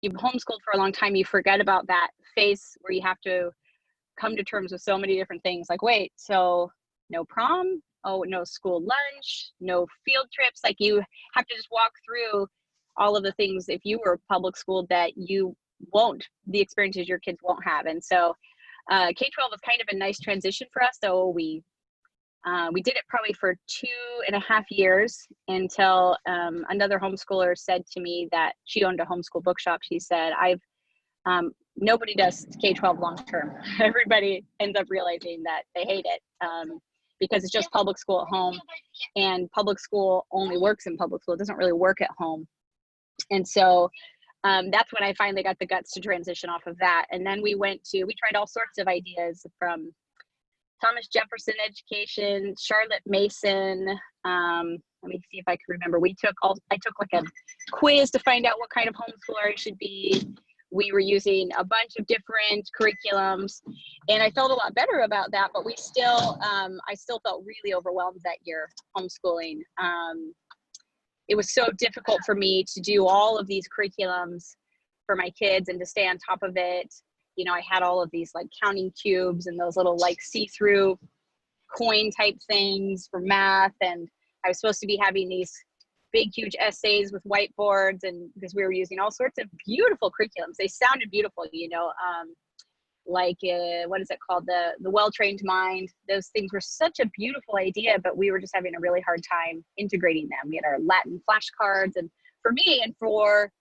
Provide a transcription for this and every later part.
you've homeschooled for a long time, you forget about that phase where you have to come to terms with so many different things. Like, wait, so no prom, oh, no school lunch, no field trips. Like, you have to just walk through all of the things, if you were public school, that you won't, the experiences your kids won't have. And so K-12 was kind of a nice transition for us. So we did it probably for 2.5 years until another homeschooler said to me that she owned a homeschool bookshop. She said, nobody does K-12 long-term. Everybody ends up realizing that they hate it because it's just public school at home, and public school only works in public school. It doesn't really work at home. And so that's when I finally got the guts to transition off of that. And then we tried all sorts of ideas, from Thomas Jefferson education, Charlotte Mason. Let me see if I can remember. I took like a quiz to find out what kind of homeschooler I should be. We were using a bunch of different curriculums, and I felt a lot better about that, but I still felt really overwhelmed that year homeschooling. It was so difficult for me to do all of these curriculums for my kids and to stay on top of it. You know, I had all of these like counting cubes and those little like see-through coin type things for math. And I was supposed to be having these big, huge essays with whiteboards, and because we were using all sorts of beautiful curriculums. They sounded beautiful, you know, what is it called? The well-trained mind. Those things were such a beautiful idea, but we were just having a really hard time integrating them. We had our Latin flashcards, and for me and for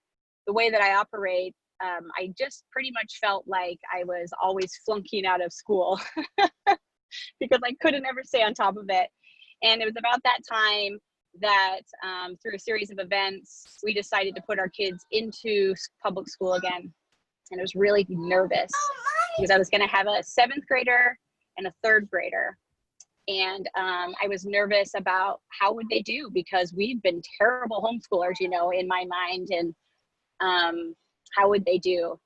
the way that I operate, I just pretty much felt like I was always flunking out of school because I couldn't ever stay on top of it. And it was about that time that through a series of events, we decided to put our kids into public school again. And I was really nervous because I was going to have a 7th grader and a 3rd grader. And I was nervous about how would they do, because we've been terrible homeschoolers, you know, in my mind, and how would they do?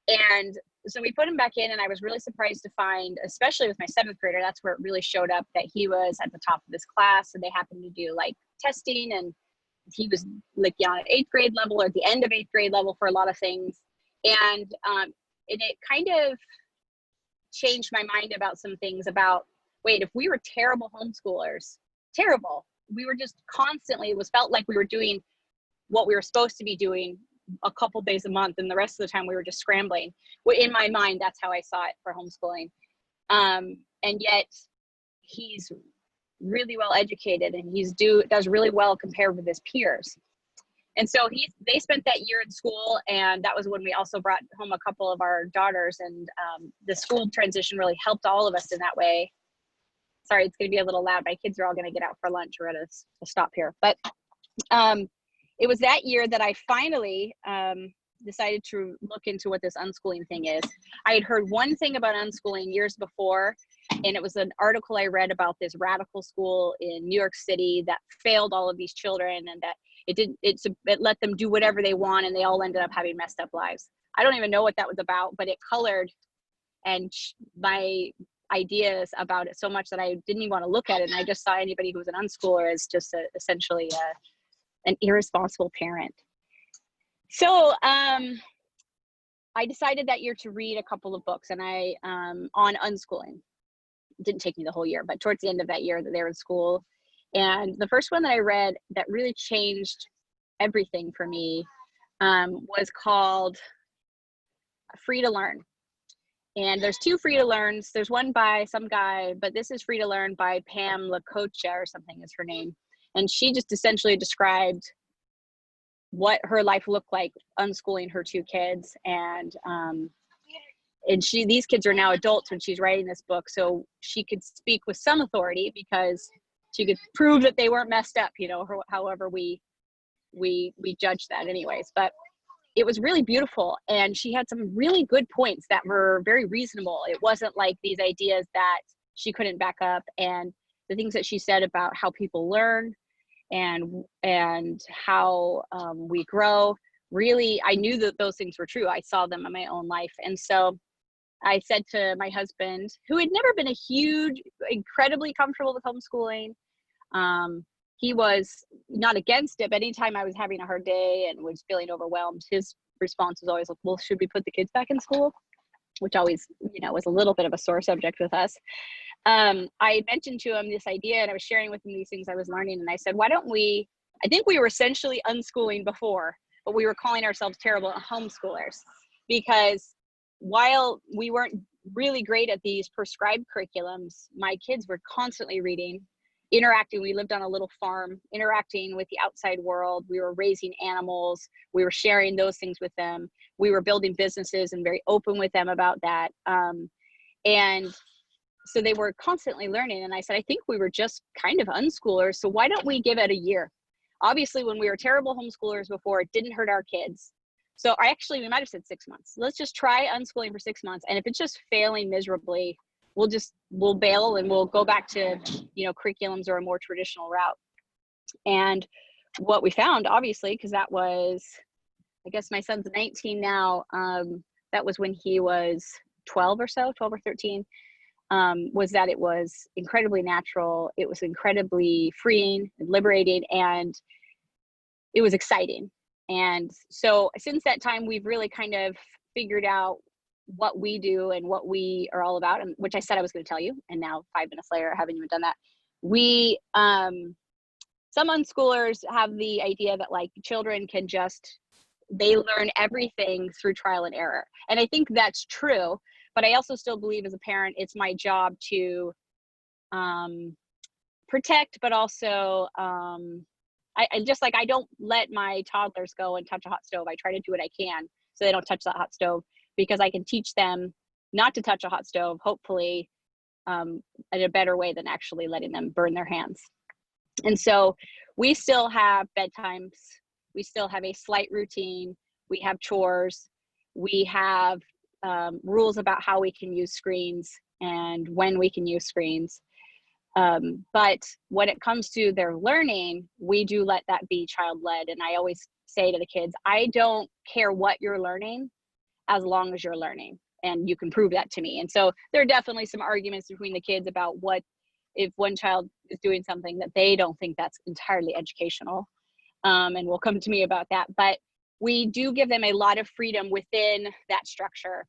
And so we put him back in, and I was really surprised to find, especially with my 7th grader, that's where it really showed up, that he was at the top of his class, and they happened to do like testing, and he was like on an 8th grade level or at the end of 8th grade level for a lot of things. And it kind of changed my mind about some things about, wait, if we were terrible homeschoolers, we were just constantly, it felt like we were doing what we were supposed to be doing a couple days a month, and the rest of the time we were just scrambling. In my mind, that's how I saw it for homeschooling. And yet he's really well educated, and does really well compared with his peers. And so they spent that year in school, and that was when we also brought home a couple of our daughters, and the school transition really helped all of us in that way. Sorry, it's going to be a little loud. My kids are all going to get out for lunch. We're at a stop here. But it was that year that I finally decided to look into what this unschooling thing is. I had heard one thing about unschooling years before, and it was an article I read about this radical school in New York City that failed all of these children, and that it let them do whatever they want, and they all ended up having messed up lives. I don't even know what that was about, but it colored my ideas about it so much that I didn't even want to look at it. And I just saw anybody who was an unschooler as just essentially an irresponsible parent. So I decided that year to read a couple of books, and on unschooling. It didn't take me the whole year, but towards the end of that year that they were in school. And the first one that I read that really changed everything for me was called Free to Learn. And there's 2 Free to Learns. There's one by some guy, but this is Free to Learn by Pam Lakocha or something is her name. And she just essentially described what her life looked like unschooling her 2 kids. And these kids are now adults when she's writing this book, so she could speak with some authority because she could prove that they weren't messed up, you know, however we judge that anyways. But it was really beautiful, and she had some really good points that were very reasonable. It wasn't like these ideas that she couldn't back up, and the things that she said about how people learn and how we grow, really, I knew that those things were true. I saw them in my own life. And so I said to my husband, who had never been incredibly comfortable with homeschooling, he was not against it, but anytime I was having a hard day and was feeling overwhelmed, his response was always like, well, should we put the kids back in school? Which always, was a little bit of a sore subject with us. I mentioned to him this idea, and I was sharing with him these things I was learning. And I said, why don't we, I think we were essentially unschooling before, but we were calling ourselves terrible homeschoolers, because while we weren't really great at these prescribed curriculums, my kids were constantly reading, interacting. We lived on a little farm, interacting with the outside world. We were raising animals. We were sharing those things with them. We were building businesses and very open with them about that. And so they were constantly learning. And I said, I think we were just kind of unschoolers. So why don't we give it a year? Obviously, when we were terrible homeschoolers before, it didn't hurt our kids. So we might have said 6 months. Let's just try unschooling for 6 months. And if it's just failing miserably, we'll bail and we'll go back to, curriculums or a more traditional route. And what we found, obviously, because that was, I guess my son's 19 now, that was when he was 12 or 13, was that it was incredibly natural. It was incredibly freeing and liberating, and it was exciting. And so since that time, we've really kind of figured out what we do and what we are all about, and which I said I was going to tell you. And now 5 minutes later, I haven't even done that. We, some unschoolers have the idea that like children can they learn everything through trial and error. And I think that's true, but I also still believe as a parent, it's my job to protect, but also I don't let my toddlers go and touch a hot stove. I try to do what I can so they don't touch that hot stove, because I can teach them not to touch a hot stove, hopefully in a better way than actually letting them burn their hands. And so we still have bedtimes. We still have a slight routine. We have chores. We have rules about how we can use screens and when we can use screens. But when it comes to their learning, we do let that be child-led. And I always say to the kids, I don't care what you're learning as long as you're learning, and you can prove that to me. And so there are definitely some arguments between the kids about what if one child is doing something that they don't think that's entirely educational, and will come to me about that. But we do give them a lot of freedom within that structure.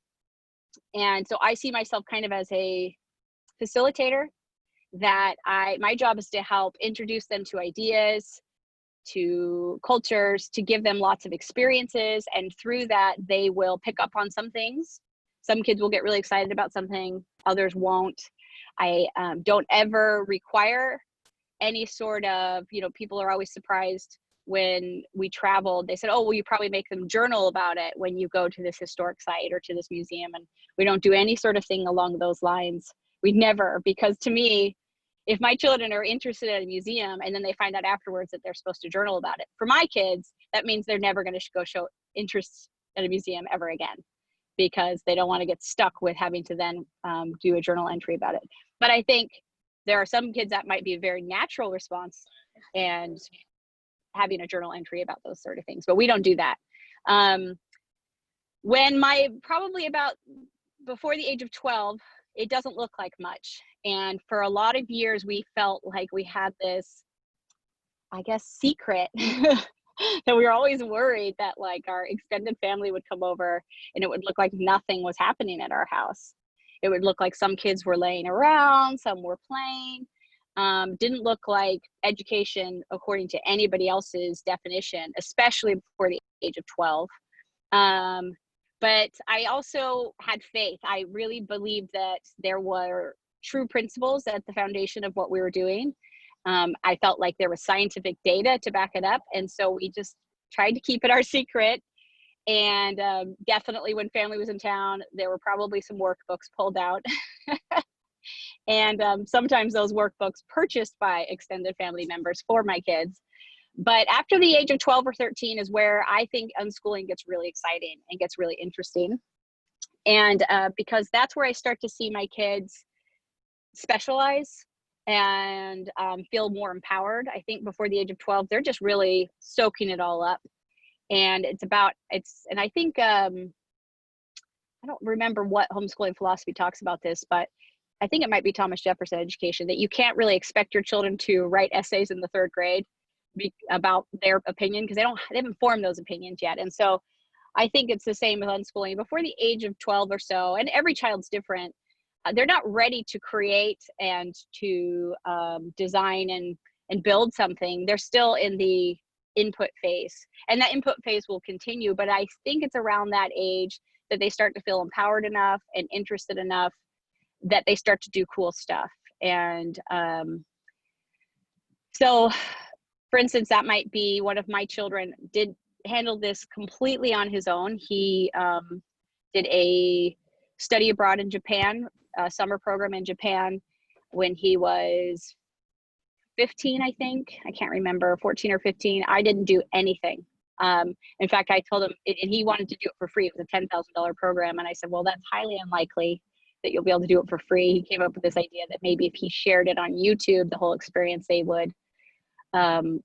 And so I see myself kind of as a facilitator, that my job is to help introduce them to ideas, to cultures, to give them lots of experiences. And through that, they will pick up on some things. Some kids will get really excited about something, others won't. I don't ever require any sort of, people are always surprised when we traveled. They said, oh, well, you probably make them journal about it when you go to this historic site or to this museum. And we don't do any sort of thing along those lines. We'd never, because to me, if my children are interested in a museum and then they find out afterwards that they're supposed to journal about it, for my kids, that means they're never going to go show interest in a museum ever again, because they don't want to get stuck with having to then do a journal entry about it. But I think there are some kids that might be a very natural response and having a journal entry about those sort of things, but we don't do that. Probably about before the age of 12, it doesn't look like much. And for a lot of years, we felt like we had this, I guess, secret that we were always worried that like our extended family would come over and it would look like nothing was happening at our house. It would look like some kids were laying around, some were playing. Didn't look like education according to anybody else's definition, especially before the age of 12. But I also had faith. I really believed that there were true principles at the foundation of what we were doing. I felt like there was scientific data to back it up. And so we just tried to keep it our secret. And definitely when family was in town, there were probably some workbooks pulled out. And sometimes those workbooks purchased by extended family members for my kids. But after the age of 12 or 13 is where I think unschooling gets really exciting and gets really interesting. And because that's where I start to see my kids specialize and feel more empowered. I think before the age of 12, they're just really soaking it all up. And and I think, I don't remember what homeschooling philosophy talks about this, but I think it might be Thomas Jefferson education, that you can't really expect your children to write essays in the 3rd grade about their opinion, because they haven't formed those opinions yet. And so I think it's the same with unschooling. Before the age of 12 or so, and every child's different, they're not ready to create and to design and build something. They're still in the input phase, and that input phase will continue. But I think it's around that age that they start to feel empowered enough and interested enough that they start to do cool stuff. And so, for instance, that might be one of my children did handle this completely on his own. He did a study abroad in Japan, a summer program in Japan, when he was 15, I think. I can't remember, 14 or 15. I didn't do anything. In fact, I told him, and he wanted to do it for free. It was a $10,000 program. And I said, well, that's highly unlikely that you'll be able to do it for free. He came up with this idea that maybe if he shared it on YouTube, the whole experience, they would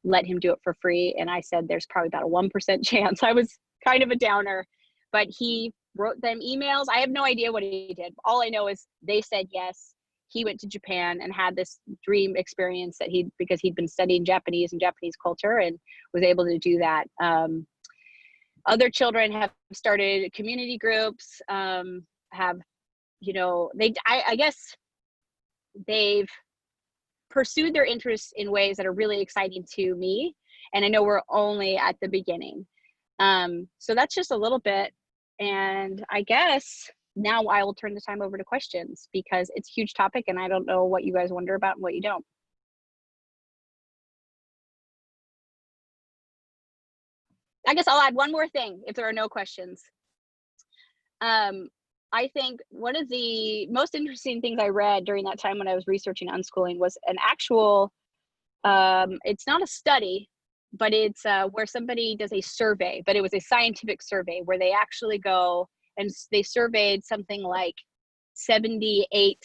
let him do it for free. And I said, there's probably about a 1% chance. I was kind of a downer, but he wrote them emails. I have no idea what he did. All I know is they said yes. He went to Japan and had this dream experience that because he'd been studying Japanese and Japanese culture and was able to do that. Other children have started community groups, I guess they've pursued their interests in ways that are really exciting to me. And I know we're only at the beginning. So that's just a little bit. And I guess now I will turn the time over to questions, because it's a huge topic and I don't know what you guys wonder about and what you don't. I guess I'll add one more thing if there are no questions. I think one of the most interesting things I read during that time when I was researching unschooling was an actual, it's not a study, but it's where somebody does a survey, but it was a scientific survey where they actually go and they surveyed something like 78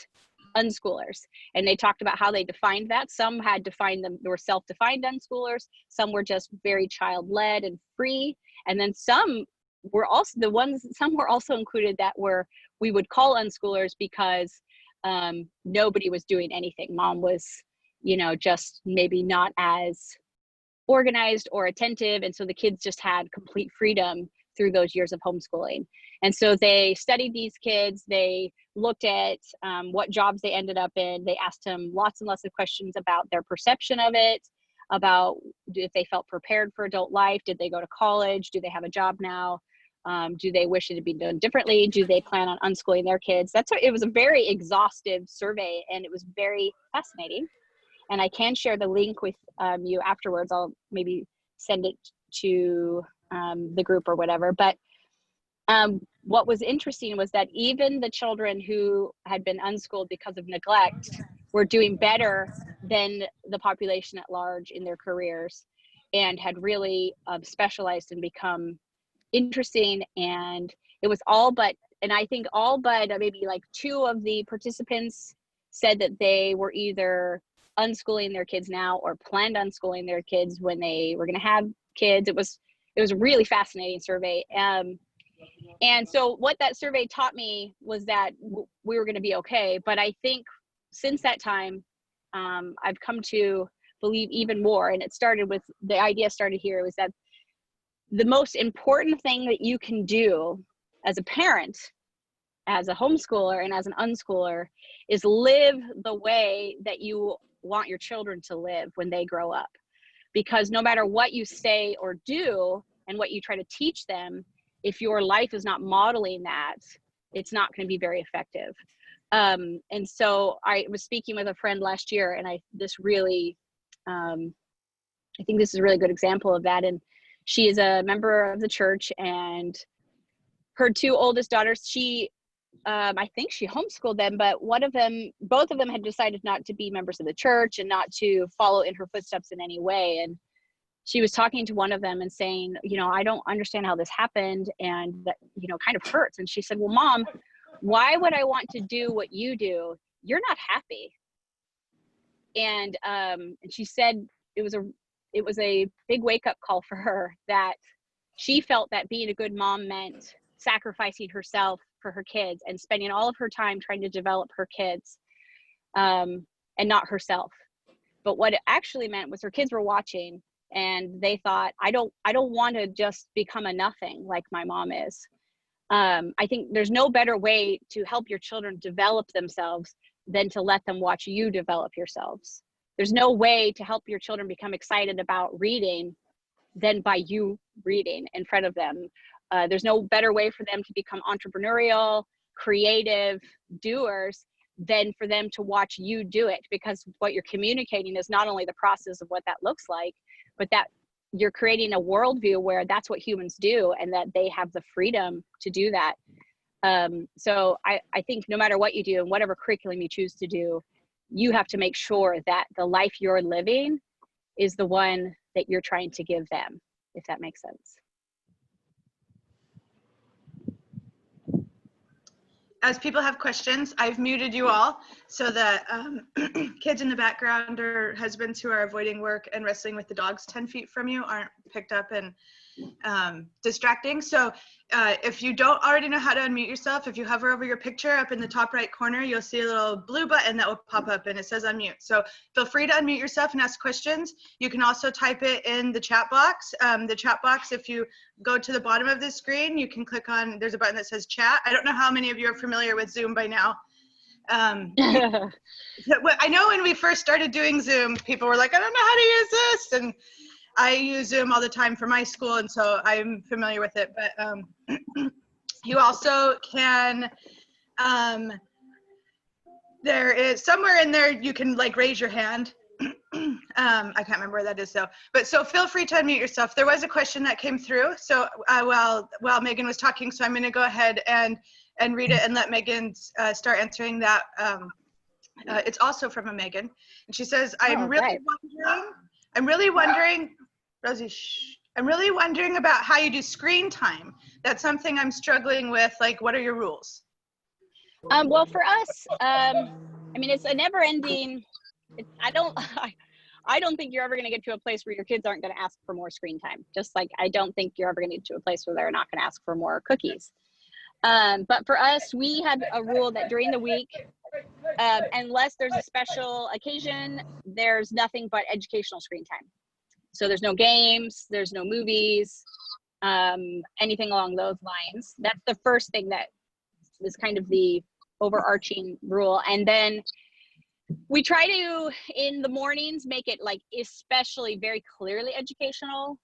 unschoolers. And they talked about how they defined that. Some had defined them, they were self-defined unschoolers. Some were just very child-led and free. And then some were also some were also included that we would call unschoolers because nobody was doing anything. Mom was, just maybe not as organized or attentive. And so the kids just had complete freedom through those years of homeschooling. And so they studied these kids. They looked at what jobs they ended up in. They asked them lots and lots of questions about their perception of it, about if they felt prepared for adult life. Did they go to college? Do they have a job now? Do they wish it had been done differently? Do they plan on unschooling their kids? It was a very exhaustive survey, and it was very fascinating. And I can share the link with you afterwards. I'll maybe send it to the group or whatever. But what was interesting was that even the children who had been unschooled because of neglect were doing better than the population at large in their careers, and had really specialized and become interesting. And it was I think all but maybe like 2 of the participants said that they were either unschooling their kids now or planned on schooling their kids when they were going to have kids. It was a really fascinating survey. And so what that survey taught me was that we were going to be okay. But I think since that time, I've come to believe even more. And the idea started here, was that the most important thing that you can do as a parent, as a homeschooler, and as an unschooler is live the way that you want your children to live when they grow up. Because no matter what you say or do and what you try to teach them, if your life is not modeling that, it's not going to be very effective. And so I was speaking with a friend last year, and I think this is a really good example of that. And she is a member of the church, and her 2 oldest daughters, I think she homeschooled them, but both of them had decided not to be members of the church and not to follow in her footsteps in any way. And she was talking to one of them and saying, I don't understand how this happened, and that, kind of hurts. And she said, well, Mom, why would I want to do what you do? You're not happy. And she said it was a big wake-up call for her, that she felt that being a good mom meant sacrificing herself for her kids and spending all of her time trying to develop her kids, and not herself. But what it actually meant was her kids were watching, and they thought, I don't want to just become a nothing like my mom is. I think there's no better way to help your children develop themselves than to let them watch you develop yourselves. There's no way to help your children become excited about reading than by you reading in front of them. There's no better way for them to become entrepreneurial, creative doers than for them to watch you do it, because what you're communicating is not only the process of what that looks like, but that you're creating a worldview where that's what humans do and that they have the freedom to do that. So I think no matter what you do and whatever curriculum you choose to do, you have to make sure that the life you're living is the one that you're trying to give them, if that makes sense. As people have questions, I've muted you all so that kids in the background or husbands who are avoiding work and wrestling with the dogs 10 feet from you aren't picked up and distracting. So if you don't already know how to unmute yourself, if you hover over your picture up in the top right corner, you'll see a little blue button that will pop up and it says unmute. So feel free to unmute yourself and ask questions. You can also type it in the chat box. The chat box, if you go to the bottom of the screen, you can click on, there's a button that says chat. I don't know how many of you are familiar with Zoom by now. I know when we first started doing Zoom, people were like, I don't know how to use this. And I use Zoom all the time for my school, and so I'm familiar with it. But you also can, there is somewhere in there you can like raise your hand. I can't remember where that is though. But so feel free to unmute yourself. There was a question that came through. So while Megan was talking, so I'm going to go ahead and read it and let Megan start answering that. It's also from a Megan, and she says, I'm really wondering, Rosie, I'm really wondering about how you do screen time. That's something I'm struggling with. Like, what are your rules? Well, for us, I mean, it's a never-ending. I don't think you're ever going to get to a place where your kids aren't going to ask for more screen time. Just like I don't think you're ever going to get to a place where they're not going to ask for more cookies. But for us, we have a rule that during the week, unless there's a special occasion, there's nothing but educational screen time. So there's no games, there's no movies, anything along those lines. That's the first thing that is kind of the overarching rule. And then we try to, in the mornings, make it like especially very clearly educational.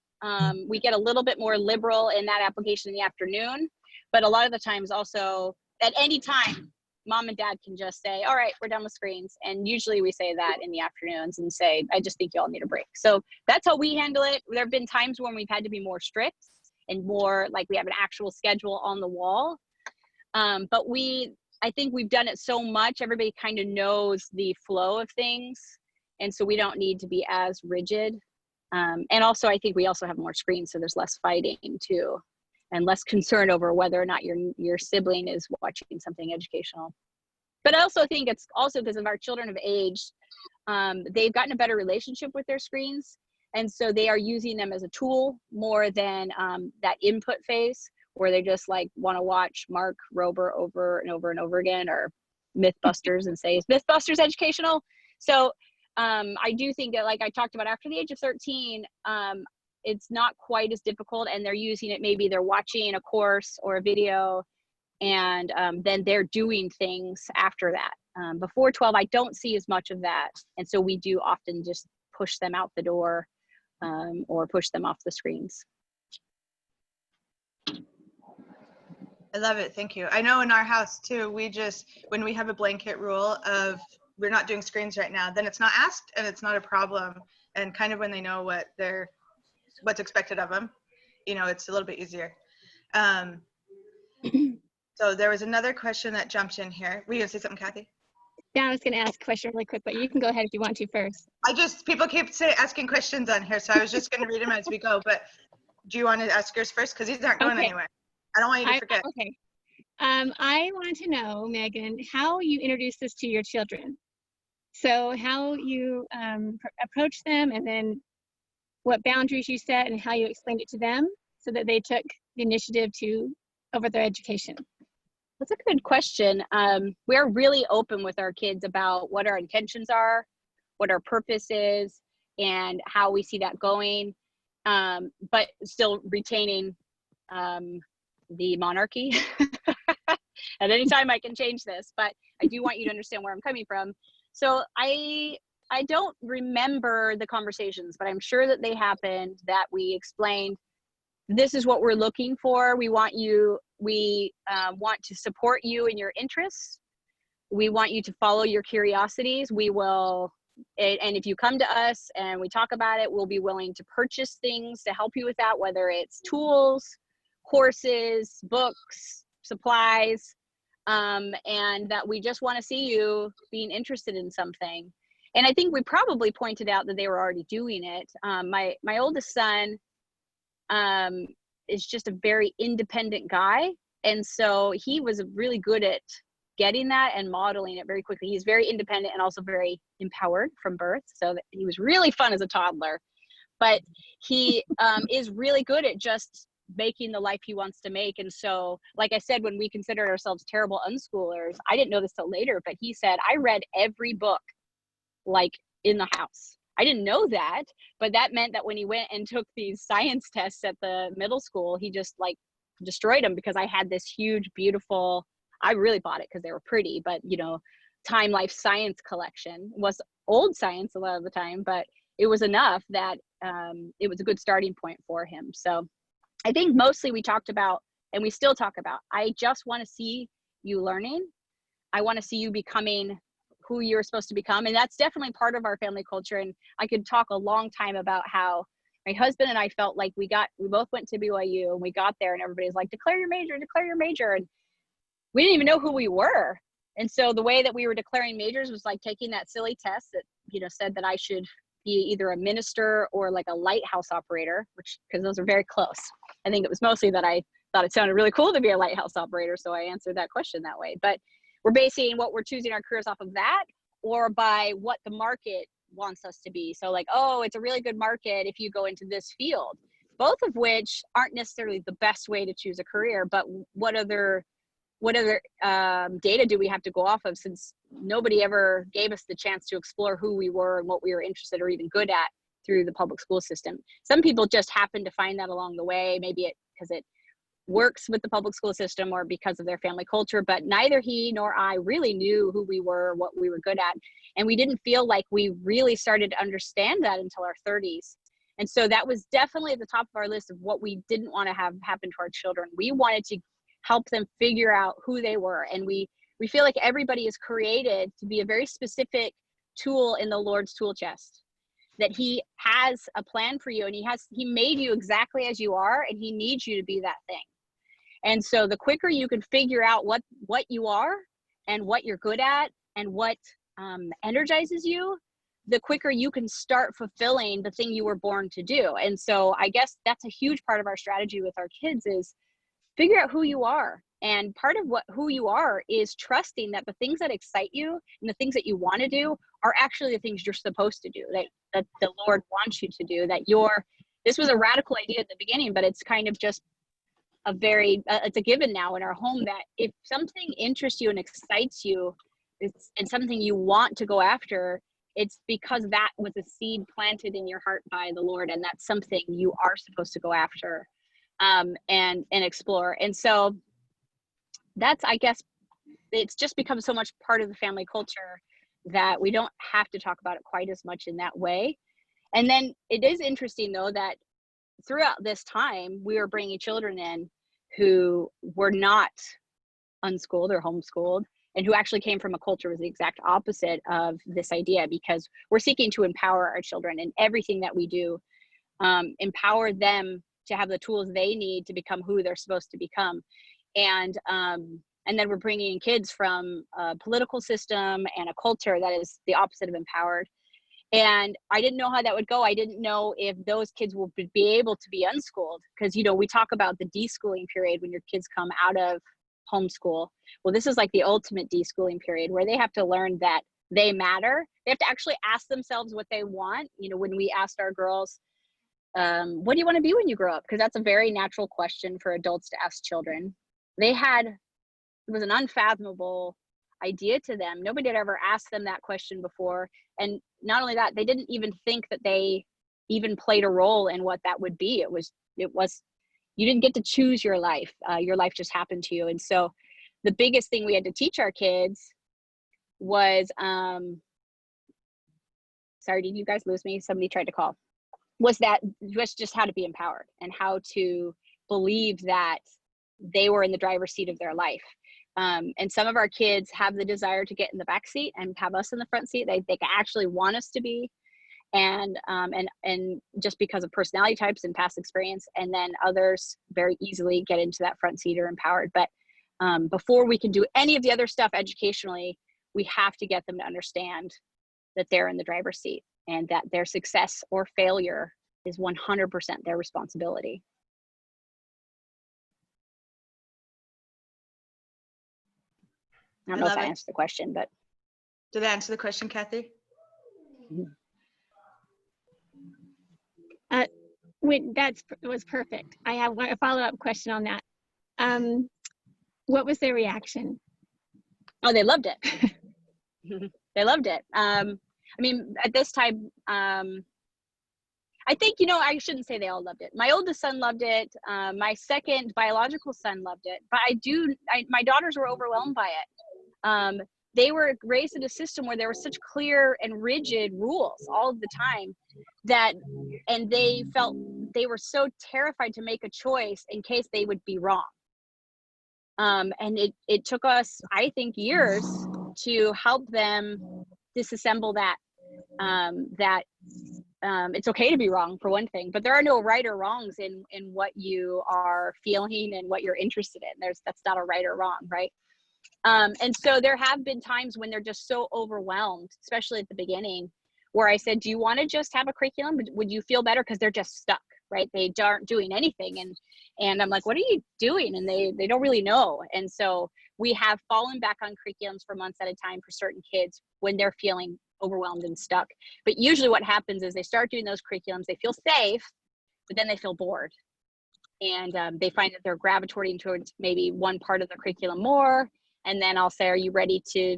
We get a little bit more liberal in that application in the afternoon, but a lot of the times also at any time, mom and dad can just say, all right, we're done with screens. And usually we say that in the afternoons and say, I just think you all need a break. So that's how we handle it. There have been times when we've had to be more strict and more like we have an actual schedule on the wall. But I think we've done it so much, everybody kind of knows the flow of things. And so we don't need to be as rigid. And also, I think we also have more screens, so there's less fighting too, and less concern over whether or not your sibling is watching something educational. But I also think it's also because of our children have aged, they've gotten a better relationship with their screens. And so they are using them as a tool more than that input phase where they just like want to watch Mark Rober over and over and over again, or Mythbusters and say, is Mythbusters educational? So I do think that, like I talked about, after the age of 13, it's not quite as difficult, and they're using it, maybe they're watching a course or a video, and then they're doing things after that. Before 12, I don't see as much of that, and so we do often just push them out the door or push them off the screens. I love it. Thank you. I know in our house too, when we have a blanket rule of we're not doing screens right now, then it's not asked and it's not a problem. And kind of when they know what's expected of them, it's a little bit easier. So there was another question that jumped in here. Were you gonna say something, Kathy? Yeah, I was going to ask a question really quick, but you can go ahead if you want to first. People keep asking questions on here, so I was just going to read them as we go. But do you want to ask yours first? Because these aren't going anywhere. I don't want you to forget. Okay. I want to know, Megan, how you introduce this to your children. So how you approach them, and then what boundaries you set and how you explained it to them so that they took the initiative over their education. That's a good question. We're really open with our kids about what our intentions are, what our purpose is, and how we see that going. but still retaining the monarchy. At any time I can change this, but I do want you to understand where I'm coming from. So I don't remember the conversations, but I'm sure that they happened, that we explained, this is what we're looking for. We want to support you in your interests. We want you to follow your curiosities. We will, and if you come to us and we talk about it, we'll be willing to purchase things to help you with that, whether it's tools, courses, books, supplies, and that we just want to see you being interested in something. And I think we probably pointed out that they were already doing it. My oldest son is just a very independent guy. And so he was really good at getting that and modeling it very quickly. He's very independent and also very empowered from birth. So that he was really fun as a toddler, but he is really good at just making the life he wants to make. And so, like I said, when we considered ourselves terrible unschoolers, I didn't know this till later, but he said, I read every book like in the house. I didn't know that, but that meant that when he went and took these science tests at the middle school, he just like destroyed them, because I had this huge, beautiful, I really bought it because they were pretty, but Time Life science collection. It was old science a lot of the time, but it was enough that it was a good starting point for him. So I think mostly we talked about, and we still talk about, I just want to see you learning. I want to see you becoming who you're supposed to become. And that's definitely part of our family culture. And I could talk a long time about how my husband and I felt like we both went to BYU, and we got there and everybody's like, declare your major. And we didn't even know who we were. And so the way that we were declaring majors was like taking that silly test that, said that I should be either a minister or like a lighthouse operator, because those are very close. I think it was mostly that I thought it sounded really cool to be a lighthouse operator, so I answered that question that way. But we're basing what we're choosing our careers off of that, or by what the market wants us to be. So like, oh, it's a really good market if you go into this field, both of which aren't necessarily the best way to choose a career, but what other data do we have to go off of, since nobody ever gave us the chance to explore who we were and what we were interested or even good at through the public school system. Some people just happen to find that along the way, maybe because it works with the public school system or because of their family culture, but neither he nor I really knew who we were, what we were good at. And we didn't feel like we really started to understand that until our 30s. And so that was definitely at the top of our list of what we didn't want to have happen to our children. We wanted to help them figure out who they were. And we feel like everybody is created to be a very specific tool in the Lord's tool chest, that he has a plan for you, and he made you exactly as you are, and he needs you to be that thing. And so the quicker you can figure out what you are and what you're good at and what energizes you, the quicker you can start fulfilling the thing you were born to do. And so I guess that's a huge part of our strategy with our kids is figure out who you are. And part of who you are is trusting that the things that excite you and the things that you want to do are actually the things you're supposed to do, that the Lord wants you to do, this was a radical idea at the beginning, but it's kind of just it's a given now in our home, that if something interests you and excites you, and something you want to go after, it's because that was a seed planted in your heart by the Lord, and that's something you are supposed to go after and explore. And so that's, I guess, it's just become so much part of the family culture that we don't have to talk about it quite as much in that way. And then it is interesting, though, that throughout this time, we were bringing children in who were not unschooled or homeschooled, and who actually came from a culture was the exact opposite of this idea, because we're seeking to empower our children in everything that we do, empower them to have the tools they need to become who they're supposed to become. And then we're bringing in kids from a political system and a culture that is the opposite of empowered. And I didn't know how that would go. I didn't know if those kids will be able to be unschooled, because, we talk about the deschooling period when your kids come out of homeschool. Well, this is like the ultimate deschooling period, where they have to learn that they matter. They have to actually ask themselves what they want. When we asked our girls, what do you want to be when you grow up? Because that's a very natural question for adults to ask children. It was an unfathomable idea to them. Nobody had ever asked them that question before. And not only that, they didn't even think that they even played a role in what that would be. It was, you didn't get to choose your life. Your life just happened to you. And so the biggest thing we had to teach our kids was, sorry, did you guys lose me? Somebody tried to call. Was just how to be empowered and how to believe that they were in the driver's seat of their life. And some of our kids have the desire to get in the back seat and have us in the front seat. They actually want us to be, and just because of personality types and past experience. And then others very easily get into that front seat or empowered. But before we can do any of the other stuff educationally, we have to get them to understand that they're in the driver's seat and that their success or failure is 100% their responsibility. I don't know if I answered the question, but. Did I answer the question, Kathy? That was perfect. I have a follow-up question on that. What was their reaction? Oh, they loved it. They loved it. I mean, at this time, I think, I shouldn't say they all loved it. My oldest son loved it. My second biological son loved it. But my daughters were overwhelmed by it. They were raised in a system where there were such clear and rigid rules all of the time and they felt they were so terrified to make a choice in case they would be wrong. And it took us, I think, years to help them disassemble that, it's okay to be wrong, for one thing, but there are no right or wrongs in what you are feeling and what you're interested in. That's not a right or wrong, right? And so there have been times when they're just so overwhelmed, especially at the beginning, where I said, do you want to just have a curriculum? Would you feel better? Because they're just stuck, right? They aren't doing anything. And I'm like, what are you doing? And they don't really know. And so we have fallen back on curriculums for months at a time for certain kids when they're feeling overwhelmed and stuck. But usually what happens is they start doing those curriculums, they feel safe, but then they feel bored. And they find that they're gravitating towards maybe one part of the curriculum more. And then I'll say, are you ready to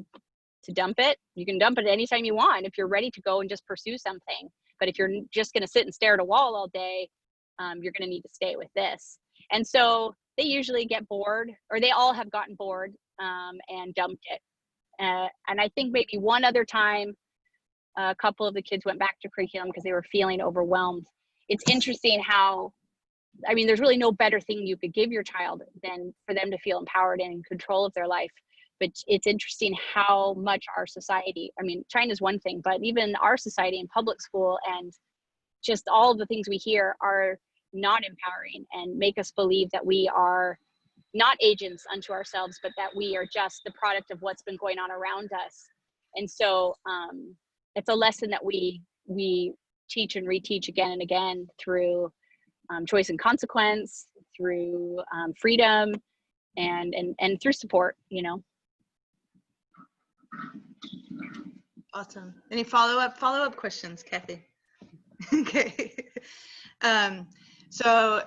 dump it? You can dump it anytime you want if you're ready to go and just pursue something. But if you're just going to sit and stare at a wall all day, you're going to need to stay with this. And so they usually get bored, or they all have gotten bored and dumped it. And I think maybe one other time, a couple of the kids went back to curriculum because they were feeling overwhelmed. It's interesting how, I mean, there's really no better thing you could give your child than for them to feel empowered and in control of their life. But it's interesting how much our society, I mean, China's one thing, but even our society in public school and just all of the things we hear are not empowering and make us believe that we are not agents unto ourselves, but that we are just the product of what's been going on around us. And so it's a lesson that we teach and reteach again and again through choice and consequence, through freedom, and through support, Awesome. Any follow-up questions, Kathy? Okay. So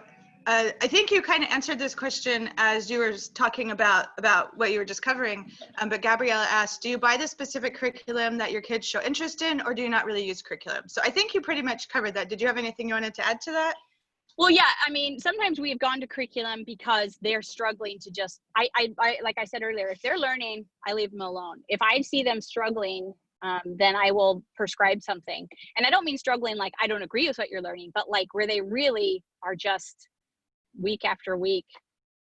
I think you kind of answered this question as you were talking about what you were just covering. But Gabriella asked, do you buy the specific curriculum that your kids show interest in, or do you not really use curriculum? So I think you pretty much covered that. Did you have anything you wanted to add to that? Well, yeah, I mean, sometimes we have gone to curriculum because they're struggling to just, I like I said earlier, if they're learning, I leave them alone. If I see them struggling, then I will prescribe something. And I don't mean struggling like I don't agree with what you're learning, but like where they really are just week after week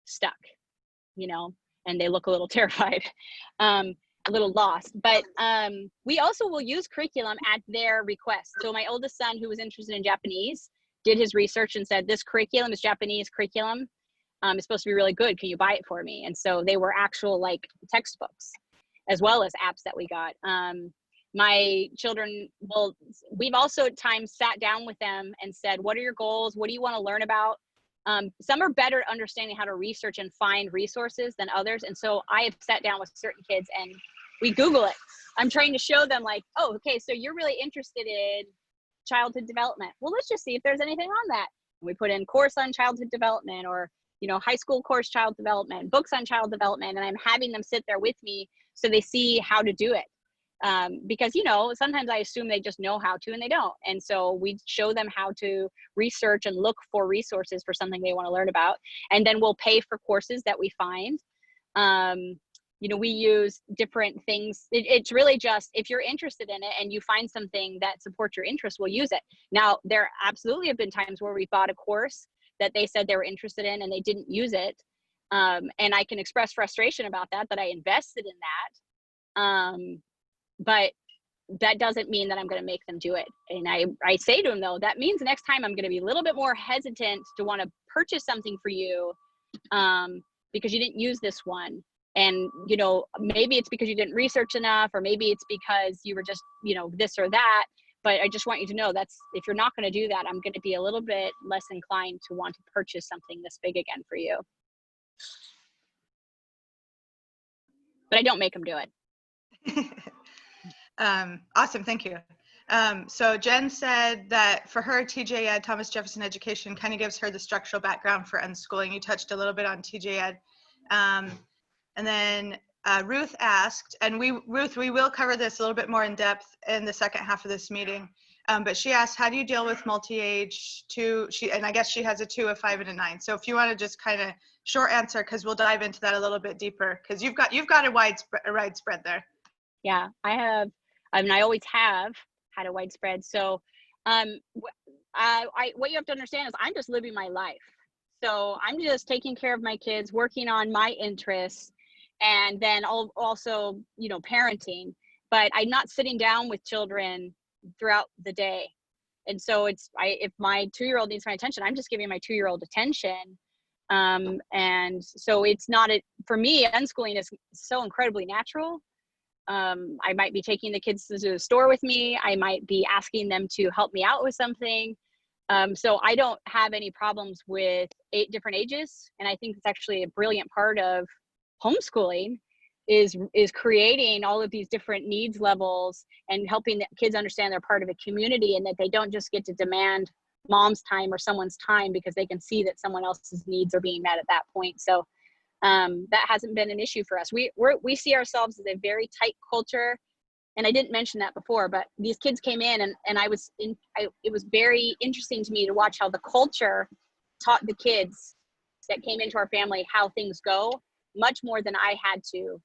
stuck, and they look a little terrified, a little lost. But we also will use curriculum at their request. So my oldest son, who was interested in Japanese, did his research and said, this curriculum is Japanese curriculum. It's supposed to be really good. Can you buy it for me? And so they were actual like textbooks as well as apps that we got. My children, we've also at times sat down with them and said, what are your goals? What do you want to learn about? Some are better at understanding how to research and find resources than others. And so I have sat down with certain kids and we Google it. I'm trying to show them like, oh, okay, so you're really interested in childhood development. Well, let's just see if there's anything on that. We put in course on childhood development, or high school course child development, books on child development, and I'm having them sit there with me so they see how to do it. because, sometimes I assume they just know how to and they don't. And so we show them how to research and look for resources for something they want to learn about. And then we'll pay for courses that we find. We use different things. It's really just, if you're interested in it and you find something that supports your interest, we'll use it. Now, there absolutely have been times where we bought a course that they said they were interested in and they didn't use it. And I can express frustration about that I invested in that. But that doesn't mean that I'm going to make them do it. And I say to them, though, that means the next time I'm going to be a little bit more hesitant to want to purchase something for you because you didn't use this one. And, maybe it's because you didn't research enough, or maybe it's because you were just, this or that. But I just want you to know if you're not going to do that, I'm going to be a little bit less inclined to want to purchase something this big again for you. But I don't make them do it. Awesome. Thank you. So Jen said that for her, TJ Ed, Thomas Jefferson Education, kind of gives her the structural background for unschooling. You touched a little bit on TJ Ed. And then Ruth asked, and we will cover this a little bit more in depth in the second half of this meeting. But she asked, how do you deal with multi-age and I guess she has a 2, a 5, and a 9. So if you want to just kind of short answer, because we'll dive into that a little bit deeper, because you've got a wide spread there. Yeah, I have. I always have had a widespread. So what you have to understand is I'm just living my life. So I'm just taking care of my kids, working on my interests, and then also, parenting. But I'm not sitting down with children throughout the day. And so if my 2-year-old needs my attention, I'm just giving my 2-year-old attention. And so it's not, for me, unschooling is so incredibly natural. I might be taking the kids to the store with me. I might be asking them to help me out with something. So I don't have any problems with 8 different ages. And I think it's actually a brilliant part of homeschooling is creating all of these different needs levels and helping the kids understand they're part of a community and that they don't just get to demand mom's time or someone's time because they can see that someone else's needs are being met at that point. So that hasn't been an issue for us. We see ourselves as a very tight culture. And I didn't mention that before, but these kids came in and it was very interesting to me to watch how the culture taught the kids that came into our family how things go much more than I had to.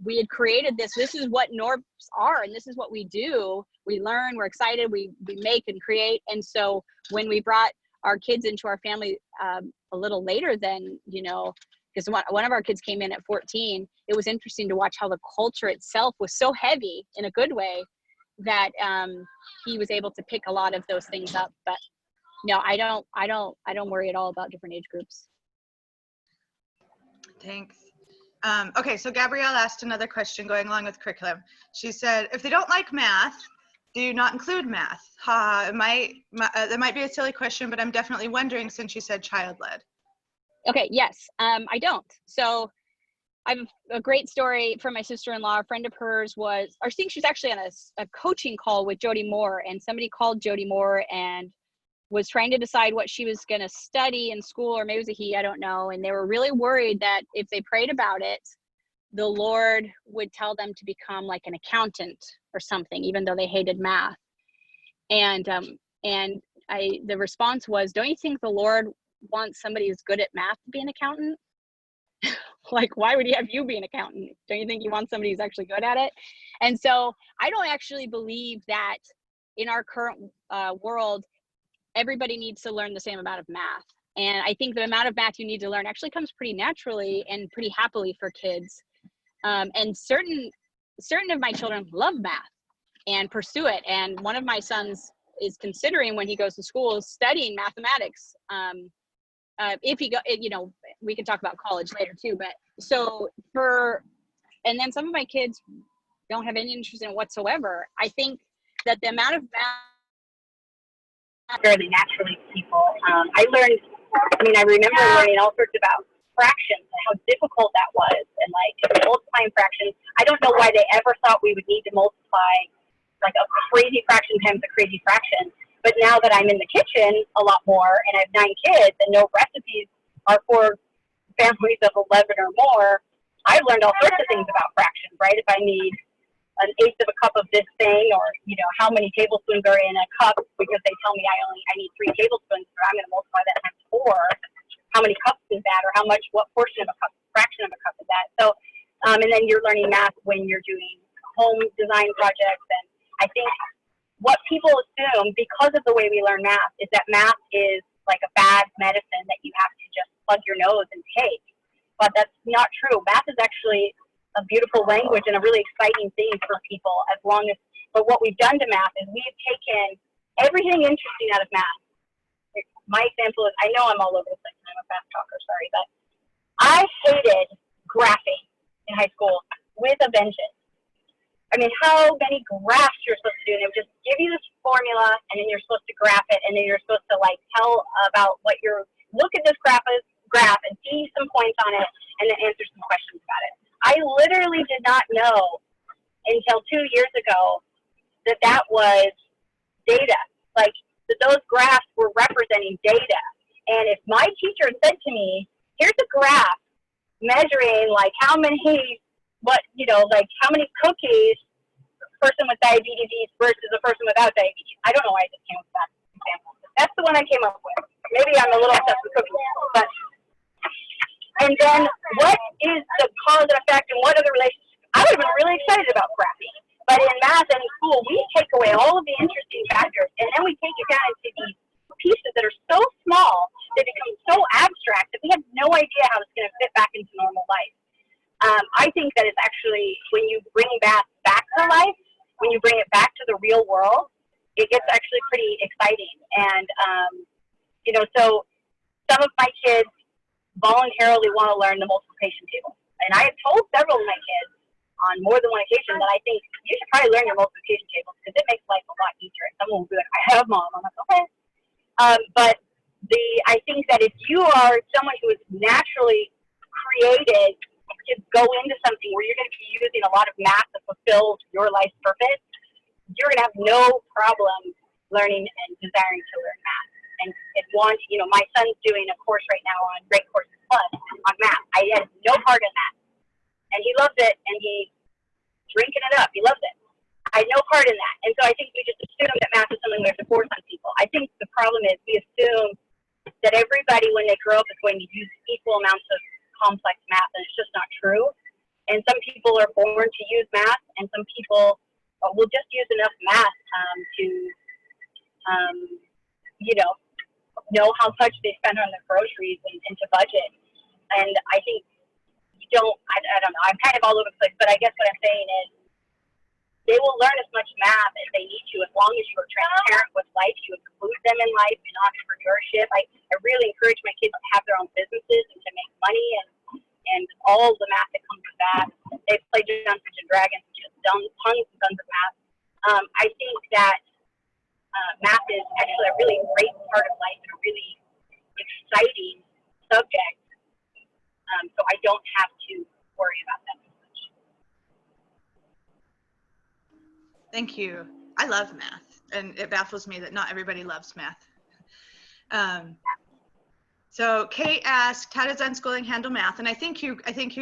We had created this is what Knorps are, and this is what we do. We learn, we're excited, we make and create. And so when we brought our kids into our family a little later than, because one of our kids came in at 14, it was interesting to watch how the culture itself was so heavy in a good way that he was able to pick a lot of those things up. But no, I don't worry at all about different age groups. Thanks. Okay, so Gabrielle asked another question going along with curriculum. She said, if they don't like math, do you not include math? That might be a silly question, but I'm definitely wondering since you said child-led. Okay, yes, I don't. So I have a great story from my sister-in-law. A friend of hers I think she was actually on a coaching call with Jody Moore, and somebody called Jody Moore and was trying to decide what she was going to study in school, or maybe it was a he, I don't know. And they were really worried that if they prayed about it, the Lord would tell them to become like an accountant or something, even though they hated math. And the response was, don't you think the Lord wants somebody who's good at math to be an accountant? Like, why would he have you be an accountant? Don't you think he wants somebody who's actually good at it? And so I don't actually believe that in our current world, everybody needs to learn the same amount of math. And I think the amount of math you need to learn actually comes pretty naturally and pretty happily for kids. And certain of my children love math and pursue it. And one of my sons is considering, when he goes to school, studying mathematics. If he we can talk about college later too, but and then some of my kids don't have any interest in it whatsoever. I think that the amount of math fairly naturally to people. I remember learning all sorts about fractions and how difficult that was, and like multiplying fractions. I don't know why they ever thought we would need to multiply like a crazy fraction times a crazy fraction. But now that I'm in the kitchen a lot more and I have 9 kids and no recipes are for families of 11 or more, I've learned all sorts of things about fractions, right? If I need an eighth of a cup of this thing, or, you know, how many tablespoons are in a cup, because they tell me I need 3 tablespoons, so I'm going to multiply that times 4. How many cups is that, or what portion of a cup, fraction of a cup is that? So, and then you're learning math when you're doing home design projects. And I think what people assume, because of the way we learn math, is that math is like a bad medicine that you have to just plug your nose and take. But that's not true. Math is actually a beautiful language and a really exciting thing for people, but what we've done to math is we've taken everything interesting out of math. My example is, I know I'm all over the place, and I'm a fast talker, sorry, but I hated graphing in high school with a vengeance. I mean, how many graphs you're supposed to do, and they would just give you this formula, and then you're supposed to graph it, and then you're supposed to like tell about look at this graph and see some points on it, and then answer some questions about it. I literally did not know until 2 years ago that was data. Like, that those graphs were representing data. And if my teacher had said to me, here's a graph measuring like how many cookies a person with diabetes eats versus a person without diabetes. I don't know why I just came up with that example. That's the one I came up with. Maybe I'm a little obsessed with cookies, and then what is the cause and effect, and what are the relationships? I would have been really excited about graphing. But in math and in school, we take away all of the interesting factors, and then we take it down into these pieces that are so small, they become so abstract that we have no idea how it's going to fit back into normal life. I think that it's actually, when you bring math back to life, when you bring it back to the real world, it gets actually pretty exciting. And, so some of my kids voluntarily want to learn the multiplication table. And I have told several of my kids on more than one occasion that I think you should probably learn your multiplication tables, because it makes life a lot easier. And someone will be like, I have, Mom. I'm like, okay. But I think that if you are someone who is naturally created to go into something where you're going to be using a lot of math to fulfill your life's purpose, you're going to have no problem learning and desiring to learn math. And my son's doing a course right now on Great Courses Plus on math. I had no part in that. And he loves it, and he's drinking it up. He loves it. I had no part in that. And so I think we just assume that math is something we have to force on people. I think the problem is we assume that everybody, when they grow up, is going to use equal amounts of complex math, and it's just not true. And some people are born to use math, and some people will just use enough math to know how much they spend on their groceries and to budget. And I think I don't know, I'm kind of all over the place, but I guess what I'm saying is they will learn as much math as they need to, as long as you are transparent with life, you include them in life, in entrepreneurship. I really encourage my kids to have their own businesses and to make money and all the math that comes with that. They play Dungeons and Dragons, just tons and tons of math. I think that math is actually a really great part of life and a really exciting subject. So I don't have to worry about that too much. Thank you. I love math, and it baffles me that not everybody loves math. So Kate asked, how does unschooling handle math? And I think you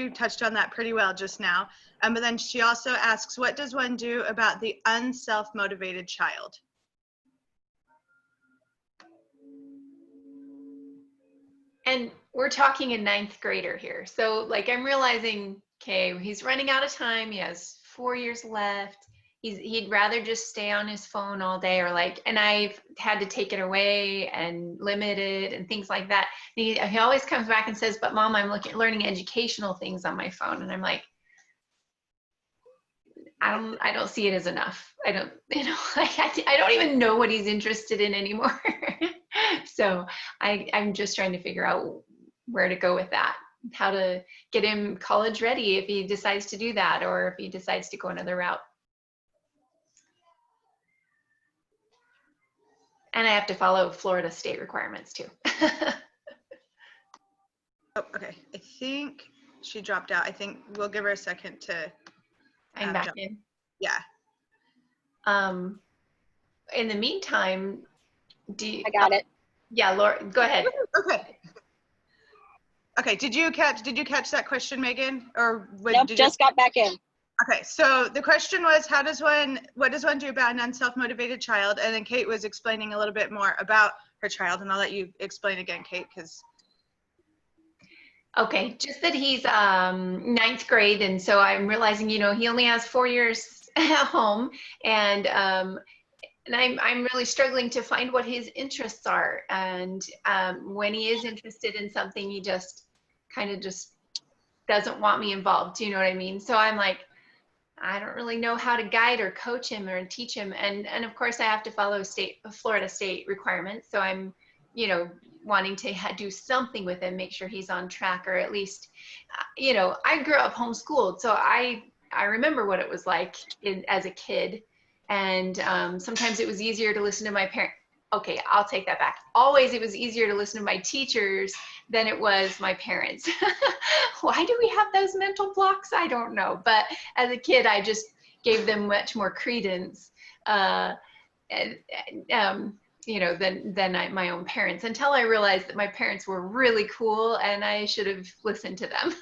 touched on that pretty well just now. But then she also asks, what does one do about the unself-motivated child? And we're talking a 9th grader here. So like, I'm realizing, okay, he's running out of time. He has 4 years left. He'd rather just stay on his phone all day, or like, and I've had to take it away and limit it and things like that. And he always comes back and says, but Mom, I'm learning educational things on my phone. And I'm like, I don't see it as enough. I don't even know what he's interested in anymore. So I'm just trying to figure out where to go with that, how to get him college ready if he decides to do that, or if he decides to go another route. And I have to follow Florida state requirements too. Oh, okay. I think she dropped out. I think we'll give her a second to. I'm back in. Yeah. In the meantime, I got it. Yeah, Laura, go ahead. Okay. Okay. Did you catch that question, Megan? Or nope, just got back in. Okay, so the question was, what does one do about an unself-motivated child? And then Kate was explaining a little bit more about her child, and I'll let you explain again, Kate, because. Okay, just that he's ninth grade, and so I'm realizing, he only has 4 years at home, and I'm really struggling to find what his interests are. And when he is interested in something, he just kind of just doesn't want me involved. Do you know what I mean? So I'm like, I don't really know how to guide or coach him or teach him. And of course I have to follow Florida state requirements. So I'm, wanting to do something with him, make sure he's on track, or at least, I grew up homeschooled. So I remember what it was like as a kid. And sometimes it was easier to listen to my parents. Okay, I'll take that back. Always it was easier to listen to my teachers than it was my parents. Why do we have those mental blocks? I don't know. But as a kid, I just gave them much more credence, than my own parents, until I realized that my parents were really cool and I should have listened to them.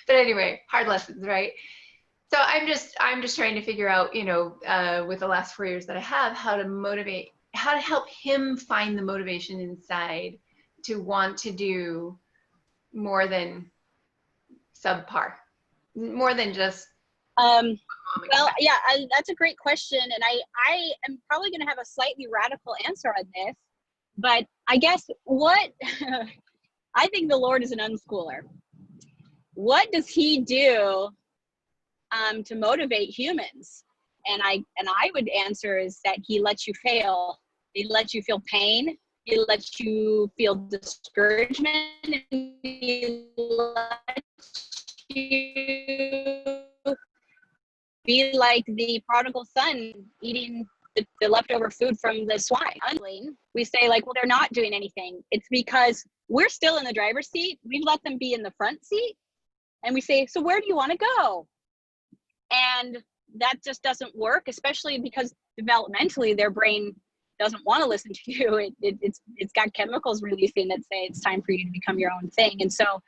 But anyway, hard lessons, right? So I'm just trying to figure out, with the last 4 years that I have, how to help him find the motivation inside to want to do more than subpar, more than just. Well, yeah, that's a great question. And I am probably going to have a slightly radical answer on this, but I guess what I think the Lord is an unschooler. What does he do to motivate humans? And I would answer is that he lets you fail. He lets you feel pain. He lets you feel discouragement. And he lets you be like the prodigal son eating the leftover food from the swine. We say like, well, they're not doing anything. It's because we're still in the driver's seat. We've let them be in the front seat. And we say, so where do you want to go? And that just doesn't work, especially because developmentally their brain doesn't want to listen to you. It's got chemicals releasing that say it's time for you to become your own thing. And so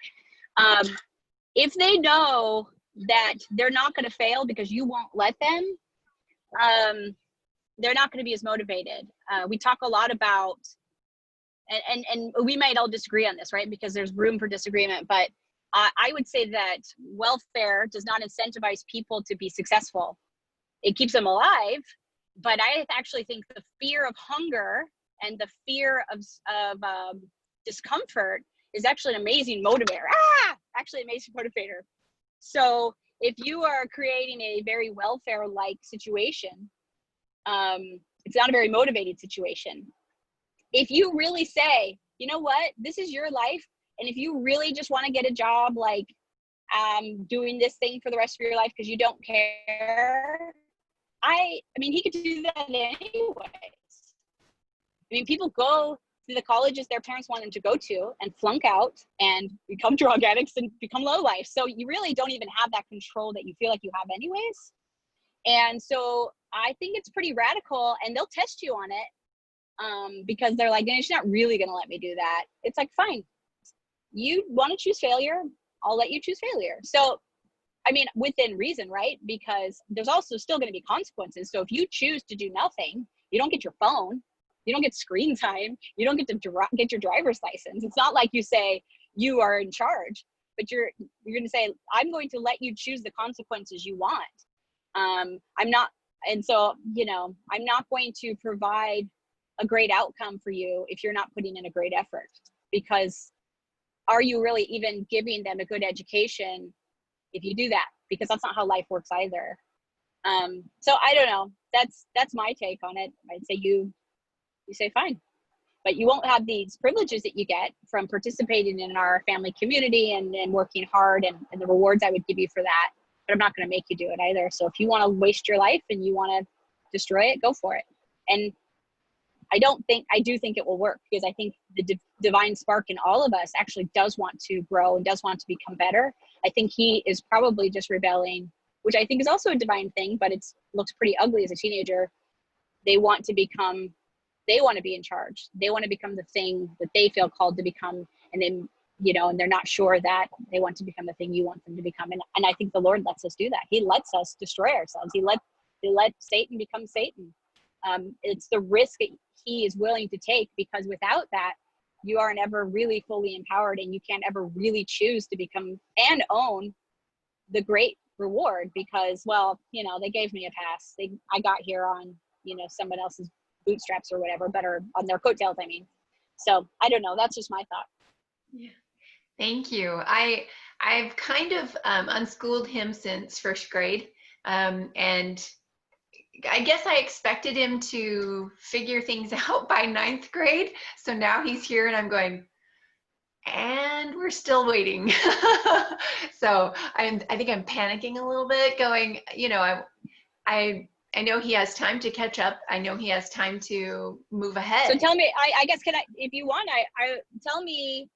if they know that they're not going to fail because you won't let them, they're not going to be as motivated. We talk a lot about, and we might all disagree on this, right? Because there's room for disagreement, but I would say that welfare does not incentivize people to be successful. It keeps them alive, but I actually think the fear of hunger and the fear of discomfort is actually an amazing motivator. Actually amazing motivator. So if you are creating a very welfare-like situation, it's not a very motivated situation. If you really say, you know what, this is your life, and if you really just want to get a job like doing this thing for the rest of your life because you don't care, I mean, he could do that anyways. I mean, people go to the colleges their parents want them to go to and flunk out and become drug addicts and become lowlife. So you really don't even have that control that you feel like you have anyways. And so I think it's pretty radical, and they'll test you on it because they're like, she's not really going to let me do that. It's like, fine. You want to choose failure, I'll let you choose failure. So, I mean, within reason, right? Because there's also still going to be consequences. So if you choose to do nothing, you don't get your phone, you don't get screen time, you don't get to get your driver's license. It's not like you say you are in charge, but you're going to say, I'm going to let you choose the consequences you want. I'm not going to provide a great outcome for you if you're not putting in a great effort, because are you really even giving them a good education if you do that? Because that's not how life works either. So I don't know. That's my take on it. I'd say you say fine, but you won't have these privileges that you get from participating in our family community and working hard and the rewards I would give you for that. But I'm not going to make you do it either. So if you want to waste your life and you want to destroy it, go for it. And I do think it will work, because I think the divine spark in all of us actually does want to grow and does want to become better. I think he is probably just rebelling, which I think is also a divine thing, but it looks pretty ugly as a teenager. They want to be in charge. They want to become the thing that they feel called to become. And then you know, and they're not sure that they want to become the thing you want them to become. And I think the Lord lets us do that. He lets us destroy ourselves. He let Satan become Satan. It's the risk that he is willing to take, because without that, you aren't ever really fully empowered, and you can't ever really choose to become and own the great reward, because, well, you know, they gave me a pass. I got here on, you know, someone else's bootstraps or whatever, but or on their coattails, I mean. So I don't know. That's just my thought. Yeah. Thank you. I've kind of unschooled him since first grade. And I guess I expected him to figure things out by ninth grade. So now he's here and I'm going, and we're still waiting. So I think I'm panicking a little bit, going, you know, I know he has time to catch up. I know he has time to move ahead. So tell me, I guess, if you want, tell me,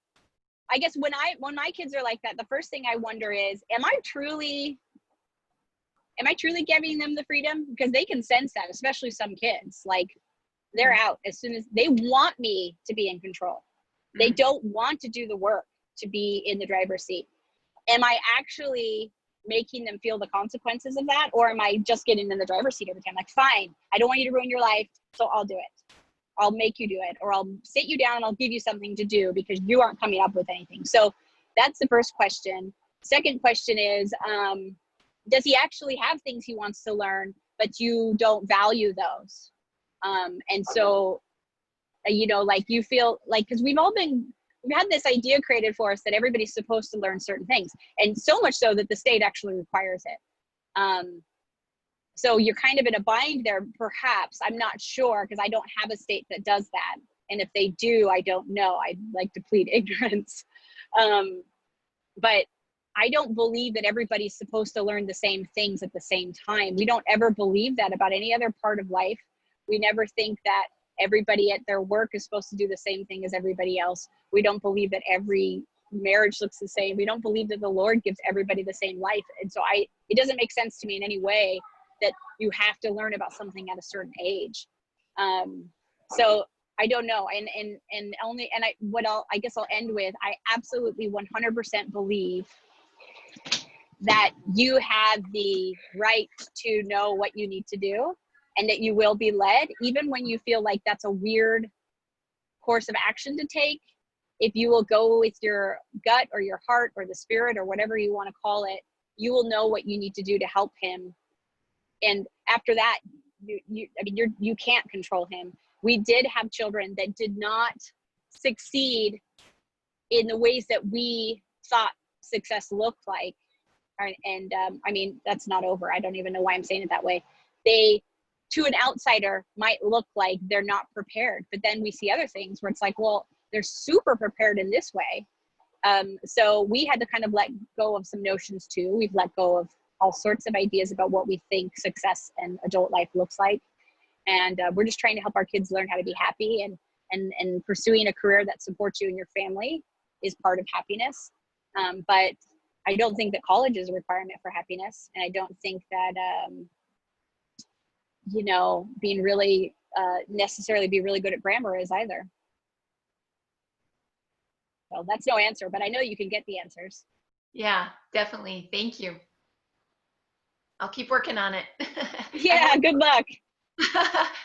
I guess when my kids are like that, the first thing I wonder is, am I truly giving them the freedom? Because they can sense that, especially some kids, like they're out as soon as they want me to be in control. They don't want to do the work to be in the driver's seat. Am I actually making them feel the consequences of that? Or am I just getting in the driver's seat every time? Like, fine, I don't want you to ruin your life, so I'll do it. I'll make you do it, or I'll sit you down and I'll give you something to do because you aren't coming up with anything. So that's the first question. Second question is, does he actually have things he wants to learn, but you don't value those? And so, you know, like you feel like, because we've had this idea created for us that everybody's supposed to learn certain things, and so much so that the state actually requires it. So you're kind of in a bind there, perhaps. I'm not sure, because I don't have a state that does that. And if they do, I don't know. I'd like to plead ignorance. But I don't believe that everybody's supposed to learn the same things at the same time. We don't ever believe that about any other part of life. We never think that everybody at their work is supposed to do the same thing as everybody else. We don't believe that every marriage looks the same. We don't believe that the Lord gives everybody the same life. And so it doesn't make sense to me in any way that you have to learn about something at a certain age. So I don't know. I guess I'll end with, I absolutely 100% believe that you have the right to know what you need to do, and that you will be led, even when you feel like that's a weird course of action to take. If you will go with your gut or your heart or the spirit or whatever you want to call it, you will know what you need to do to help him. And after that, you can't control him. We did have children that did not succeed in the ways that we thought success looked like. And I mean, that's not over. I don't even know why I'm saying it that way. They, to an outsider, might look like they're not prepared. But then we see other things where it's like, well, they're super prepared in this way. So we had to kind of let go of some notions too. We've let go of all sorts of ideas about what we think success and adult life looks like. And we're just trying to help our kids learn how to be happy, and pursuing a career that supports you and your family is part of happiness. But I don't think that college is a requirement for happiness. And I don't think that, being really necessarily be really good at grammar is either. So that's no answer, but I know you can get the answers. Yeah, definitely. Thank you. I'll keep working on it. Yeah, good luck.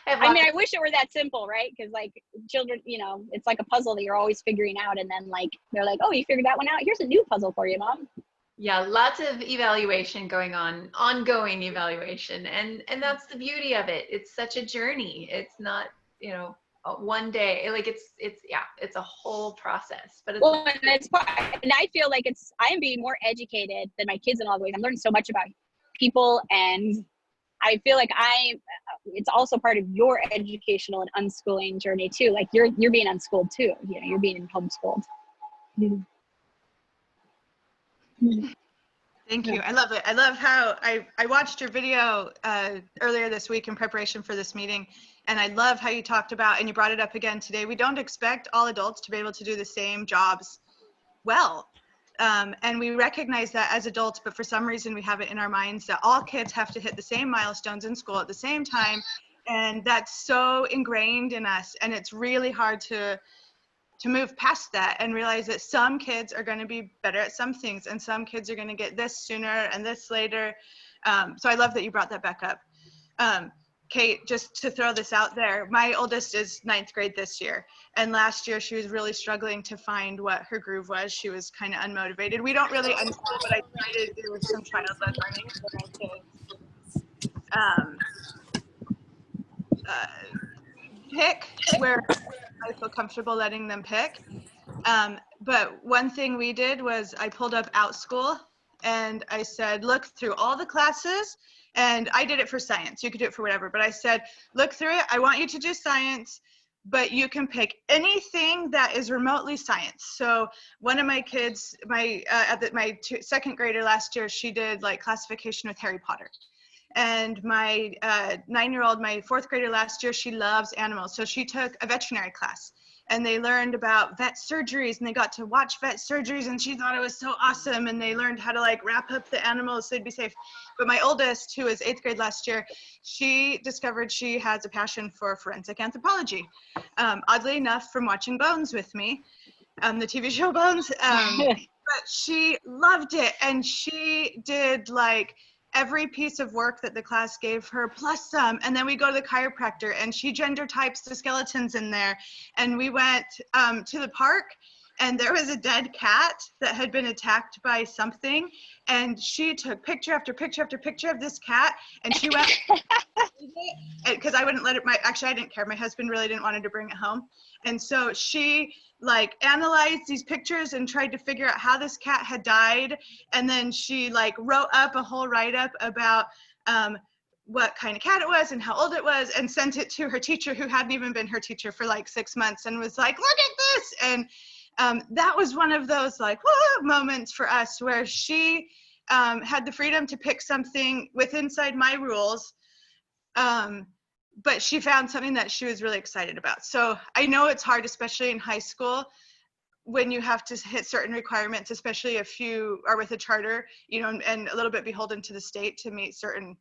I mean, I wish it were that simple, right? Because like children, it's like a puzzle that you're always figuring out, and then like they're like, oh, you figured that one out? Here's a new puzzle for you, Mom. Yeah, lots of evaluation going on, ongoing evaluation, and that's the beauty of it. It's such a journey. It's not, one day. Like it's a whole process. But and I feel like I am being more educated than my kids in all the ways. I'm learning so much about people, and I feel like it's also part of your educational and unschooling journey too. Like you're being unschooled too. You're being homeschooled. Thank you. I love it. I love how I watched your video earlier this week in preparation for this meeting, and I love how you talked about, and you brought it up again today, we don't expect all adults to be able to do the same jobs well. And we recognize that as adults, but for some reason we have it in our minds that all kids have to hit the same milestones in school at the same time. And that's so ingrained in us. And it's really hard to move past that and realize that some kids are going to be better at some things and some kids are going to get this sooner and this later. So I love that you brought that back up. Kate, just to throw this out there, my oldest is 9th grade this year. And last year she was really struggling to find what her groove was. She was kind of unmotivated. We don't really unschool, but I decided there was some child-led learning for my kids. Pick where I feel comfortable letting them pick. But one thing we did was I pulled up OutSchool and I said, look through all the classes. And I did it for science. You could do it for whatever. But I said, look through it. I want you to do science, but you can pick anything that is remotely science. So one of my kids, my second grader last year, she did like classification with Harry Potter. And my 9-year-old, my 4th grader last year, she loves animals. So she took a veterinary class and they learned about vet surgeries and they got to watch vet surgeries and she thought it was so awesome. And they learned how to like wrap up the animals so they'd be safe. But my oldest, who was 8th grade last year, she discovered she has a passion for forensic anthropology. Oddly enough, from watching Bones with me, the TV show Bones, but she loved it. And she did like every piece of work that the class gave her plus some, and then we go to the chiropractor and she gender types the skeletons in there, and we went to the park and there was a dead cat that had been attacked by something, and she took picture after picture after picture of this cat, and she went because I wouldn't let it, actually I didn't care, my husband really didn't want her to bring it home, and so she like analyzed these pictures and tried to figure out how this cat had died, and then she like wrote up a whole write-up about what kind of cat it was and how old it was, and sent it to her teacher, who hadn't even been her teacher for like 6 months, and was like, look at this. And that was one of those like whoa moments for us where she had the freedom to pick something with inside my rules, but she found something that she was really excited about. So I know it's hard, especially in high school, when you have to hit certain requirements, especially if you are with a charter, you know, and a little bit beholden to the state to meet certain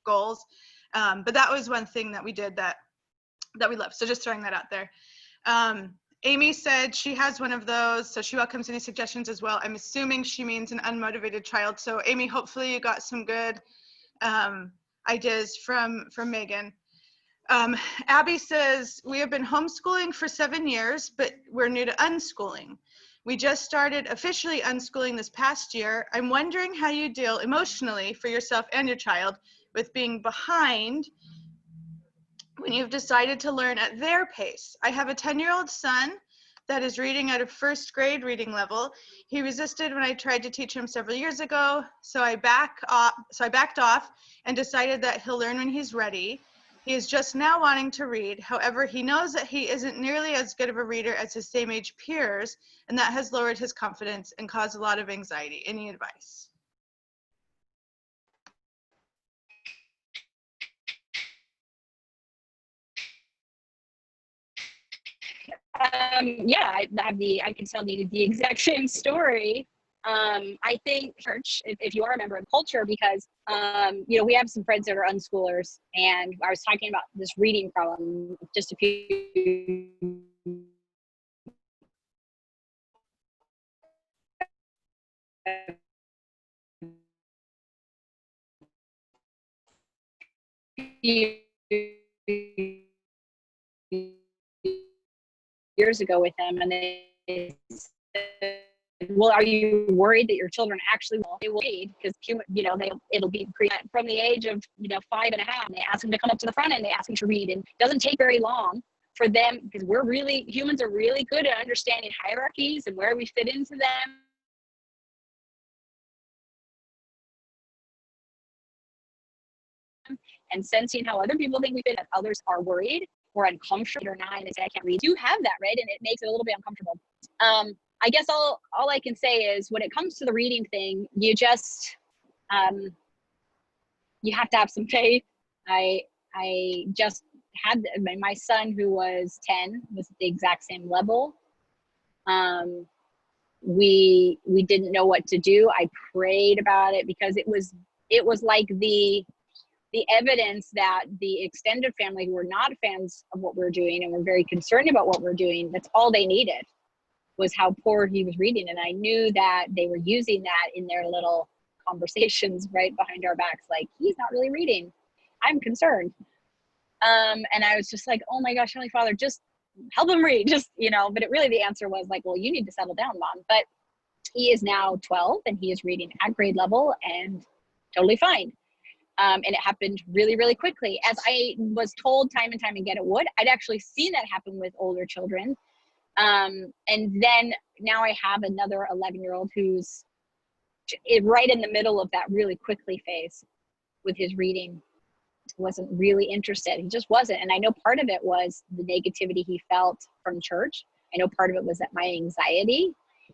goals. But that was one thing that we did that we love. So just throwing that out there. Amy said she has one of those, so she welcomes any suggestions as well. I'm assuming she means an unmotivated child. So Amy, hopefully you got some good ideas from Megan. Abby says, we have been homeschooling for 7 years, but we're new to unschooling. We just started officially unschooling this past year. I'm wondering how you deal emotionally for yourself and your child with being behind when you've decided to learn at their pace. I have a 10-year-old son that is reading at a 1st grade reading level. He resisted when I tried to teach him several years ago, so I backed off and decided that he'll learn when he's ready. He is just now wanting to read. However, he knows that he isn't nearly as good of a reader as his same age peers, and that has lowered his confidence and caused a lot of anxiety. Any advice? Yeah, I can tell you the exact same story. I think church, if you are a member of culture, because you know, we have some friends that are unschoolers, and I was talking about this reading problem just a few years ago with them, and they said, well, are you worried that your children actually will read? Because, you know, it'll be from the age of, you know, 5 and a half. And they ask them to come up to the front and they ask them to read. And it doesn't take very long for them, because humans are really good at understanding hierarchies and where we fit into them. And sensing how other people think we fit, that others are worried or uncomfortable or not, and they say, I can't read. You have that, right? And it makes it a little bit uncomfortable. I guess all I can say is, when it comes to the reading thing, you just, you have to have some faith. I just had my son, who was 10, was at the exact same level. We didn't know what to do. I prayed about it, because it was like the evidence that the extended family, who were not fans of what we're doing and were very concerned about what we're doing, that's all they needed. was how poor he was reading. And I knew that they were using that in their little conversations right behind our backs, like, he's not really reading. I'm concerned. And I was just like, oh my gosh, Heavenly Father, just help him read, just, you know, but it really, the answer was like, well, you need to settle down, Mom. But he is now 12 and he is reading at grade level and totally fine. And it happened really, really quickly. As I was told time and time again it would. I'd actually seen that happen with older children. And then now I have another 11-year-old who's right in the middle of that really quickly phase with his reading. Wasn't really interested. He just wasn't. And I know part of it was the negativity he felt from church. I know part of it was that my anxiety,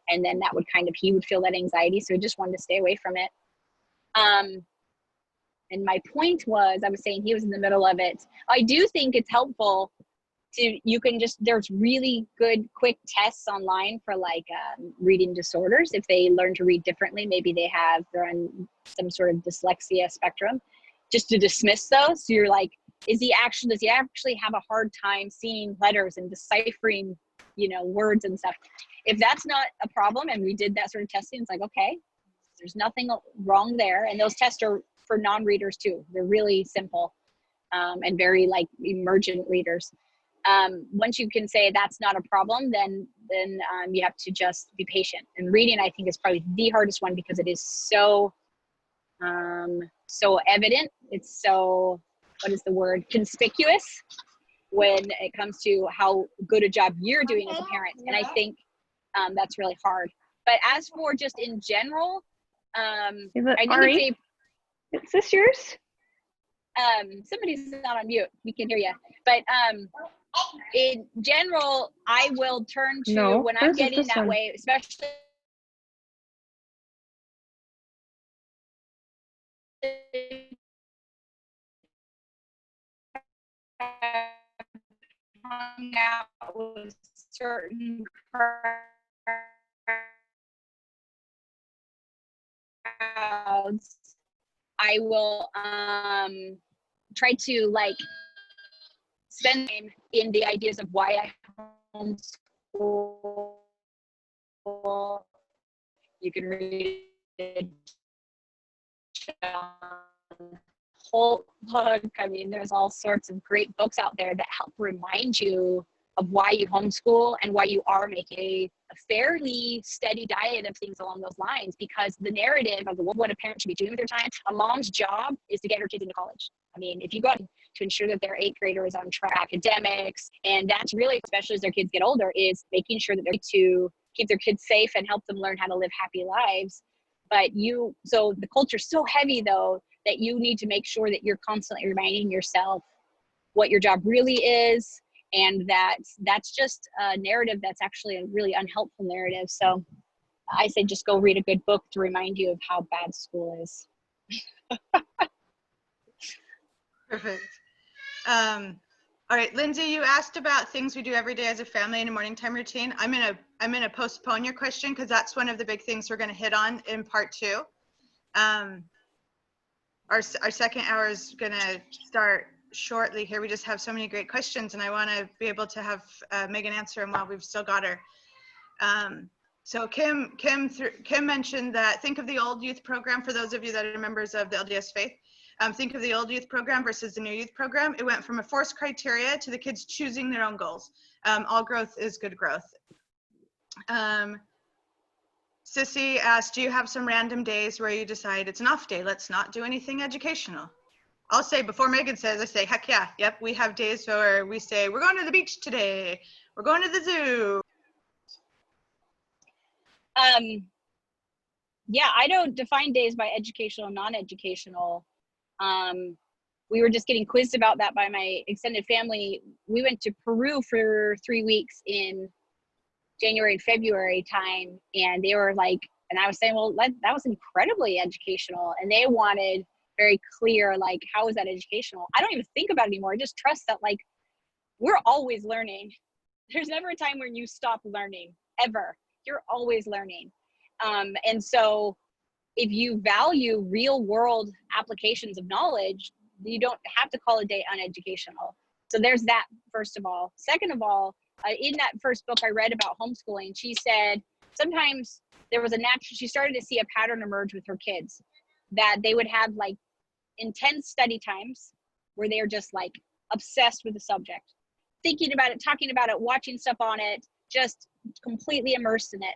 and then that would kind of, he would feel that anxiety. So he just wanted to stay away from it. And my point was, I was saying he was in the middle of it. I do think it's helpful to, you can just, there's really good quick tests online for like reading disorders. If they learn to read differently, maybe they're on some sort of dyslexia spectrum, just to dismiss those. So you're like, does he actually have a hard time seeing letters and deciphering, you know, words and stuff? If that's not a problem, and we did that sort of testing, it's like, okay, there's nothing wrong there. And those tests are for non-readers too. They're really simple and very like emergent readers. Once you can say that's not a problem, then you have to just be patient. And reading, I think, is probably the hardest one because it is so evident. It's so, what is the word? Conspicuous when it comes to how good a job you're doing as a parent. And I think that's really hard. But as for just in general, I think Ari, is this yours? Somebody's not on mute. We can hear you. But in general, I will turn to when I'm getting that way, especially hung out with certain crowds, I will try to like spend time in the ideas of why I homeschool. You can read it. Whole book. I mean, there's all sorts of great books out there that help remind you of why you homeschool and why you are making a fairly steady diet of things along those lines, because the narrative of what a parent should be doing with their time, a mom's job is to get her kids into college. I mean, if you go out to ensure that their 8th grader is on track, academics, and that's really, especially as their kids get older, is making sure that they're to keep their kids safe and help them learn how to live happy lives. But so the culture's so heavy though, that you need to make sure that you're constantly reminding yourself what your job really is, and that's just a narrative that's actually a really unhelpful narrative. So I say just go read a good book to remind you of how bad school is. Perfect. All right, Lindsay, you asked about things we do every day as a family in a morning time routine. I'm gonna postpone your question because that's one of the big things we're gonna hit on in part 2. Our second hour is gonna start shortly here. We just have so many great questions, and I want to be able to have Megan answer them while we've still got her. So Kim mentioned that think of the old youth program for those of you that are members of the LDS faith. Think of the old youth program versus the new youth program. It went from a forced criteria to the kids choosing their own goals. All growth is good growth. Sissy asked, do you have some random days where you decide it's an off day, let's not do anything educational? I'll say, before Megan says, I say, heck yeah, yep, we have days where we say, we're going to the beach today, we're going to the zoo. Yeah, I don't define days by educational and non-educational. We were just getting quizzed about that by my extended family. We went to Peru for 3 weeks in January and February time, and they were like, and I was saying, well, that was incredibly educational, and they wanted very clear, like, how is that educational? I don't even think about it anymore. I just trust that, like, we're always learning. There's never a time when you stop learning, ever. You're always learning. And so if you value real world applications of knowledge, you don't have to call a day uneducational. So there's that, first of all. Second of all, in that first book I read about homeschooling, she said sometimes there was she started to see a pattern emerge with her kids, that they would have like intense study times where they're just like obsessed with the subject, thinking about it, talking about it, watching stuff on it, just completely immersed in it.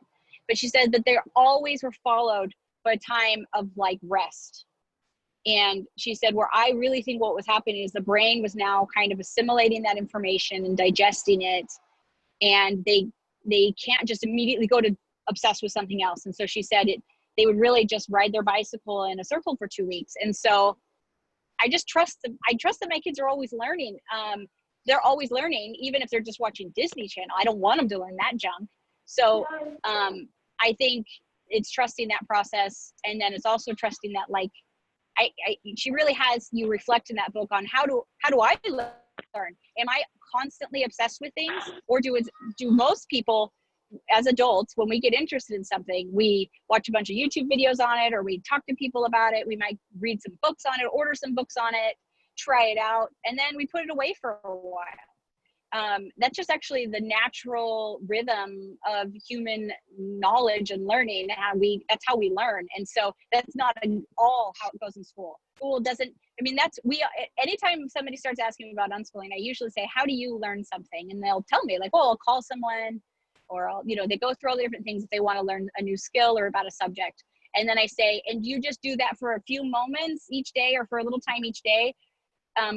But she said that they always were followed by a time of like rest. And she said, where I really think what was happening is the brain was now kind of assimilating that information and digesting it. And they can't just immediately go to obsess with something else. And so she said they would really just ride their bicycle in a circle for 2 weeks. And so I just trust them. I trust that my kids are always learning. They're always learning, even if they're just watching Disney Channel. I don't want them to learn that junk. So I think it's trusting that process. And then it's also trusting that, like, she really has you reflect in that book on how do I learn? Am I constantly obsessed with things, or do most people as adults, when we get interested in something, we watch a bunch of YouTube videos on it, or we talk to people about it. We might read some books on it, order some books on it, try it out, and then we put it away for a while. That's just actually the natural rhythm of human knowledge and learning. That's how we learn. And so that's not all how it goes in school. School doesn't, anytime somebody starts asking me about unschooling, I usually say, how do you learn something? And they'll tell me, like, oh, I'll call someone, or they go through all the different things if they want to learn a new skill or about a subject. And then I say, and you just do that for a few moments each day, or for a little time each day,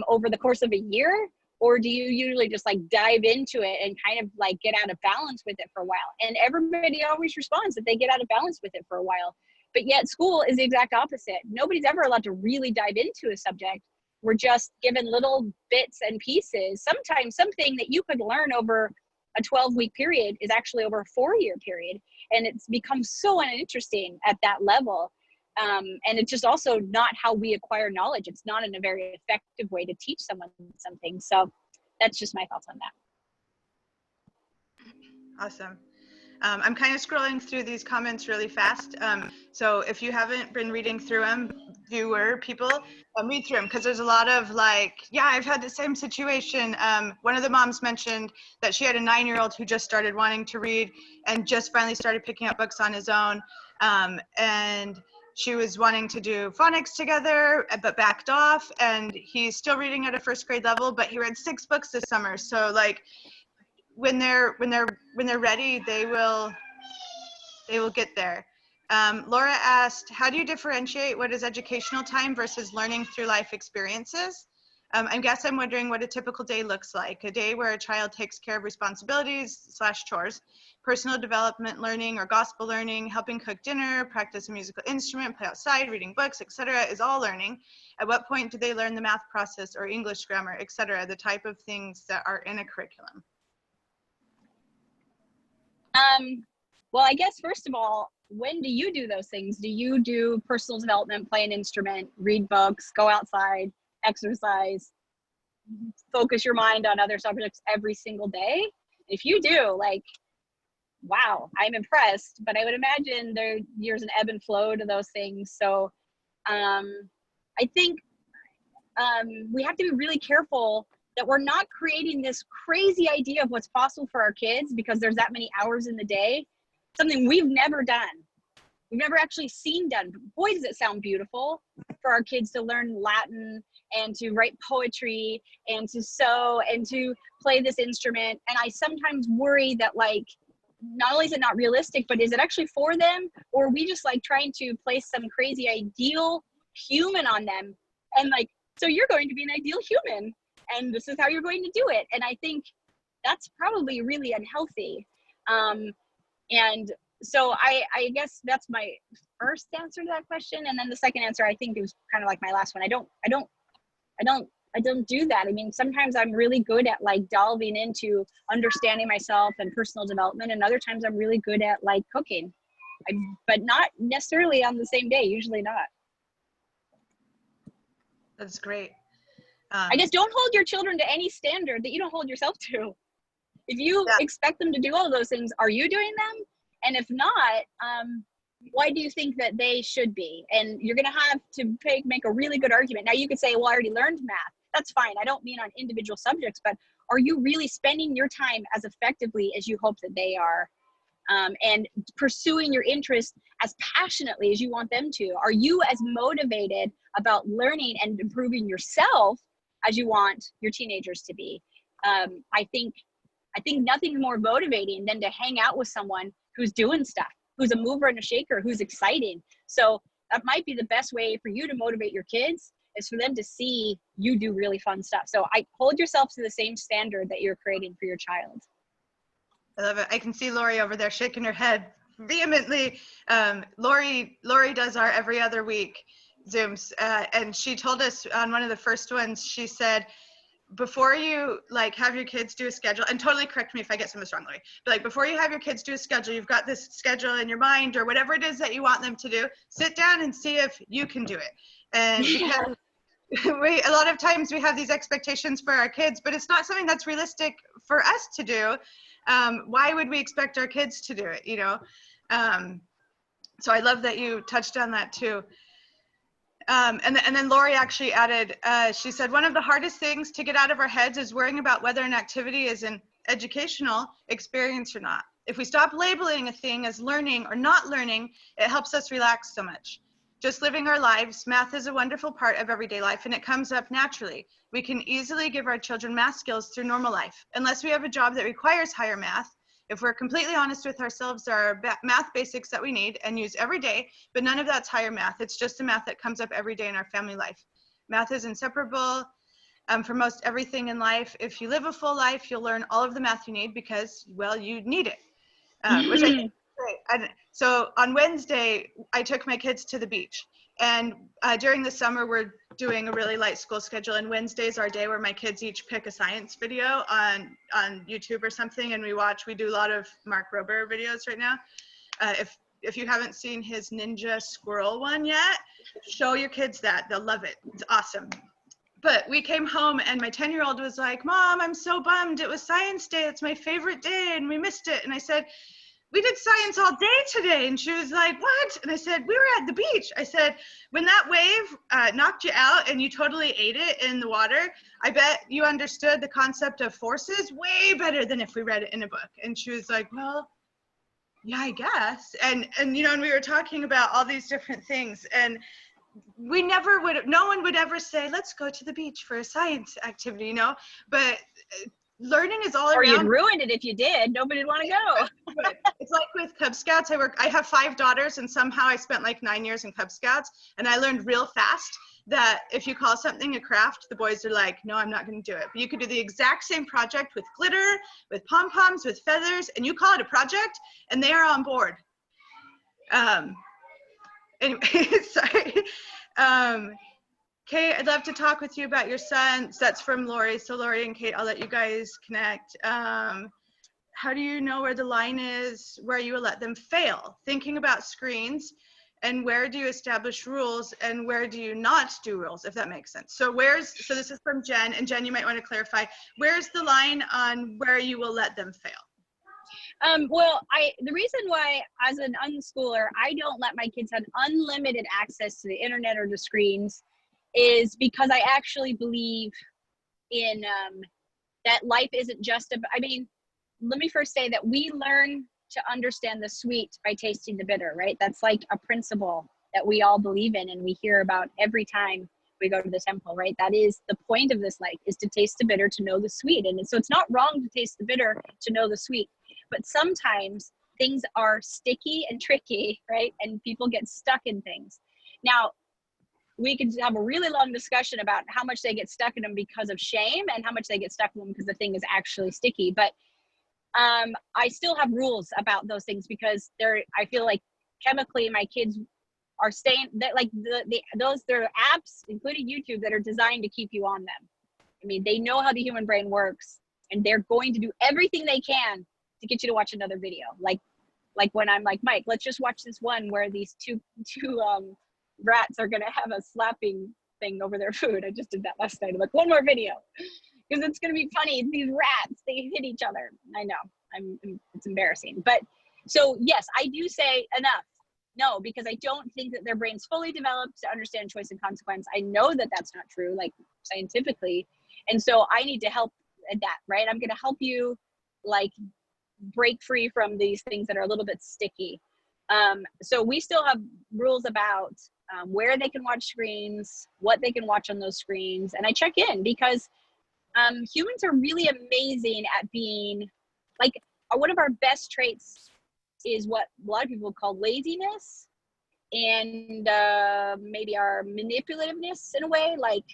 over the course of a year? Or do you usually just like dive into it and kind of like get out of balance with it for a while? And everybody always responds that they get out of balance with it for a while. But yet school is the exact opposite. Nobody's ever allowed to really dive into a subject. We're just given little bits and pieces. Sometimes something that you could learn over a 12-week period is actually over a 4-year period. And it's become so uninteresting at that level. And it's just also not how we acquire knowledge. It's not in a very effective way to teach someone something. So that's just my thoughts on that. Awesome. I'm kind of scrolling through these comments really fast. So if you haven't been reading through them, people, read through them, because there's a lot of like, yeah, I've had the same situation. One of the moms mentioned that she had a 9-year-old who just started wanting to read and just finally started picking up books on his own. And she was wanting to do phonics together, but backed off. And he's still reading at a 1st grade level, but he read 6 books this summer. So like, when they're ready, they will get there. Laura asked, how do you differentiate what is educational time versus learning through life experiences? I guess I'm wondering what a typical day looks like. A day where a child takes care of responsibilities / chores, personal development learning or gospel learning, helping cook dinner, practice a musical instrument, play outside, reading books, etc. is all learning. At what point do they learn the math process or English grammar, etc., the type of things that are in a curriculum? Well, I guess first of all, when do you do those things? Do you do personal development, play an instrument, read books, go outside, exercise, focus your mind on other subjects every single day? If you do, like, wow, I'm impressed. But I would imagine there's an ebb and flow to those things. So I think we have to be really careful that we're not creating this crazy idea of what's possible for our kids because there's that many hours in the day, something we've never done. We've never actually seen done. But boy, does it sound beautiful for our kids to learn Latin and to write poetry and to sew and to play this instrument. And I sometimes worry that, like, not only is it not realistic, but is it actually for them? Or are we just like trying to place some crazy ideal human on them? And like, so you're going to be an ideal human and this is how you're going to do it. And I think that's probably really unhealthy. And so I guess that's my first answer to that question. And then the second answer, I think, it was kind of like my last one. I don't do that. I mean, sometimes I'm really good at like delving into understanding myself and personal development. And other times I'm really good at like cooking, but not necessarily on the same day, usually not. That's great. I guess don't hold your children to any standard that you don't hold yourself to. If you expect them to do all of those things, are you doing them? And if not, why do you think that they should be? And you're going to have to make a really good argument. Now you could say, well, I already learned math. That's fine. I don't mean on individual subjects, but are you really spending your time as effectively as you hope that they are? And pursuing your interests as passionately as you want them to? Are you as motivated about learning and improving yourself as you want your teenagers to be? I think nothing's more motivating than to hang out with someone who's doing stuff, who's a mover and a shaker, who's exciting. So that might be the best way for you to motivate your kids, is for them to see you do really fun stuff. So I hold yourself to the same standard that you're creating for your child. I love it. I can see Lori over there shaking her head vehemently. Lori does our every other week Zooms, and she told us on one of the first ones, she said, before you like have your kids do a schedule, and totally correct me if I get something wrong, Lori, but like before you have your kids do a schedule, you've got this schedule in your mind or whatever it is that you want them to do, sit down and see if you can do it. And because a lot of times we have these expectations for our kids, but it's not something that's realistic for us to do. Why would we expect our kids to do it, you know? So I love that you touched on that too. And then Lori actually added, she said, one of the hardest things to get out of our heads is worrying about whether an activity is an educational experience or not. If we stop labeling a thing as learning or not learning, it helps us relax so much. Just living our lives, math is a wonderful part of everyday life, and it comes up naturally. We can easily give our children math skills through normal life. Unless we have a job that requires higher math, if we're completely honest with ourselves, there are math basics that we need and use every day, but none of that's higher math. It's just the math that comes up every day in our family life. Math is inseparable for most everything in life. If you live a full life, you'll learn all of the math you need because, well, you need it, which I think is great. And so on Wednesday, I took my kids to the beach. And during the summer, we're doing a really light school schedule, and Wednesday's our day where my kids each pick a science video on YouTube or something, and we do a lot of Mark Rober videos right now. If you haven't seen his ninja squirrel one yet, show your kids that. They'll love it. It's awesome. But we came home and my 10-year-old was like, Mom, I'm so bummed. It was science day. It's my favorite day and we missed it. And I said, we did science all day today. And she was like, what? And I said, we were at the beach. I said, when that wave knocked you out and you totally ate it in the water, I bet you understood the concept of forces way better than if we read it in a book. And she was like, well, yeah, I guess. And you know, and we were talking about all these different things, and we never would, no one would ever say, let's go to the beach for a science activity, you know, but learning is all around. Or you'd ruin it if you did. Nobody'd want to go. It's like with Cub Scouts. I have 5 daughters, and somehow I spent like 9 years in Cub Scouts, and I learned real fast that if you call something a craft, the boys are like, no, I'm not going to do it. But you could do the exact same project with glitter, with pom-poms, with feathers, and you call it a project, and they are on board. Anyway, sorry. Kate, I'd love to talk with you about your son. So that's from Lori. So Lori and Kate, I'll let you guys connect. How do you know where the line is where you will let them fail? Thinking about screens, and where do you establish rules and where do you not do rules, if that makes sense? So so this is from Jen, and Jen, you might want to clarify, where's the line on where you will let them fail? Well, the reason why, as an unschooler, I don't let my kids have unlimited access to the internet or to screens is because I actually believe in that life isn't just about, let me first say that we learn to understand the sweet by tasting the bitter, right? That's like a principle that we all believe in and we hear about every time we go to the temple, right? That is the point of this life, is to taste the bitter to know the sweet. And so it's not wrong to taste the bitter to know the sweet, but sometimes things are sticky and tricky, right? And people get stuck in things. Now, we could have a really long discussion about how much they get stuck in them because of shame and how much they get stuck in them because the thing is actually sticky. But I still have rules about those things because I feel like chemically my kids are staying, like there are apps, including YouTube, that are designed to keep you on them. They know how the human brain works, and they're going to do everything they can to get you to watch another video. Like when I'm like, Mike, let's just watch this one where these two rats are going to have a slapping thing over their food. I just did that last night. I'm like, one more video because it's going to be funny. These rats, they hit each other. I know, it's embarrassing. But so yes, I do say enough. No, because I don't think that their brain's fully developed to understand choice and consequence. I know that that's not true, like scientifically. And so I need to help adapt, right? I'm going to help you like break free from these things that are a little bit sticky. So we still have rules about where they can watch screens, what they can watch on those screens. And I check in because humans are really amazing at being like, one of our best traits is what a lot of people call laziness, and maybe our manipulativeness in a way. Like,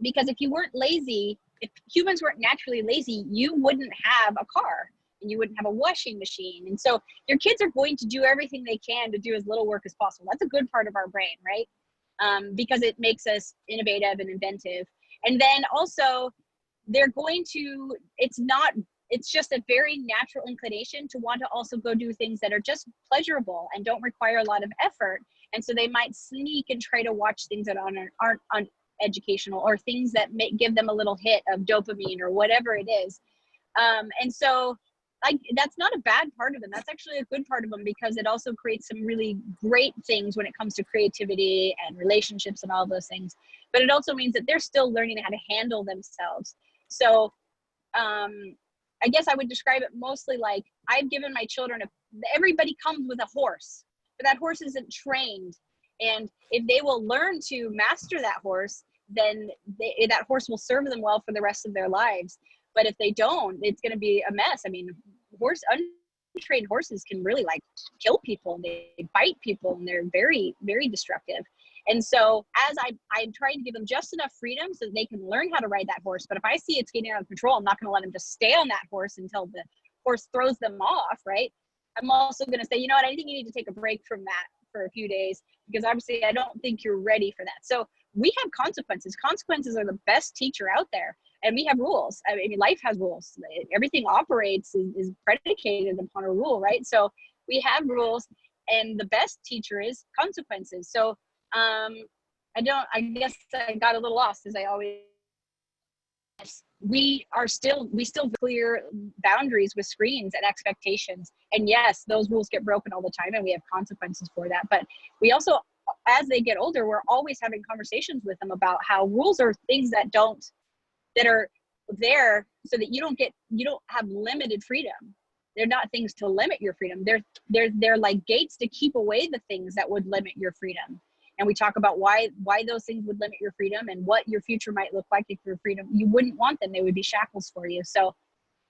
because if you weren't lazy, if humans weren't naturally lazy, you wouldn't have a car and you wouldn't have a washing machine. And so your kids are going to do everything they can to do as little work as possible. That's a good part of our brain, right? Because it makes us innovative and inventive. And then also they're going to, it's just a very natural inclination to want to also go do things that are just pleasurable and don't require a lot of effort. And so they might sneak and try to watch things that aren't educational, or things that give them a little hit of dopamine or whatever it is. And so that's not a bad part of them. That's actually a good part of them, because it also creates some really great things when it comes to creativity and relationships and all those things. But it also means that they're still learning how to handle themselves. So I guess I would describe it mostly like I've given my children, everybody comes with a horse, but that horse isn't trained. And if they will learn to master that horse, then that horse will serve them well for the rest of their lives. But if they don't, it's going to be a mess. I mean, untrained horses can really like kill people, and they bite people, and they're very, very destructive. And so as I'm trying to give them just enough freedom so that they can learn how to ride that horse. But if I see it's getting out of control, I'm not going to let them just stay on that horse until the horse throws them off, right? I'm also going to say, you know what, I think you need to take a break from that for a few days, because obviously I don't think you're ready for that. So we have consequences. Consequences are the best teacher out there. And we have rules. I mean, life has rules. Everything operates is predicated upon a rule, right? So we have rules, and the best teacher is consequences. So I guess I got a little lost, as I always. We still clear boundaries with screens and expectations. And yes, those rules get broken all the time, and we have consequences for that. But we also, as they get older, we're always having conversations with them about how rules are things that are there so that you don't have limited freedom. They're not things to limit your freedom. They're like gates to keep away the things that would limit your freedom. And we talk about why those things would limit your freedom, and what your future might look like if your freedom, you wouldn't want them. They would be shackles for you. So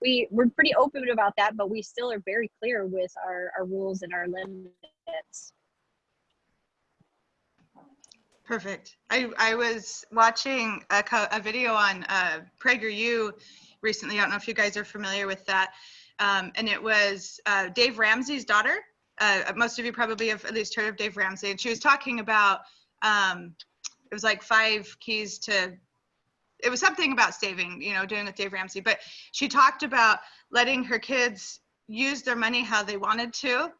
we're pretty open about that, but we still are very clear with our rules and our limits. Perfect. I was watching a video on PragerU recently. I don't know if you guys are familiar with that. And it was Dave Ramsey's daughter. Most of you probably have at least heard of Dave Ramsey. And she was talking about, it was like 5 keys to, it was something about saving, doing with Dave Ramsey. But she talked about letting her kids use their money how they wanted to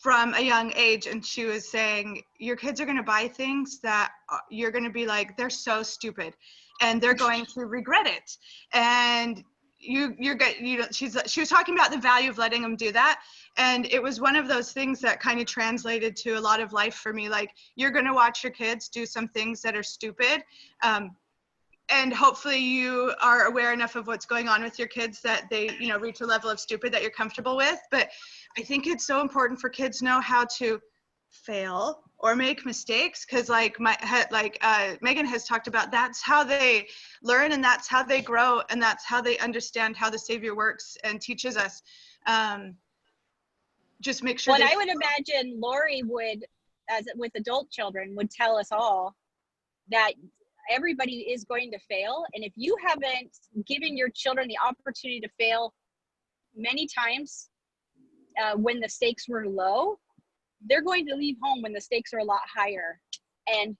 from a young age. And she was saying, your kids are going to buy things that you're going to be like, they're so stupid, and they're going to regret it. And she was talking about the value of letting them do that. And it was one of those things that kind of translated to a lot of life for me. Like, you're going to watch your kids do some things that are stupid. And hopefully you are aware enough of what's going on with your kids that they, reach a level of stupid that you're comfortable with. But I think it's so important for kids to know how to fail or make mistakes, because Megan has talked about, that's how they learn, and that's how they grow, and that's how they understand how the Savior works and teaches us. Just make sure. Well, I would imagine Lori would, as with adult children, would tell us all that everybody is going to fail. And if you haven't given your children the opportunity to fail many times when the stakes were low, they're going to leave home when the stakes are a lot higher. And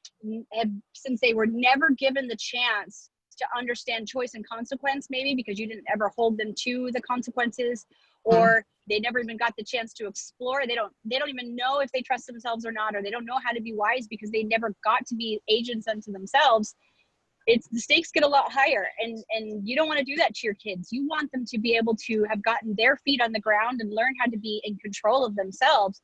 since they were never given the chance to understand choice and consequence, maybe because you didn't ever hold them to the consequences, or they never even got the chance to explore. They don't even know if they trust themselves or not, or they don't know how to be wise because they never got to be agents unto themselves. The stakes get a lot higher, and you don't want to do that to your kids. You want them to be able to have gotten their feet on the ground and learn how to be in control of themselves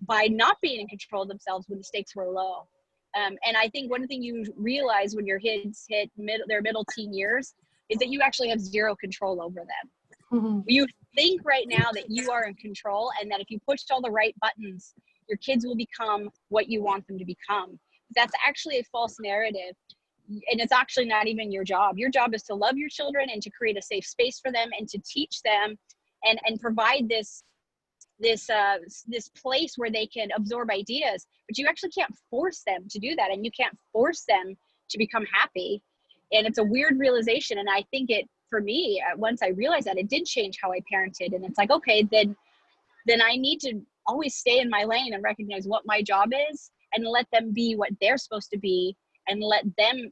by not being in control of themselves when the stakes were low. And I think one thing you realize when your kids hit their middle teen years, is that you actually have zero control over them. You think right now that you are in control and that if you pushed all the right buttons, your kids will become what you want them to become. That's actually a false narrative. And it's actually not even your job. Your job is to love your children and to create a safe space for them and to teach them and provide this place where they can absorb ideas. But you actually can't force them to do that, and you can't force them to become happy. And it's a weird realization. And I think for me, once I realized that, it did change how I parented. And it's like, okay, then I need to always stay in my lane and recognize what my job is and let them be what they're supposed to be, and let them,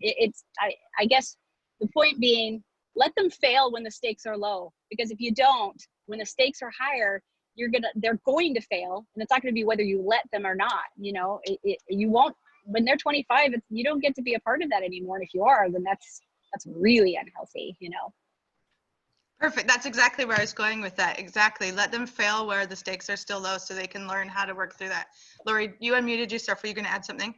I guess the point being, let them fail when the stakes are low. Because if you don't, when the stakes are higher, they're going to fail. And it's not going to be whether you let them or not. You won't, when they're 25, you don't get to be a part of that anymore. And if you are, then that's really unhealthy, Perfect. That's exactly where I was going with that. Exactly. Let them fail where the stakes are still low so they can learn how to work through that. Lori, you unmuted yourself. Were you going to add something?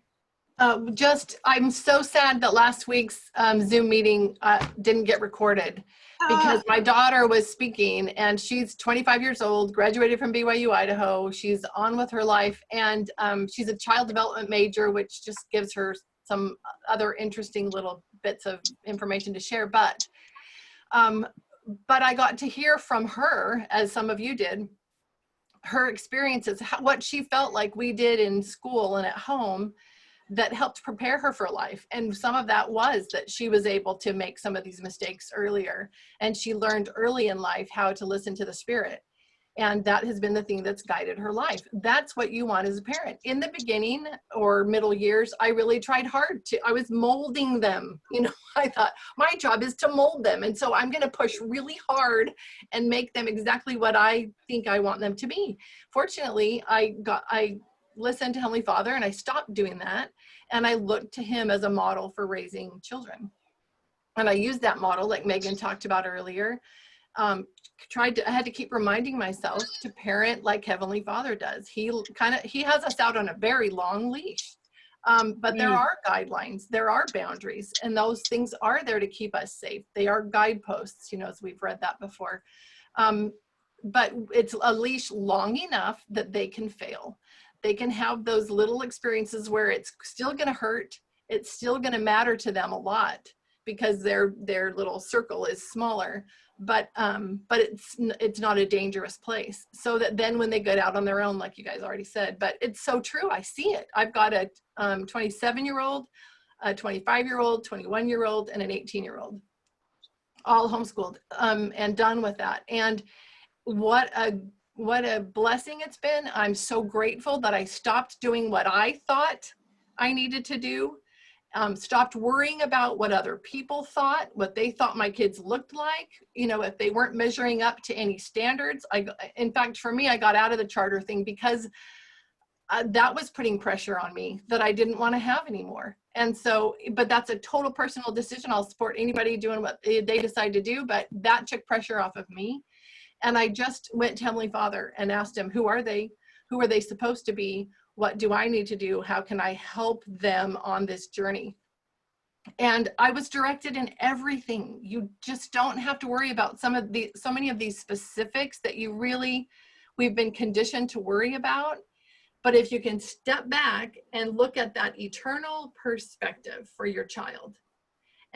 I'm so sad that last week's Zoom meeting didn't get recorded because my daughter was speaking, and she's 25 years old, graduated from BYU, Idaho. She's on with her life, and she's a child development major, which just gives her some other interesting little bits of information to share. But I got to hear from her, as some of you did, her experiences, what she felt like we did in school and at home that helped prepare her for life. And some of that was that she was able to make some of these mistakes earlier, and she learned early in life how to listen to the Spirit. And that has been the thing that's guided her life. That's what you want as a parent. In the beginning or middle years, I really tried hard I was molding them. I thought my job is to mold them. And so I'm going to push really hard and make them exactly what I think I want them to be. Fortunately, I listened to Heavenly Father, and I stopped doing that. And I looked to him as a model for raising children. And I used that model, like Megan talked about earlier. I had to keep reminding myself to parent like Heavenly Father does. He has us out on a very long leash. But there are guidelines, there are boundaries, and those things are there to keep us safe. They are guideposts, as we've read that before. But it's a leash long enough that they can fail. They can have those little experiences where it's still going to hurt. It's still going to matter to them a lot because their little circle is smaller, but it's not a dangerous place. So that then when they get out on their own, like you guys already said, but it's so true. I see it. I've got a 27-year-old, a 25-year-old, 21-year-old, and an 18-year-old, all homeschooled and done with that. And what a blessing it's been. I'm so grateful that I stopped doing what I thought I needed to do, stopped worrying about what other people thought, what they thought my kids looked like, if they weren't measuring up to any standards. In fact, for me, I got out of the charter thing because that was putting pressure on me that I didn't want to have anymore. And so, but that's a total personal decision. I'll support anybody doing what they decide to do, but that took pressure off of me. And I just went to Heavenly Father and asked him, who are they? Who are they supposed to be? What do I need to do? How can I help them on this journey? And I was directed in everything. You just don't have to worry about so many of these specifics that we've been conditioned to worry about. But if you can step back and look at that eternal perspective for your child,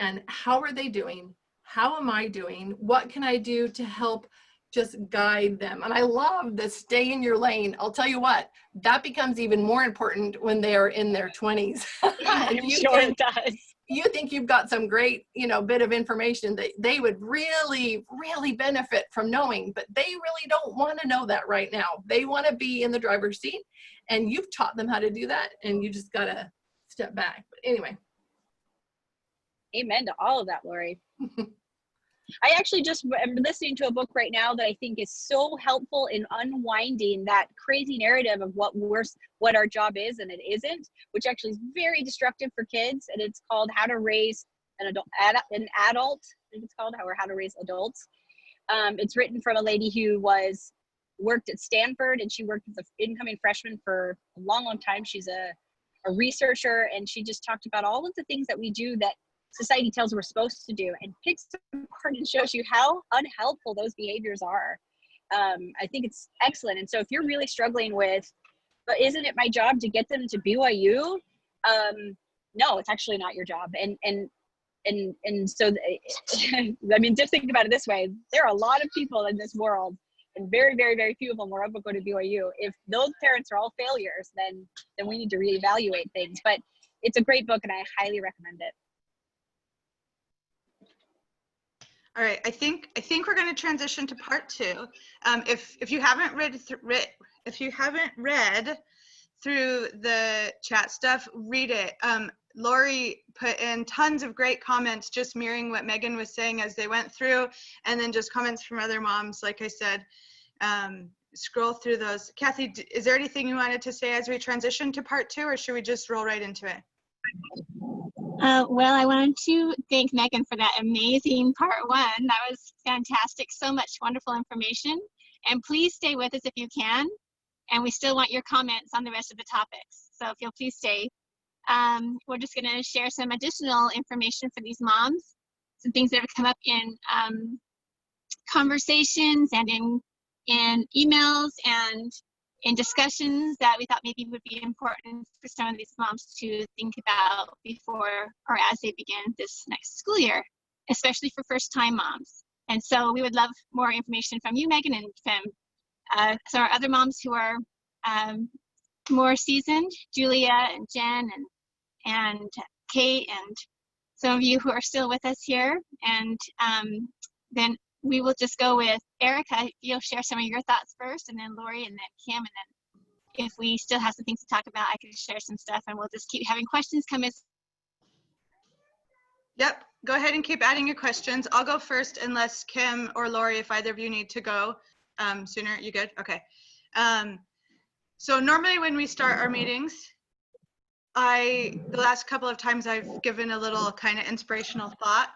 and how are they doing? How am I doing? What can I do to help just guide them? And I love the stay in your lane. I'll tell you what, that becomes even more important when they are in their 20s. It does. You think you've got some great, bit of information that they would really, really benefit from knowing, but they really don't want to know that right now. They want to be in the driver's seat, and you've taught them how to do that, and you just got to step back. But anyway. Amen to all of that, Lori. I actually just am listening to a book right now that I think is so helpful in unwinding that crazy narrative of what our job is and it isn't, which actually is very destructive for kids. And it's called How to Raise an Adult. I think it's called How to Raise Adults. It's written from a lady who worked at Stanford, and she worked with the incoming freshmen for a long, long time. She's a researcher, and she just talked about all of the things that we do that society tells we're supposed to do, and picks apart and shows you how unhelpful those behaviors are. I think it's excellent. And so if you're really struggling with, but isn't it my job to get them to BYU? No, it's actually not your job. And so, I mean, just think about it this way. There are a lot of people in this world, and very, very, very few of them were able to go to BYU. If those parents are all failures, then we need to reevaluate things. But it's a great book, and I highly recommend it. All right, I think we're going to transition to part 2. If you haven't read through the chat stuff, read it. Lori put in tons of great comments, just mirroring what Megan was saying as they went through, and then just comments from other moms. Like I said, scroll through those. Kathy, is there anything you wanted to say as we transition to part 2, or should we just roll right into it? Well, I wanted to thank Megan for that amazing part 1. That was fantastic. So much wonderful information. And please stay with us if you can. And we still want your comments on the rest of the topics. So if you'll please stay. We're just going to share some additional information for these moms, some things that have come up in conversations and in emails and in discussions that we thought maybe would be important for some of these moms to think about before or as they begin this next school year, especially for first-time moms. And so we would love more information from you, Megan, and from some of our other moms who are more seasoned, Julia and Jen and Kate, and some of you who are still with us here. And then we will just go with Erica. You'll share some of your thoughts first, and then Lori, and then Kim, and then if we still have some things to talk about, I can share some stuff, and we'll just keep having questions come in. Yep, go ahead and keep adding your questions. I'll go first unless Kim or Lori, if either of you need to go sooner. You good? Okay. So normally when we start our meetings, the last couple of times I've given a little kind of inspirational thought,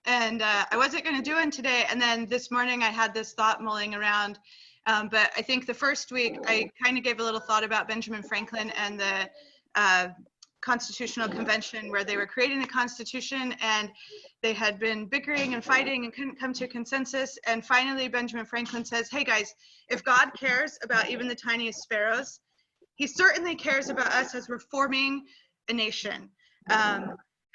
and I wasn't going to do it today. And then this morning I had this thought mulling around. But I think the first week I kind of gave a little thought about Benjamin Franklin and the Constitutional Convention, where they were creating the Constitution and they had been bickering and fighting and couldn't come to a consensus. And finally, Benjamin Franklin says, hey guys, if God cares about even the tiniest sparrows, he certainly cares about us as we're forming a nation.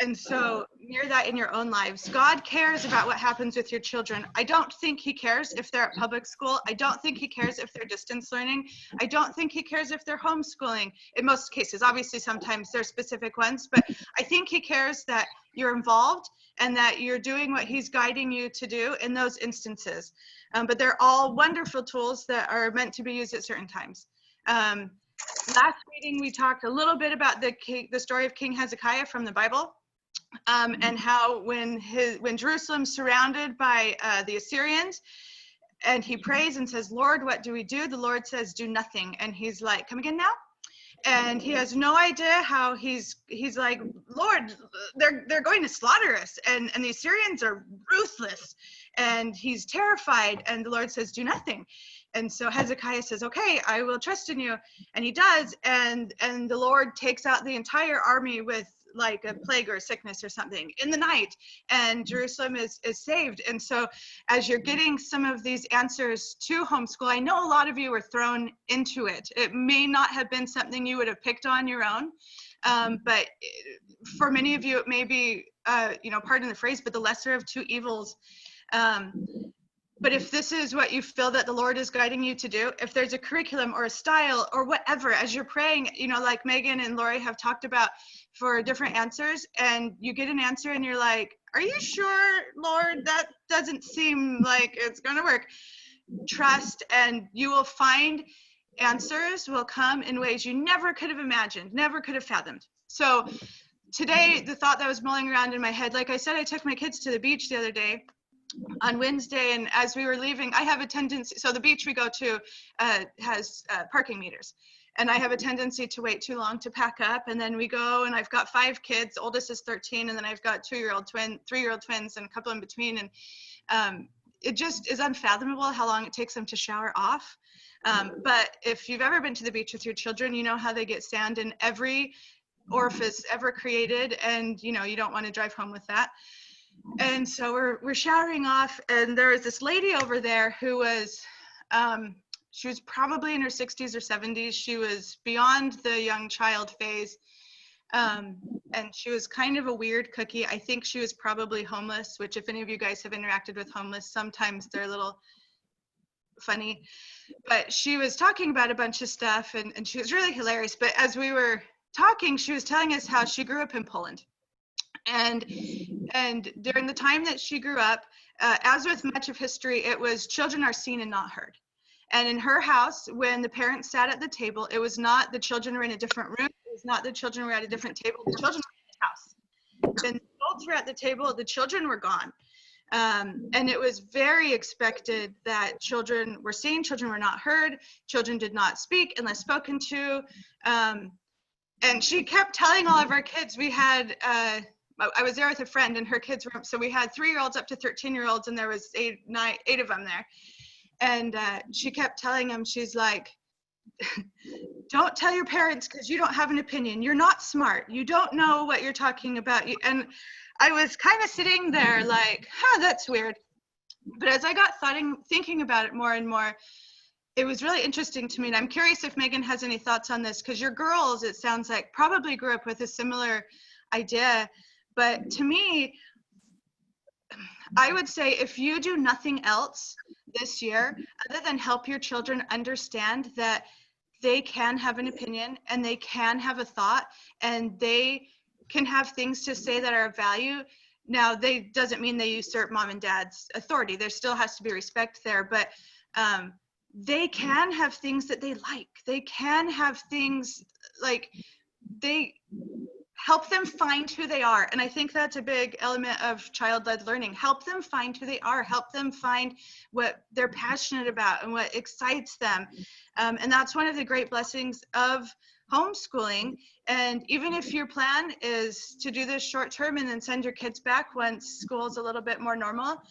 And so mirror that in your own lives. God cares about what happens with your children. I don't think he cares if they're at public school. I don't think he cares if they're distance learning. I don't think he cares if they're homeschooling in most cases. Obviously, sometimes there's specific ones, but I think he cares that you're involved and that you're doing what he's guiding you to do in those instances. But they're all wonderful tools that are meant to be used at certain times. Last meeting, we talked a little bit about the story of King Hezekiah from the Bible. And how when Jerusalem's surrounded by the Assyrians, and he prays and says, Lord, what do we do? The Lord says, do nothing. And he's like, come again now? And he has no idea how he's like, Lord, they're going to slaughter us. And the Assyrians are ruthless. And he's terrified. And the Lord says, do nothing. And so Hezekiah says, okay, I will trust in you. And he does. And the Lord takes out the entire army with like a plague or a sickness or something in the night, and Jerusalem is saved. And so as you're getting some of these answers to homeschool, I know a lot of you were thrown into it. It may not have been something you would have picked on your own, but for many of you it may be, pardon the phrase, but the lesser of two evils. But if this is what you feel that the Lord is guiding you to do, if there's a curriculum or a style or whatever, as you're praying, like Megan and Lori have talked about for different answers, and you get an answer and you're like, are you sure, Lord? That doesn't seem like it's going to work. Trust, and you will find answers will come in ways you never could have imagined, never could have fathomed. So today, the thought that was mulling around in my head, like I said, I took my kids to the beach the other day on Wednesday, and as we were leaving, I have a tendency, so the beach we go to has parking meters, and I have a tendency to wait too long to pack up, and then we go, and I've got 5 kids, the oldest is 13, and then I've got 3-year-old twins, and a couple in between, and it just is unfathomable how long it takes them to shower off. But if you've ever been to the beach with your children, you know how they get sand in every orifice ever created, and you know, you don't want to drive home with that. And so we're showering off, and there was this lady over there who was she was probably in her 60s or 70s. She was beyond the young child phase, and she was kind of a weird cookie. I think she was probably homeless, which if any of you guys have interacted with homeless, sometimes they're a little funny. But she was talking about a bunch of stuff, and she was really hilarious. But as we were talking, she was telling us how she grew up in Poland. And during the time that she grew up, as with much of history, it was children are seen and not heard. And in her house, when the parents sat at the table, it was not the children were in a different room. It was not the children were at a different table. The children were in the house. When the adults were at the table, the children were gone. And it was very expected that children were seen, children were not heard, children did not speak unless spoken to. And she kept telling all of our kids, we had, I was there with a friend and her kids were, so we had 3-year-olds up to 13-year-olds, and there was 8 of them there. And she kept telling them, she's like, don't tell your parents because you don't have an opinion. You're not smart. You don't know what you're talking about. And I was kind of sitting there like, that's weird. But as I got thinking about it more and more, it was really interesting to me. And I'm curious if Megan has any thoughts on this, because your girls, it sounds like, probably grew up with a similar idea. But to me, I would say if you do nothing else this year, other than help your children understand that they can have an opinion and they can have a thought and they can have things to say that are of value. Now, they doesn't mean they usurp mom and dad's authority. There still has to be respect there, but they can have things that they like. They can have things like they help them find who they are. And I think that's a big element of child-led learning. Help them find who they are. Help them find what they're passionate about and what excites them. And that's one of the great blessings of homeschooling. And even if your plan is to do this short term and then send your kids back once school's a little bit more normal,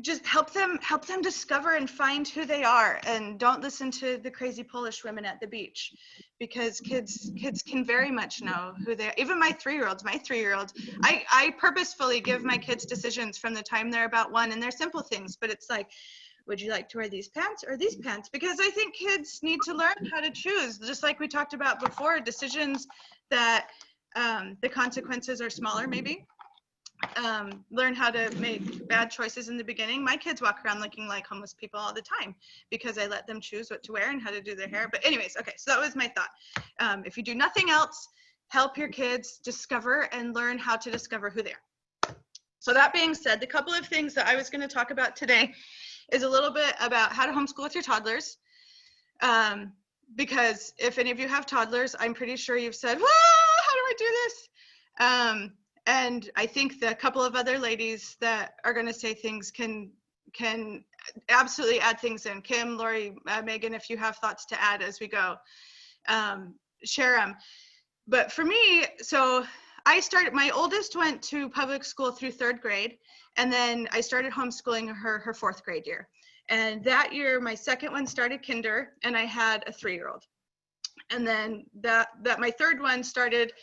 just help them discover and find who they are, and don't listen to the crazy Polish women at the beach, because kids can very much know who they are. Even my 3-year-olds, I purposefully give my kids decisions from the time they're about 1, and they're simple things, but it's like, would you like to wear these pants or these pants? Because I think kids need to learn how to choose, just like we talked about before, decisions that the consequences are smaller maybe. Learn how to make bad choices in the beginning. My kids walk around looking like homeless people all the time because I let them choose what to wear and how to do their hair. But anyways, okay, so that was my thought. If you do nothing else, help your kids discover and learn how to discover who they are. So that being said, the couple of things that I was going to talk about today is a little bit about how to homeschool with your toddlers. Because if any of you have toddlers, I'm pretty sure you've said, whoa, how do I do this? And I think the couple of other ladies that are going to say things can absolutely add things in. Kim, Lori, Megan, if you have thoughts to add as we go, share them. But for me, so my oldest went to public school through 3rd grade, and then I started homeschooling her 4th grade year. And that year, my second one started kinder, and I had a 3-year-old. And then that my third one started,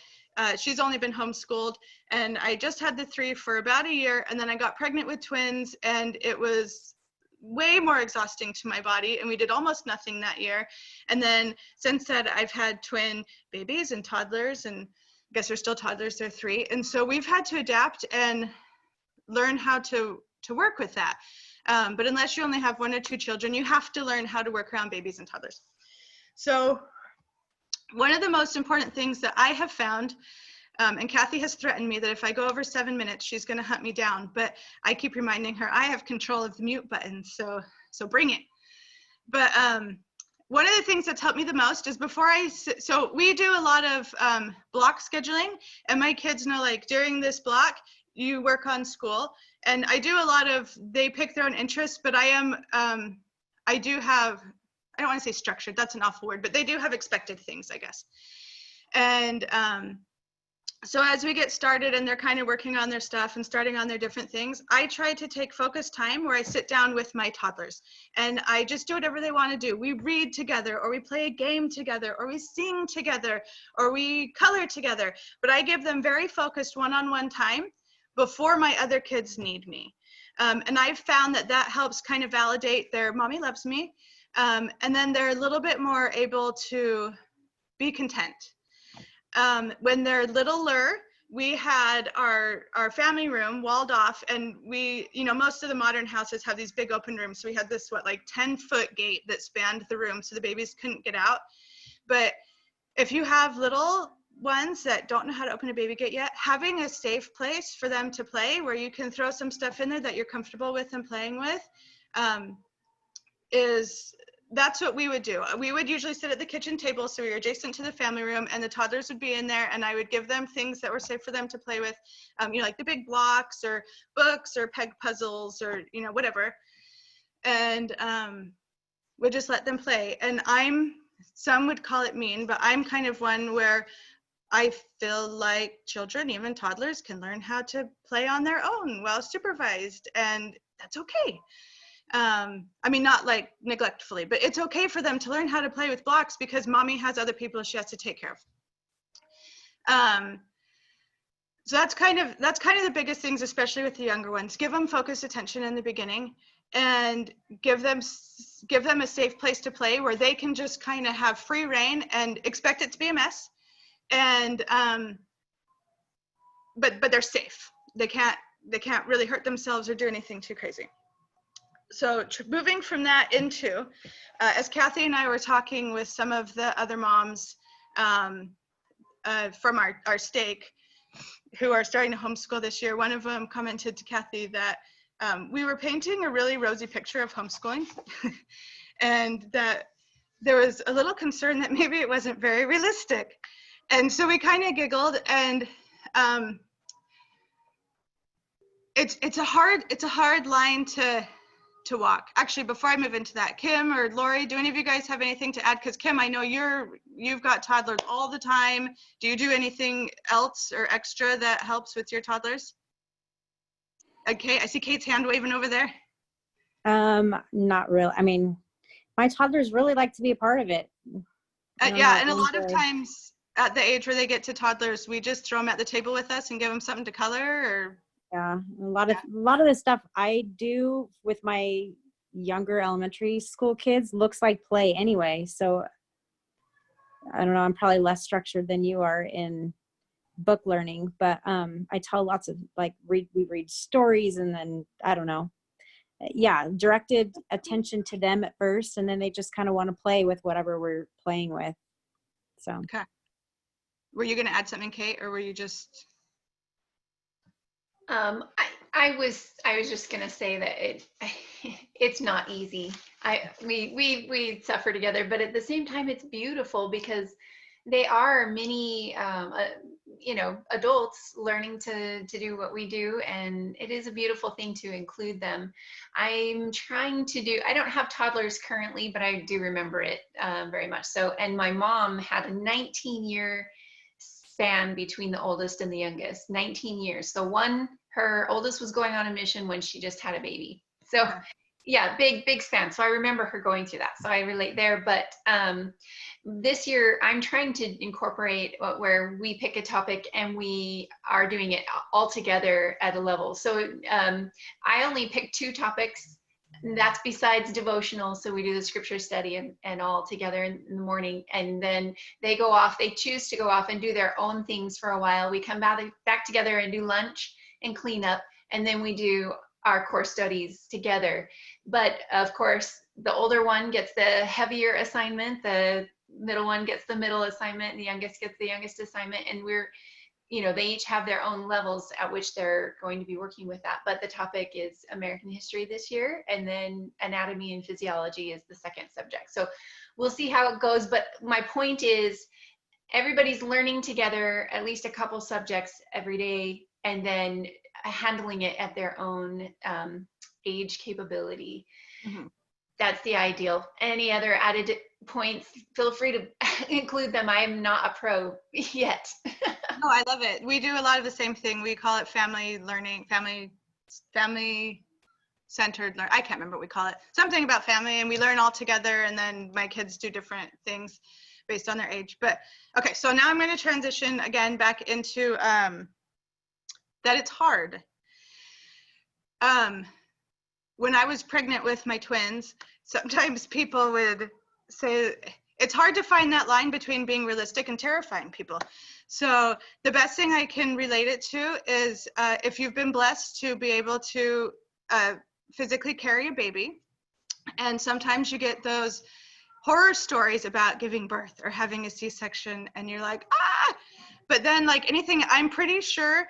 she's only been homeschooled, and I just had the 3 for about a year, and then I got pregnant with twins, and it was way more exhausting to my body, and we did almost nothing that year. And then since then, I've had twin babies and toddlers, and I guess they're still toddlers, they're 3. And so we've had to adapt and learn how to work with that. But unless you only have 1 or 2 children, you have to learn how to work around babies and toddlers. So one of the most important things that I have found, and Kathy has threatened me that if I go over 7 minutes, she's going to hunt me down. But I keep reminding her I have control of the mute button, so bring it. But one of the things that's helped me the most is so we do a lot of block scheduling, and my kids know, like, during this block, you work on school. And I do a lot of, they pick their own interests, but I do have, I don't want to say structured, that's an awful word, but they do have expected things, I guess. And So as we get started and they're kind of working on their stuff and starting on their different things, I try to take focus time where I sit down with my toddlers and I just do whatever they want to do. We read together, or we play a game together, or we sing together, or we color together. But I give them very focused one-on-one time before my other kids need me. And I've found that that helps kind of validate their mommy loves me. And then they're a little bit more able to be content. When they're littler, we had our family room walled off, and we, you know, most of the modern houses have these big open rooms. So we had this, 10-foot gate that spanned the room so the babies couldn't get out. But if you have little ones that don't know how to open a baby gate yet, having a safe place for them to play where you can throw some stuff in there that you're comfortable with and playing with that's what we would do. We would usually sit at the kitchen table, so we were adjacent to the family room, and the toddlers would be in there, and I would give them things that were safe for them to play with, you know, like the big blocks or books or peg puzzles or, you know, whatever. And we'd just let them play. And some would call it mean, but I'm kind of one where I feel like children, even toddlers, can learn how to play on their own while supervised, and that's okay. I mean, not like neglectfully, but it's okay for them to learn how to play with blocks because mommy has other people she has to take care of. So that's kind of the biggest things, especially with the younger ones. Give them focused attention in the beginning, and give them a safe place to play where they can just kind of have free reign and expect it to be a mess. And but they're safe. They can't really hurt themselves or do anything too crazy. So moving from that into, as Kathy and I were talking with some of the other moms from our stake who are starting to homeschool this year, one of them commented to Kathy that we were painting a really rosy picture of homeschooling and that there was a little concern that maybe it wasn't very realistic. And so we kind of giggled, and it's a hard line to walk. Actually, before I move into that, Kim or Lori, do any of you guys have anything to add? Because Kim, I know you've got toddlers all the time. Do you do anything else or extra that helps with your toddlers? Okay, I see Kate's hand waving over there. Not really. I mean, my toddlers really like to be a part of it. Yeah, and a lot of times at the age where they get to toddlers, we just throw them at the table with us and give them something to color or. Yeah, a lot of the stuff I do with my younger elementary school kids looks like play anyway. So I don't know, I'm probably less structured than you are in book learning, but I tell lots of we read stories, and then I don't know. Yeah, directed attention to them at first, and then they just kind of want to play with whatever we're playing with. So. Okay. Were you going to add something, Kate, or were you just? I was just gonna say that it's not easy. We suffer together, but at the same time, it's beautiful because they are mini, adults learning to do what we do, and it is a beautiful thing to include them. I'm trying to do. I don't have toddlers currently, but I do remember it very much so. And my mom had a 19-year span between the oldest and the youngest, 19 years. So her oldest was going on a mission when she just had a baby. So yeah, big span. So I remember her going through that. So I relate there. But this year I'm trying to incorporate where we pick a topic and we are doing it all together at a level. So I only pick 2 topics. That's besides devotional. So we do the scripture study and all together in the morning. And then they choose to go off and do their own things for a while. We come back together and do lunch and clean up. And then we do our core studies together. But of course, the older one gets the heavier assignment. The middle one gets the middle assignment. And the youngest gets the youngest assignment. And they each have their own levels at which they're going to be working with that. But the topic is American history this year, and then anatomy and physiology is the second subject. So we'll see how it goes. But my point is everybody's learning together at least a couple subjects every day, and then handling it at their own age capability. Mm-hmm. That's the ideal. Any other added points, feel free to include them. I am not a pro yet. No, I love it. We do a lot of the same thing. We call it family learning, family centered learn. I can't remember what we call it. Something about family, and we learn all together, and then my kids do different things based on their age. But okay, so now I'm going to transition again back into that it's hard. When I was pregnant with my twins, sometimes people would say it's hard to find that line between being realistic and terrifying people. So the best thing I can relate it to is if you've been blessed to be able to physically carry a baby, and sometimes you get those horror stories about giving birth or having a C-section, and you're like, ah! But then, like anything, I'm pretty sure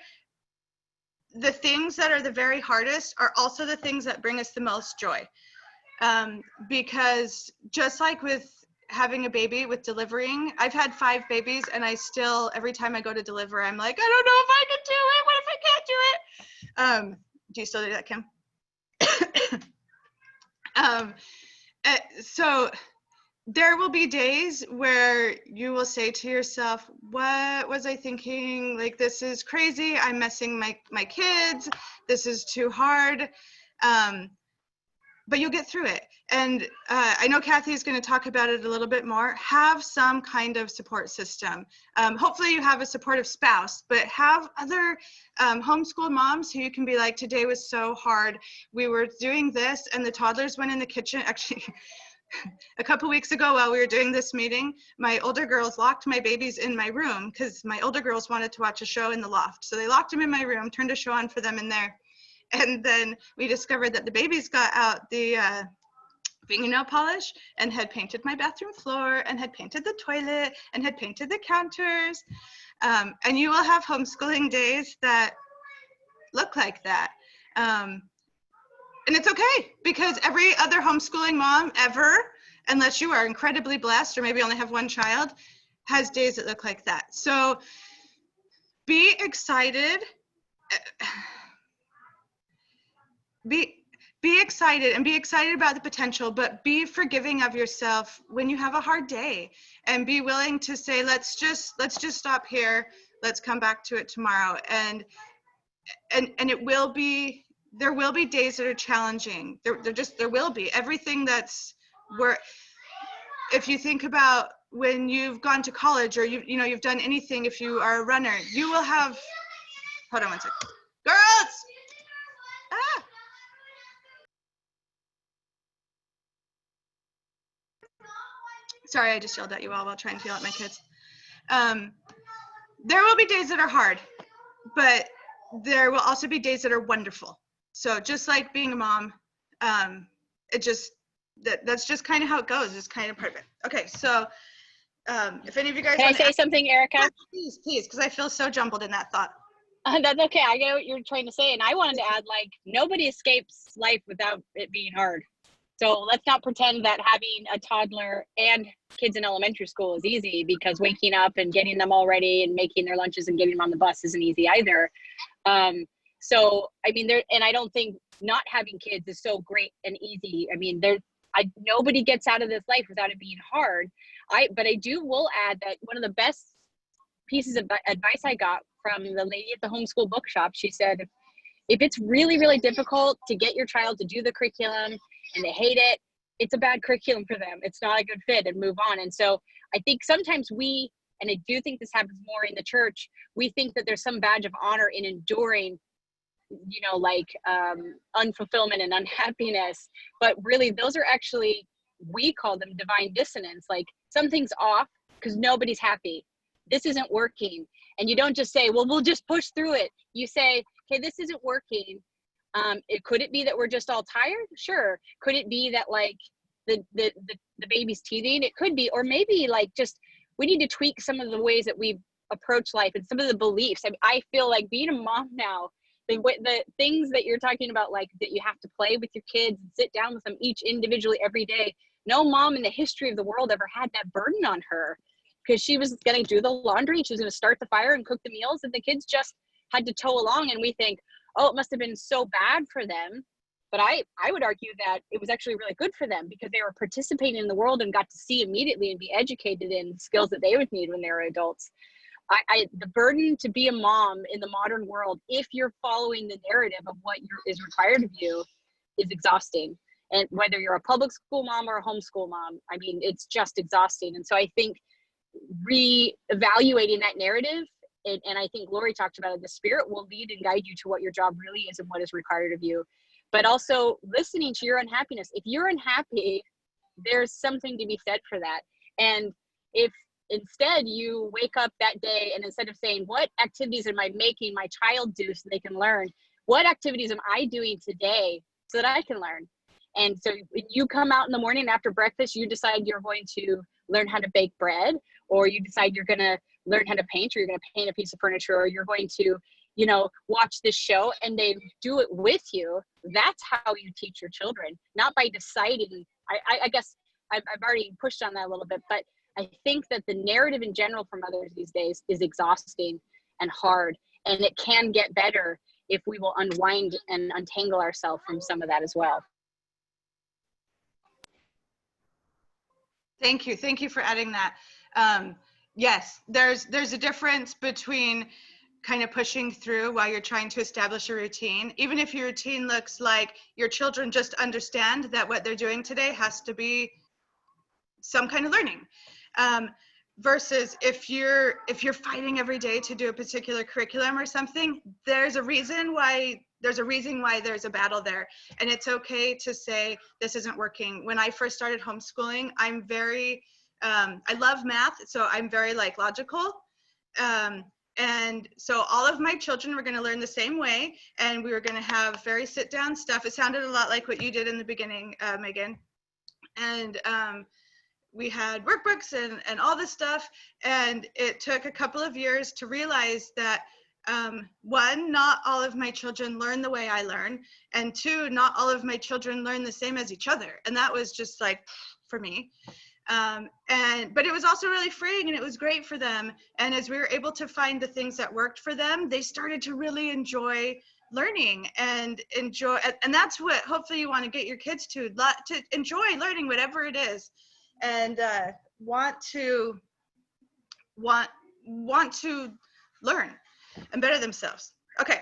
the things that are the very hardest are also the things that bring us the most joy. Because just like with having a baby, with delivering, I've had 5 babies, and I still, every time I go to deliver, I'm like, I don't know if I can do it. What if I can't do it? Do you still do that, Kim? So there will be days where you will say to yourself, what was I thinking? Like, this is crazy. I'm messing my kids. This is too hard. But you'll get through it. And I know Kathy is going to talk about it a little bit more. Have some kind of support system. Hopefully you have a supportive spouse, but have other homeschool moms who you can be like, today was so hard. We were doing this, and the toddlers went in the kitchen. Actually, a couple weeks ago while we were doing this meeting, my older girls locked my babies in my room because my older girls wanted to watch a show in the loft. So they locked them in my room, turned a show on for them in there. And then we discovered that the babies got out the fingernail polish and had painted my bathroom floor and had painted the toilet and had painted the counters. And you will have homeschooling days that look like that. And it's okay, because every other homeschooling mom ever, unless you are incredibly blessed or maybe only have one child, has days that look like that. So be excited. Be excited, and be excited about the potential, but be forgiving of yourself when you have a hard day, and be willing to say, let's just stop here. Let's come back to it tomorrow. And it will be, there will be days that are challenging. There will be. Everything that's where, if you think about when you've gone to college, or you've done anything, if you are a runner, you will have, hold on one second. Girls! Ah! Sorry, I just yelled at you all while trying to yell at my kids. There will be days that are hard, but there will also be days that are wonderful. So just like being a mom, that's just kind of how it goes. It's kind of part of it. Okay, so if any of you guys Can I say something, Erica? Yeah, please, because I feel so jumbled in that thought. That's okay. I get what you're trying to say. And I wanted to add, like, nobody escapes life without it being hard. So let's not pretend that having a toddler and kids in elementary school is easy, because waking up and getting them all ready and making their lunches and getting them on the bus isn't easy either. So, I mean, and I don't think not having kids is so great and easy. I mean, nobody gets out of this life without it being hard. But I will add that one of the best pieces of advice I got from the lady at the homeschool bookshop, she said, if it's really, really difficult to get your child to do the curriculum and they hate it, it's a bad curriculum for them. It's not a good fit, and move on. And so I think sometimes and I do think this happens more in the church, we think that there's some badge of honor in enduring, unfulfillment and unhappiness. But really, those are actually, we call them divine dissonance. Like, something's off because nobody's happy. This isn't working. And you don't just say, well, we'll just push through it. You say, okay, this isn't working. Could it be that we're just all tired? Sure. Could it be that, like, the baby's teething? It could be. Or maybe, like, just we need to tweak some of the ways that we approach life and some of the beliefs. I mean, I feel like being a mom now, the things that you're talking about, like that you have to play with your kids and sit down with them each individually every day. No mom in the history of the world ever had that burden on her, because she was going to do the laundry, she was going to start the fire and cook the meals, and the kids just had to tow along. And we think, oh, it must have been so bad for them. But I would argue that it was actually really good for them because they were participating in the world and got to see immediately and be educated in skills that they would need when they were adults. The burden to be a mom in the modern world, if you're following the narrative of what is required of you, is exhausting. And whether you're a public school mom or a homeschool mom, I mean, it's just exhausting. And so I think re-evaluating that narrative, and I think Lori talked about it, the Spirit will lead and guide you to what your job really is and what is required of you. But also listening to your unhappiness. If you're unhappy, there's something to be said for that. And if instead you wake up that day and instead of saying, what activities am I making my child do so they can learn? What activities am I doing today so that I can learn? And so when you come out in the morning after breakfast, you decide you're going to learn how to bake bread, or you decide you're going to learn how to paint, or you're going to paint a piece of furniture, or you're going to, you know, watch this show, and they do it with you. That's how you teach your children, not by deciding. I guess I've already pushed on that a little bit, but I think that the narrative in general for mothers these days is exhausting and hard, and it can get better if we will unwind and untangle ourselves from some of that as well. Thank you. Thank you for adding that. Yes, there's a difference between kind of pushing through while you're trying to establish a routine. Even if your routine looks like your children just understand that what they're doing today has to be some kind of learning. Versus if you're fighting every day to do a particular curriculum or something, there's a reason why there's a battle there. And it's okay to say, this isn't working. When I first started homeschooling, I'm very, I love math, so I'm very like logical. And so all of my children were going to learn the same way, and we were going to have very sit down stuff. It sounded a lot like what you did in the beginning, Megan. And we had workbooks and all this stuff. And it took a couple of years to realize that one, not all of my children learn the way I learn, and two, not all of my children learn the same as each other. And that was just like, for me. But it was also really freeing, and it was great for them. And as we were able to find the things that worked for them, they started to really enjoy learning and that's what hopefully you want to get your kids to enjoy learning, whatever it is, and want to learn and better themselves. Okay,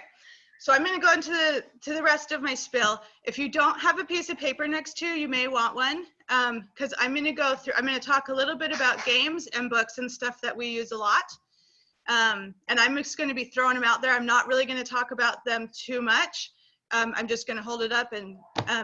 so I'm going to go into the rest of my spiel. If you don't have a piece of paper next to you, you may want one, because I'm going to talk a little bit about games and books and stuff that we use a lot. And I'm just going to be throwing them out there. I'm not really going to talk about them too much. I'm just going to hold it up and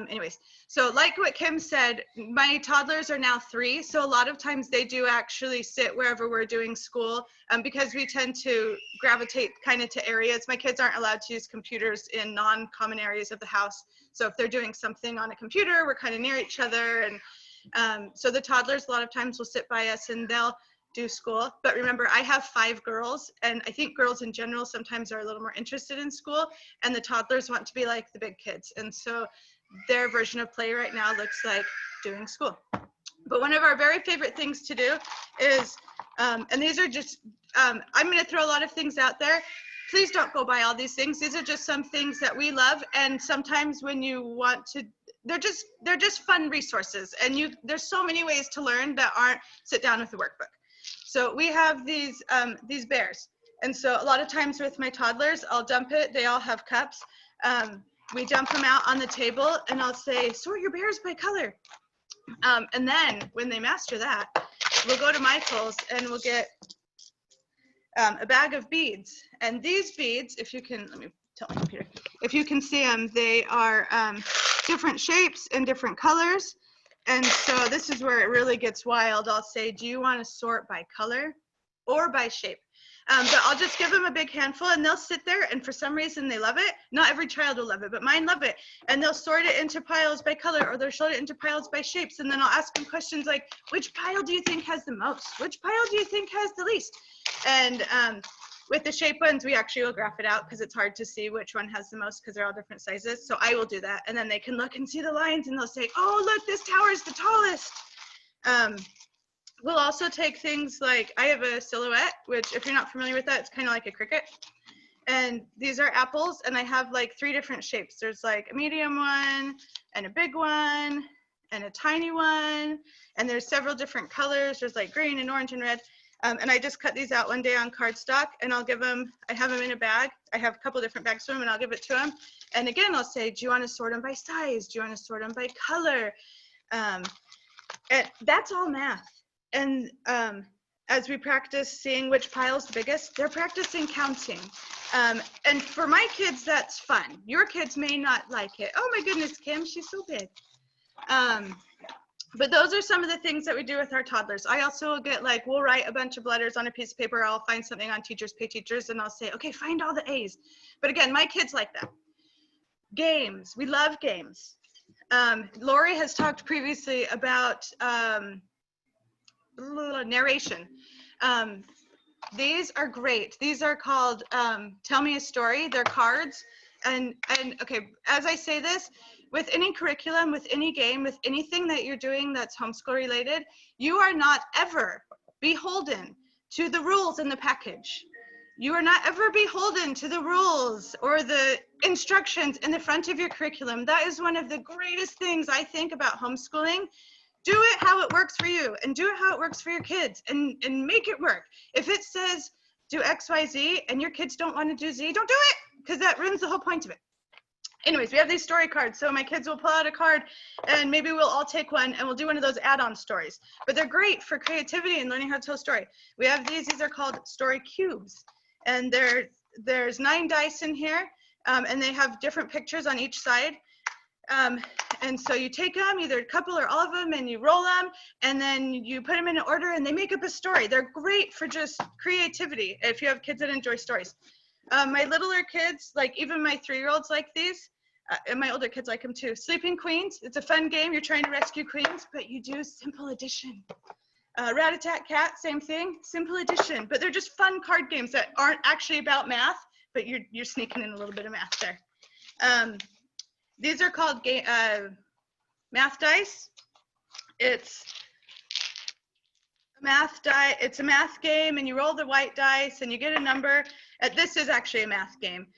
anyways. So like what Kim said, my toddlers are now 3. So a lot of times they do actually sit wherever we're doing school, because we tend to gravitate kind of to areas. My kids aren't allowed to use computers in non-common areas of the house. So if they're doing something on a computer, we're kind of near each other. And so the toddlers a lot of times will sit by us and they'll do school. But remember, I have 5 girls, and I think girls in general sometimes are a little more interested in school, and the toddlers want to be like the big kids. And so their version of play right now looks like doing school. But one of our very favorite things to do is, and these are just, I'm going to throw a lot of things out there. Please don't go buy all these things. These are just some things that we love. And sometimes when you want to, they're just fun resources. And there's so many ways to learn that aren't sit down with a workbook. So we have these bears. And so a lot of times with my toddlers, I'll dump it. They all have cups. We dump them out on the table, and I'll say, sort your bears by color. And then when they master that, we'll go to Michael's and we'll get a bag of beads. And these beads, if you can, let me tell my computer, if you can see them, they are different shapes and different colors. And so this is where it really gets wild. I'll say, do you want to sort by color or by shape? But I'll just give them a big handful, and they'll sit there, and for some reason they love it. Not every child will love it, but mine love it. And they'll sort it into piles by color, or they'll sort it into piles by shapes. And then I'll ask them questions like, which pile do you think has the most? Which pile do you think has the least? And with the shape ones, we actually will graph it out because it's hard to see which one has the most because they're all different sizes. So I will do that. And then they can look and see the lines, and they'll say, oh, look, this tower is the tallest. We'll also take things like, I have a silhouette, which if you're not familiar with that, it's kind of like a cricket. And these are apples, and I have like 3 different shapes. There's like a medium one, and a big one, and a tiny one, and there's several different colors. There's like green and orange and red. And I just cut these out one day on cardstock, and I'll give them, I have them in a bag. I have a couple different bags for them, and I'll give it to them. And again, I'll say, do you want to sort them by size? Do you want to sort them by color? And that's all math. And as we practice seeing which pile's the biggest, they're practicing counting. And for my kids, that's fun. Your kids may not like it. Oh my goodness, Kim, she's so big. But those are some of the things that we do with our toddlers. I also get like, we'll write a bunch of letters on a piece of paper. I'll find something on Teachers Pay Teachers, and I'll say, okay, find all the A's. But again, my kids like that. Games, we love games. Lori has talked previously about narration. These are great. These are called Tell Me a Story. They're cards. And okay, as I say this, with any curriculum, with any game, with anything that you're doing that's homeschool related, you are not ever beholden to the rules in the package. You are not ever beholden to the rules or the instructions in the front of your curriculum. That is one of the greatest things I think about homeschooling. Do it how it works for you, and do it how it works for your kids, and make it work. If it says do X, Y, Z, and your kids don't want to do Z, don't do it, because that ruins the whole point of it. Anyways, we have these story cards, so my kids will pull out a card, and maybe we'll all take one, and we'll do one of those add-on stories. But they're great for creativity and learning how to tell a story. We have these are called story cubes, and there's 9 dice in here, and they have different pictures on each side. And so you take them, either a couple or all of them, and you roll them, and then you put them in an order, and they make up a story. They're great for just creativity if you have kids that enjoy stories. My littler kids, like even my 3-year-olds like these, and my older kids like them too. Sleeping Queens, it's a fun game. You're trying to rescue queens, but you do simple addition. Rat-a-tat-cat, same thing, simple addition. But they're just fun card games that aren't actually about math, but you're sneaking in a little bit of math there. These are called math dice. It's a math game, and you roll the white dice, and you get a number. This is actually a math game,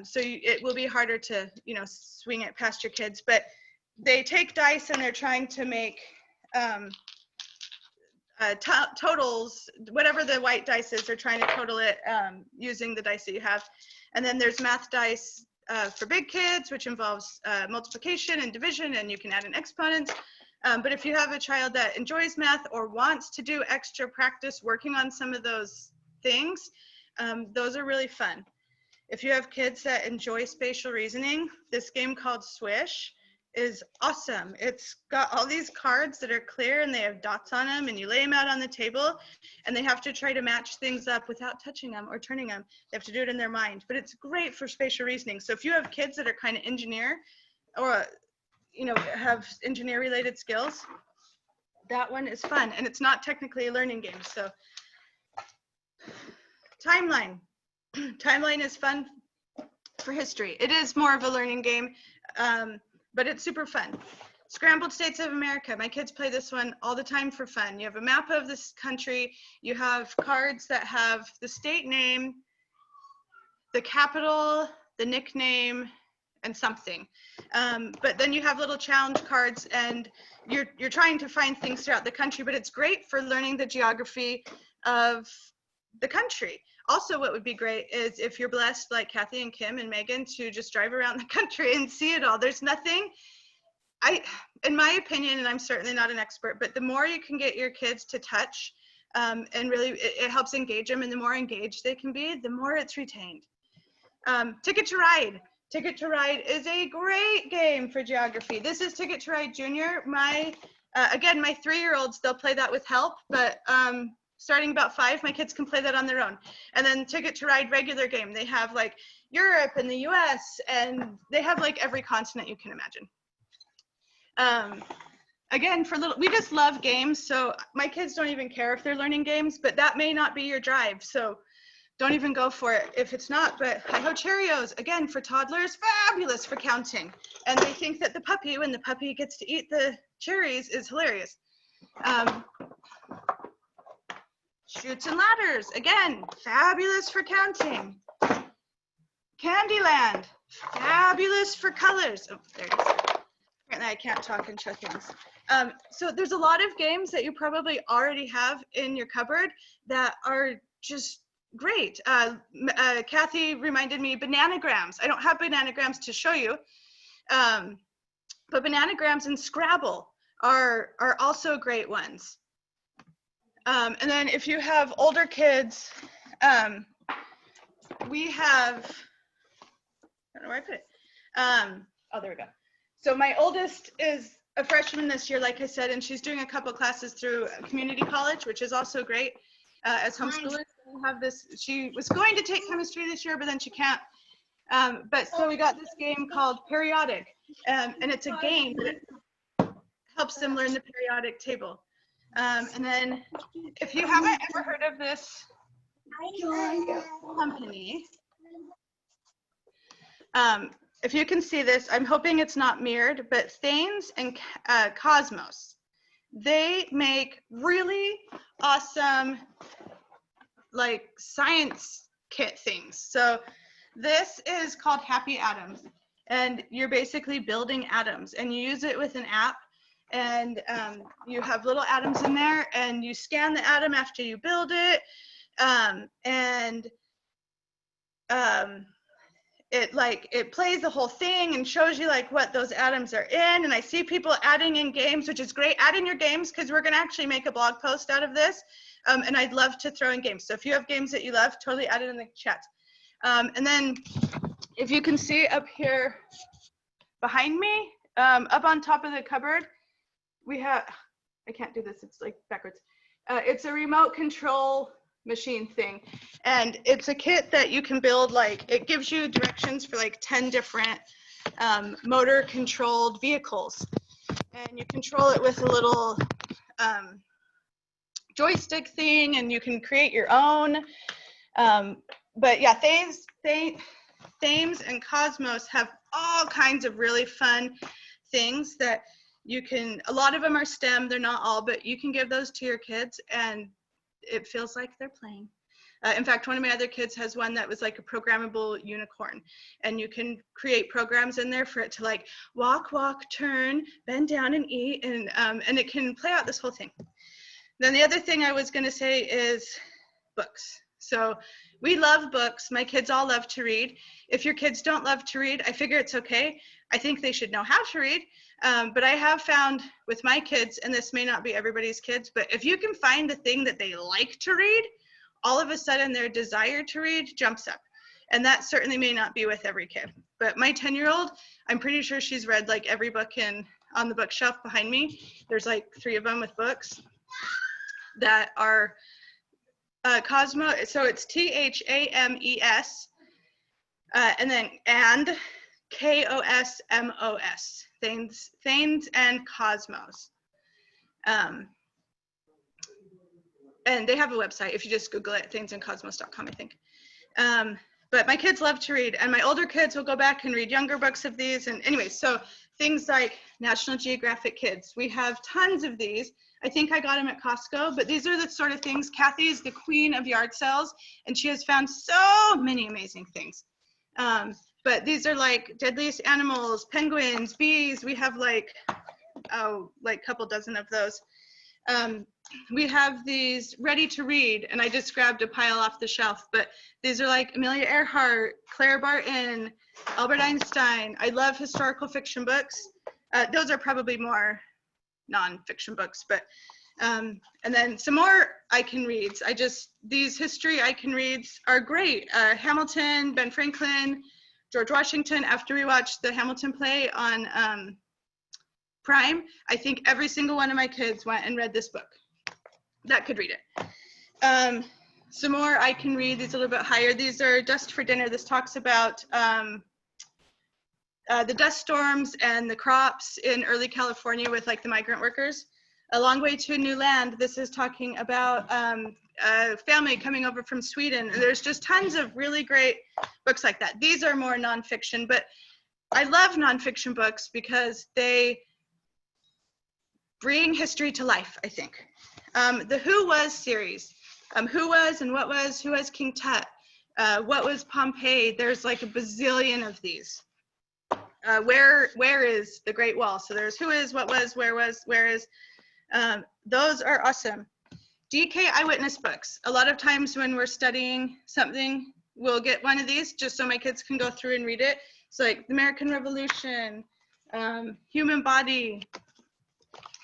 so it will be harder to swing it past your kids. But they take dice, and they're trying to make totals. Whatever the white dice is, they're trying to total it using the dice that you have. And then there's math dice for big kids, which involves multiplication and division, and you can add in exponents. But if you have a child that enjoys math or wants to do extra practice working on some of those things, those are really fun. If you have kids that enjoy spatial reasoning, this game called Swish is awesome. It's got all these cards that are clear, and they have dots on them, and you lay them out on the table, and they have to try to match things up without touching them or turning them. They have to do it in their mind, but it's great for spatial reasoning. So if you have kids that are kind of engineer or have engineer related skills, that one is fun, and it's not technically a learning game. So timeline is fun for history. It is more of a learning game, but it's super fun. Scrambled States of America. My kids play this one all the time for fun. You have a map of this country. You have cards that have the state name, the capital, the nickname, and something. But then you have little challenge cards, and you're trying to find things throughout the country, but it's great for learning the geography of the country. Also, what would be great is if you're blessed, like Kathy and Kim and Megan, to just drive around the country and see it all. There's nothing, in my opinion, and I'm certainly not an expert, but the more you can get your kids to touch, and really it helps engage them, and the more engaged they can be, the more it's retained. Ticket to Ride. Ticket to Ride is a great game for geography. This is Ticket to Ride Junior. Again, my 3-year-olds, they'll play that with help, but starting about 5, my kids can play that on their own. And then Ticket to Ride regular game, they have like Europe and the US, and they have like every continent you can imagine. Again, we just love games, so my kids don't even care if they're learning games, but that may not be your drive, so don't even go for it if it's not. But Hi-Ho Cheerios, again, for toddlers, fabulous for counting. And they think that the puppy, when the puppy gets to eat the cherries, is hilarious. Chutes and Ladders, again, fabulous for counting. Candyland, fabulous for colors. Oh, there it is. Apparently I can't talk and show things. So there's a lot of games that you probably already have in your cupboard that are just great. Kathy reminded me bananagrams. I don't have bananagrams to show you, but bananagrams and Scrabble are also great ones. And then if you have older kids, we have, I don't know where I put it. Oh, there we go. So my oldest is a freshman this year, like I said, and she's doing a couple classes through community college, which is also great as homeschoolers. We have this, she was going to take chemistry this year, but then she can't. But so we got this game called Periodic, and it's a game that helps them learn the periodic table. And then if you haven't ever heard of this company, if you can see this, I'm hoping it's not mirrored, but Thanes and Cosmos, they make really awesome like science kit things. So this is called Happy Atoms, and you're basically building atoms, and you use it with an app, and you have little atoms in there, and you scan the atom after you build it, it plays the whole thing and shows you like what those atoms are in. And I see people adding in games, which is great. Add in your games, because we're going to actually make a blog post out of this, and I'd love to throw in games. So if you have games that you love, totally add it in the chat. And then if you can see up here behind me, up on top of the cupboard, we have, I can't do this, it's like backwards. It's a remote control machine thing, and it's a kit that you can build, like it gives you directions for like 10 different motor controlled vehicles, and you control it with a little joystick thing, and you can create your own. But yeah, Thames and Cosmos have all kinds of really fun things that you can, a lot of them are STEM, they're not all, but you can give those to your kids and it feels like they're playing. In fact, one of my other kids has one that was like a programmable unicorn, and you can create programs in there for it to like walk, turn, bend down and eat, and it can play out this whole thing. Then the other thing I was going to say is books. So we love books. My kids all love to read. If your kids don't love to read, I figure it's okay. I think they should know how to read. But I have found with my kids, and this may not be everybody's kids, but if you can find the thing that they like to read, all of a sudden their desire to read jumps up. And that certainly may not be with every kid. But my 10-year-old, I'm pretty sure she's read like every book on the bookshelf behind me. There's like 3 of them with books that are Cosmo. So it's THAMES, and then and KOSMOS, Thanes and Cosmos. And they have a website. If you just Google it, thanesandcosmos.com, I think. But my kids love to read, and my older kids will go back and read younger books of these. And anyway, so things like National Geographic Kids. We have tons of these. I think I got them at Costco, but these are the sort of things. Kathy is the queen of yard sales, and she has found so many amazing things. But these are like deadliest animals, penguins, bees. We have like a couple dozen of those. We have these ready to read, and I just grabbed a pile off the shelf, but these are like Amelia Earhart, Clara Barton, Albert Einstein. I love historical fiction books. Those are probably more nonfiction books, but and then some more I can reads. These history I can reads are great. Hamilton, Ben Franklin, George Washington. After we watched the Hamilton play on Prime, I think every single one of my kids went and read this book that could read it. Some more I can read, these a little bit higher. These are Dust for Dinner. This talks about the dust storms and the crops in early California with like the migrant workers. A Long Way to a New Land. This is talking about a family coming over from Sweden. And there's just tons of really great books like that. These are more nonfiction, but I love nonfiction books because they bring history to life, I think. The Who Was series, Who Was and What Was, Who Was King Tut, What was Pompeii? There's like a bazillion of these. Where is the Great Wall? So there's who is, what was, where is. Those are awesome. DK eyewitness books. A lot of times when we're studying something, we'll get one of these just so my kids can go through and read it. It's like the American Revolution, human body.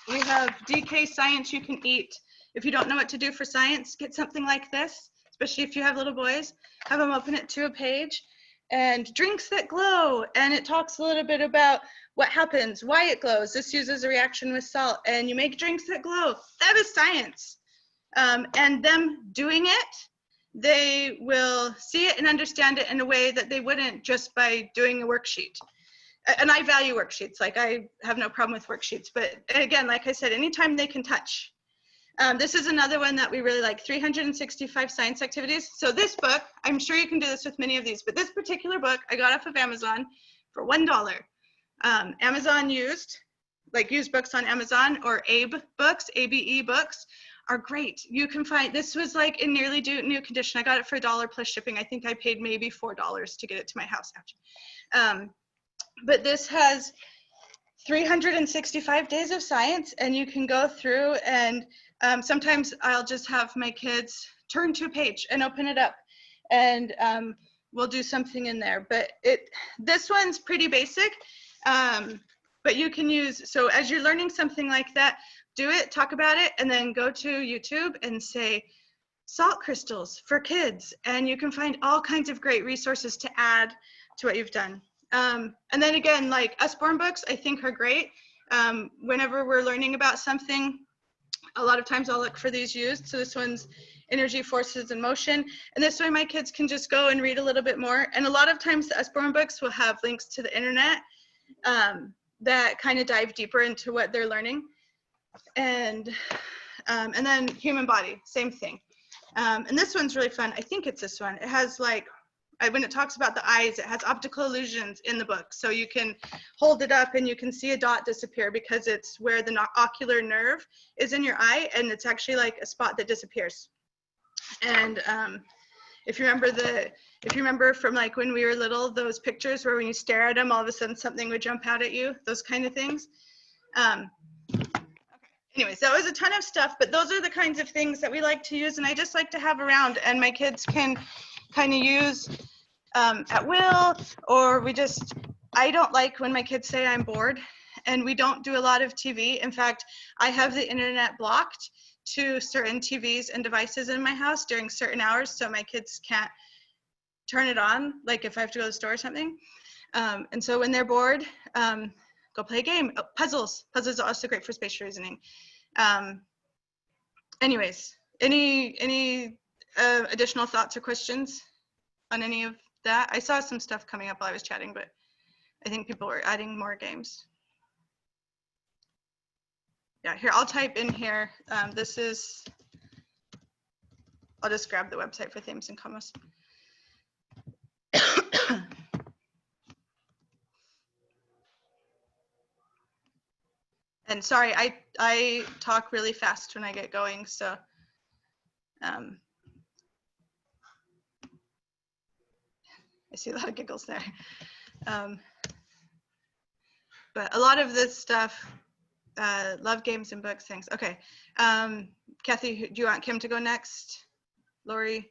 We have DK Science You Can Eat. If you don't know what to do for science, get something like this, especially if you have little boys. Have them open it to a page. And drinks that glow. And it talks a little bit about what happens, why it glows. This uses a reaction with salt. And you make drinks that glow. That is science. And them doing it, they will see it and understand it in a way that they wouldn't just by doing a worksheet. And I value worksheets. Like, I have no problem with worksheets. But again, like I said, anytime they can touch. This is another one that we really like, 365 science activities. So this book, I'm sure you can do this with many of these, but this particular book I got off of Amazon for $1. Amazon used books on Amazon, or ABE books, ABE books, are great. You can find, this was like in nearly new condition. I got it for $1 plus shipping. I think I paid maybe $4 to get it to my house after. But this has 365 days of science, and you can go through and sometimes I'll just have my kids turn to a page and open it up, and we'll do something in there. But this one's pretty basic, but you can use, so as you're learning something like that, do it, talk about it, and then go to YouTube and say salt crystals for kids, and you can find all kinds of great resources to add to what you've done. And then again, like Usborne books, I think are great. Whenever we're learning about something, a lot of times I'll look for these used. So this one's Energy, Forces, and Motion. And this way my kids can just go and read a little bit more. And a lot of times the Usborne books will have links to the internet that kind of dive deeper into what they're learning. And then Human Body, same thing. And this one's really fun. I think it's this one. It has like, when it talks about the eyes, it has optical illusions in the book. So you can hold it up and you can see a dot disappear because it's where the ocular nerve is in your eye, and it's actually like a spot that disappears. And if you remember from like when we were little, those pictures where when you stare at them, all of a sudden something would jump out at you, those kind of things. Anyways, that was a ton of stuff, but those are the kinds of things that we like to use, and I just like to have around, and my kids can kind of use at will, or I don't like when my kids say I'm bored, and we don't do a lot of TV. In fact, I have the internet blocked to certain TVs and devices in my house during certain hours, so my kids can't turn it on, like if I have to go to the store or something. And so when they're bored, go play a game. Oh, puzzles are also great for spatial reasoning. Anyways, any additional thoughts or questions on any of that? I saw some stuff coming up while I was chatting, but I think people were adding more games. Yeah, here, I'll type in here. I'll just grab the website for themes and commas. And sorry, I talk really fast when I get going, so I see a lot of giggles there. But a lot of this stuff, love games and books, thanks. Okay, Kathy, do you want Kim to go next? Lori?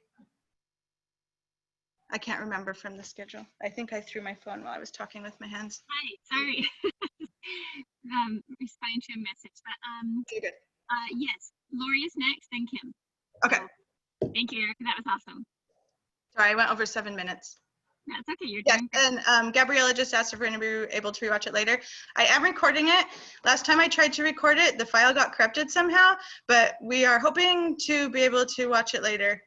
I can't remember from the schedule. I think I threw my phone while I was talking with my hands. Hi, sorry. Responding to a message, but You're good. yes, Lori is next, then Kim. Okay. So, thank you, Erica. That was awesome. Sorry, I went over 7 minutes. That's okay. You're Yes, doing great. and Gabriella just asked if we're going to be able to rewatch it later. I am recording it. Last time I tried to record it, the file got corrupted somehow, but we are hoping to be able to watch it later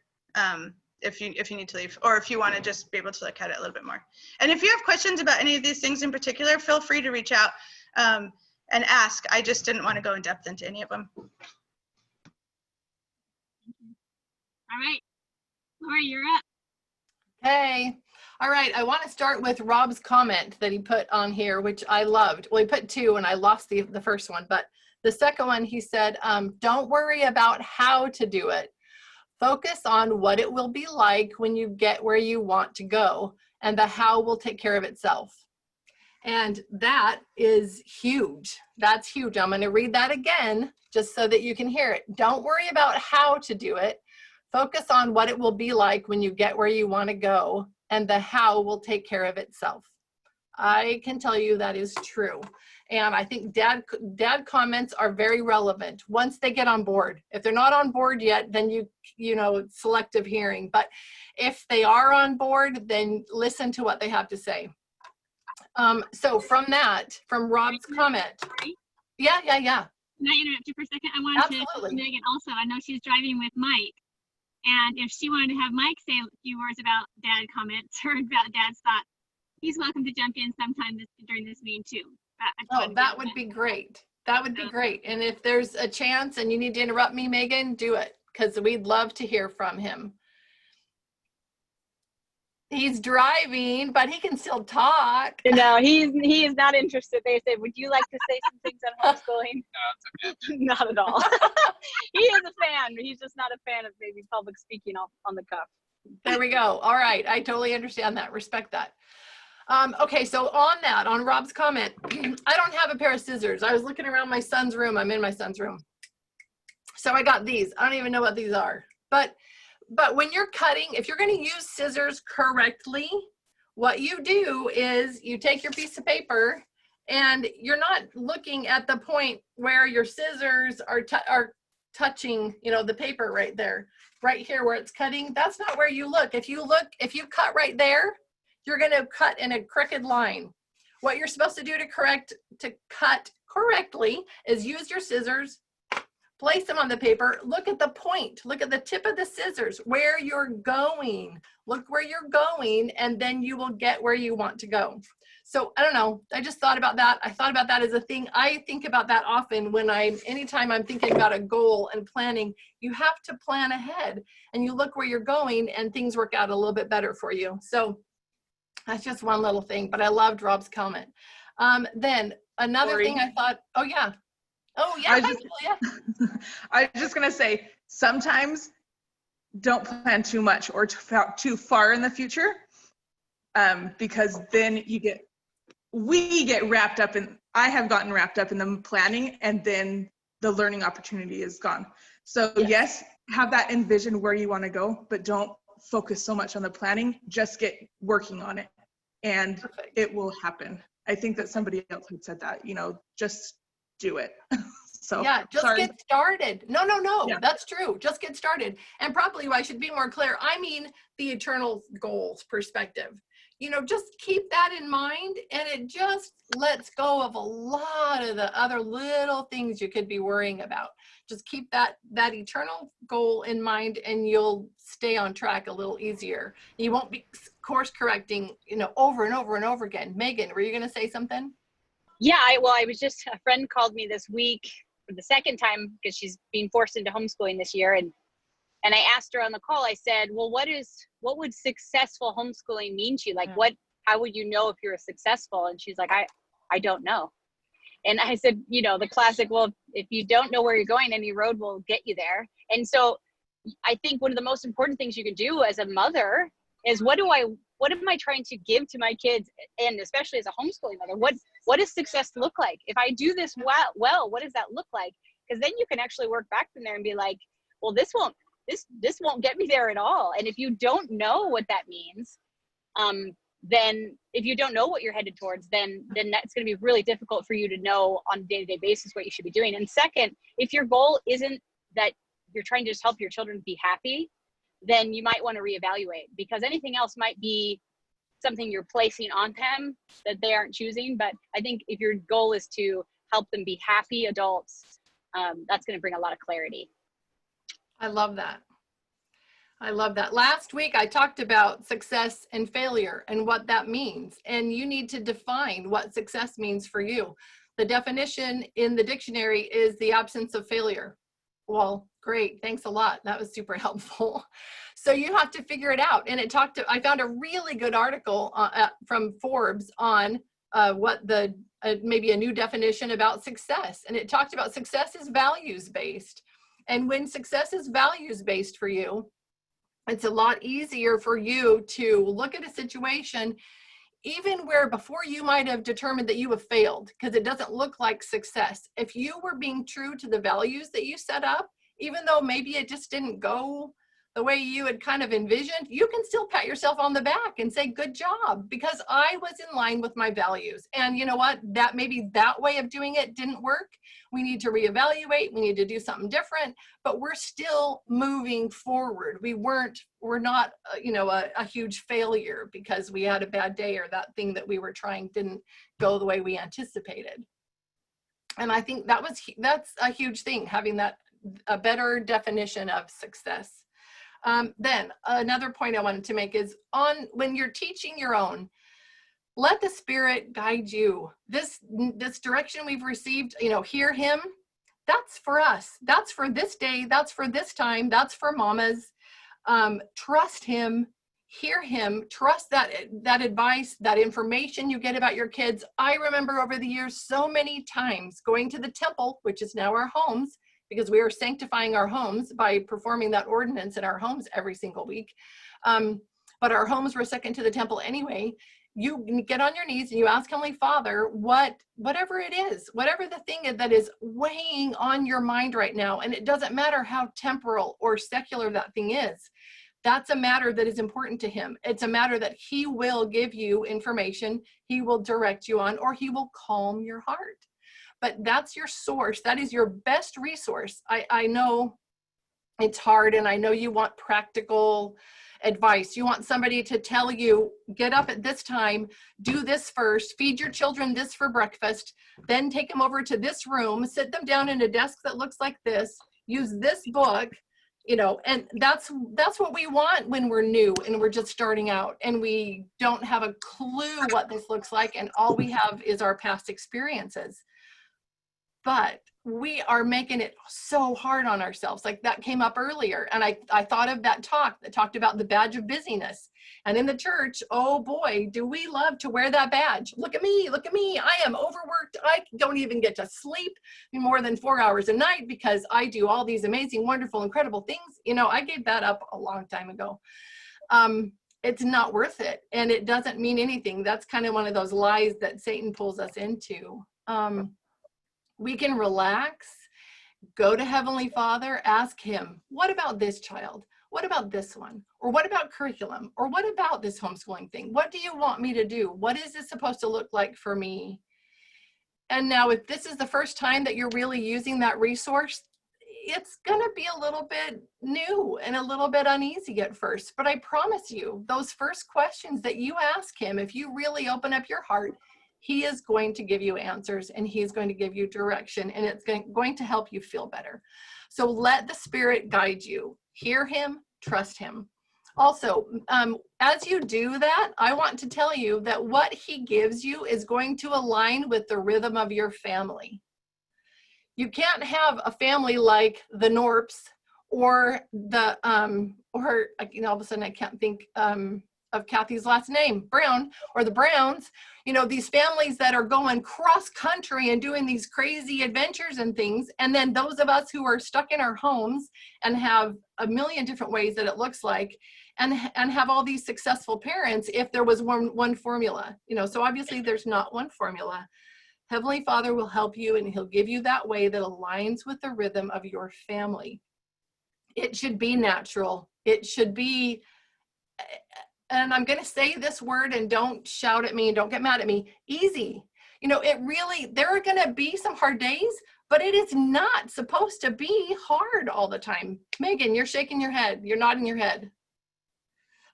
if you need to leave, or if you want to just be able to look at it a little bit more. And if you have questions about any of these things in particular, feel free to reach out and ask. I just didn't want to go in depth into any of them. All right, Lori, you're up. Hey. All right, I want to start with Rob's comment that he put on here, which I loved. Well, he put two and I lost the first one, but the second one, he said, don't worry about how to do it. Focus on what it will be like when you get where you want to go, and the how will take care of itself. And that is huge. That's huge. I'm going to read that again just so that you can hear it. Don't worry about how to do it. Focus on what it will be like when you get where you want to go, and the how will take care of itself. I can tell you that is true. And I think dad comments are very relevant once they get on board. If they're not on board yet, then you know, selective hearing. But if they are on board, then listen to what they have to say. So from Rob's comment. Yeah. Can I interrupt you for a second? I wanted Absolutely. to Megan also. I know she's driving with Mike. And if she wanted to have Mike say a few words about dad comments or about dad's thoughts, he's welcome to jump in sometime during this meeting too. That would be great. That would be great. And if there's a chance and you need to interrupt me, Megan, do it, because we'd love to hear from him. He's driving, but he can still talk. No, he is not interested. They said, would you like to say some things on homeschooling? No, it's okay. Not at all. He is a fan. He's just not a fan of maybe public speaking on the cuff. There we go. All right. I totally understand that. Respect that. Okay, so on Rob's comment, I don't have a pair of scissors. I was looking around my son's room. I'm in my son's room. So I got these. I don't even know what these are. But when you're cutting, if you're going to use scissors correctly, what you do is you take your piece of paper and you're not looking at the point where your scissors are touching, you know, the paper right there, right here where it's cutting. That's not where you look. If you cut right there, you're going to cut in a crooked line. What you're supposed to do to cut correctly is use your scissors, place them on the paper, look at the point, look at the tip of the scissors, where you're going, look where you're going, and then you will get where you want to go. So I don't know, I just thought about that. I thought about that as a thing. I think about that often anytime I'm thinking about a goal and planning. You have to plan ahead and you look where you're going and things work out a little bit better for you. So that's just one little thing, but I loved Rob's comment. Then another thing I thought, Julia. I was just going to say, sometimes don't plan too much or too far in the future, because then we get wrapped up in, I have gotten wrapped up in the planning, and then the learning opportunity is gone. So yes, have that envision where you want to go, but don't focus so much on the planning. Just get working on it and it will happen. I think that somebody else had said that, just do it. So yeah, just get started. No, Yeah. That's true. Just get started. And probably I should be more clear. I mean, the eternal goals perspective, just keep that in mind, and it just lets go of a lot of the other little things you could be worrying about. Just keep that eternal goal in mind, and you'll stay on track a little easier. You won't be course correcting, over and over and over again. Megan, were you going to say something? Yeah, I was just, a friend called me this week for the second time because she's being forced into homeschooling this year. And I asked her on the call, I said, well, what would successful homeschooling mean to you? Like, how would you know if you're successful? And she's like, I don't know. And I said, the classic, well, if you don't know where you're going, any road will get you there. And so I think one of the most important things you can do as a mother is what am I trying to give to my kids? And especially as a homeschooling mother, what does success look like? If I do this well, what does that look like? Because then you can actually work back from there and be like, well, this won't get me there at all. And if you don't know what that means, then if you don't know what you're headed towards, then that's going to be really difficult for you to know on a day-to-day basis what you should be doing. And second, if your goal isn't that you're trying to just help your children be happy, then you might want to reevaluate, because anything else might be something you're placing on them that they aren't choosing. But I think if your goal is to help them be happy adults, that's going to bring a lot of clarity. I love that. Last week, I talked about success and failure and what that means. And you need to define what success means for you. The definition in the dictionary is the absence of failure. Well, great. Thanks a lot. That was super helpful. So you have to figure it out. And I found a really good article from Forbes on maybe a new definition about success. And it talked about success is values-based. And when success is values-based for you, it's a lot easier for you to look at a situation even where before you might have determined that you have failed because it doesn't look like success. If you were being true to the values that you set up, even though maybe it just didn't go the way you had kind of envisioned, you can still pat yourself on the back and say, good job, because I was in line with my values. And you know what? That maybe that way of doing it didn't work. We need to reevaluate. We need to do something different, but we're still moving forward. We're not, a huge failure because we had a bad day or that thing that we were trying didn't go the way we anticipated. And I think that's a huge thing, having a better definition of success. Then another point I wanted to make is when you're teaching your own, let the Spirit guide you. This direction we've received, hear Him. That's for us. That's for this day. That's for this time. That's for mamas. Trust Him. Hear Him. Trust that advice, that information you get about your kids. I remember over the years so many times going to the temple, which is now our homes, because we are sanctifying our homes by performing that ordinance in our homes every single week. But our homes were second to the temple anyway. You get on your knees and you ask Heavenly Father, whatever it is, whatever the thing that is weighing on your mind right now, and it doesn't matter how temporal or secular that thing is, that's a matter that is important to Him. It's a matter that He will give you information, He will direct you on, or He will calm your heart. But that's your source. That is your best resource. I know it's hard, and I know you want practical advice. You want somebody to tell you, get up at this time, do this first, feed your children this for breakfast, then take them over to this room, sit them down in a desk that looks like this, use this book, and that's what we want when we're new and we're just starting out and we don't have a clue what this looks like, and all we have is our past experiences. But we are making it so hard on ourselves. Like that came up earlier. And I thought of that talk that talked about the badge of busyness. And in the church, oh boy, do we love to wear that badge. Look at me. I am overworked. I don't even get to sleep more than 4 hours a night because I do all these amazing, wonderful, incredible things. I gave that up a long time ago. It's not worth it. And it doesn't mean anything. That's kind of one of those lies that Satan pulls us into. We can relax, go to Heavenly Father, ask Him, what about this child? What about this one? Or what about curriculum? Or what about this homeschooling thing? What do you want me to do? What is this supposed to look like for me? And now if this is the first time that you're really using that resource, it's going to be a little bit new and a little bit uneasy at first. But I promise you, those first questions that you ask Him, if you really open up your heart, He is going to give you answers and He's going to give you direction, and it's going to help you feel better. So let the Spirit guide you. Hear Him, trust Him. Also, as you do that, I want to tell you that what He gives you is going to align with the rhythm of your family. You can't have a family like the Knorps or all of a sudden I can't think of Kathy's last name, Brown, or the Browns, these families that are going cross country and doing these crazy adventures and things. And then those of us who are stuck in our homes and have a million different ways that it looks like, and have all these successful parents, if there was one formula, so obviously there's not one formula. Heavenly Father will help you, and He'll give you that way that aligns with the rhythm of your family. It should be natural. It should be, and I'm going to say this word and don't shout at me and don't get mad at me, easy. There are going to be some hard days, but it is not supposed to be hard all the time. Megan, you're shaking your head. You're nodding your head.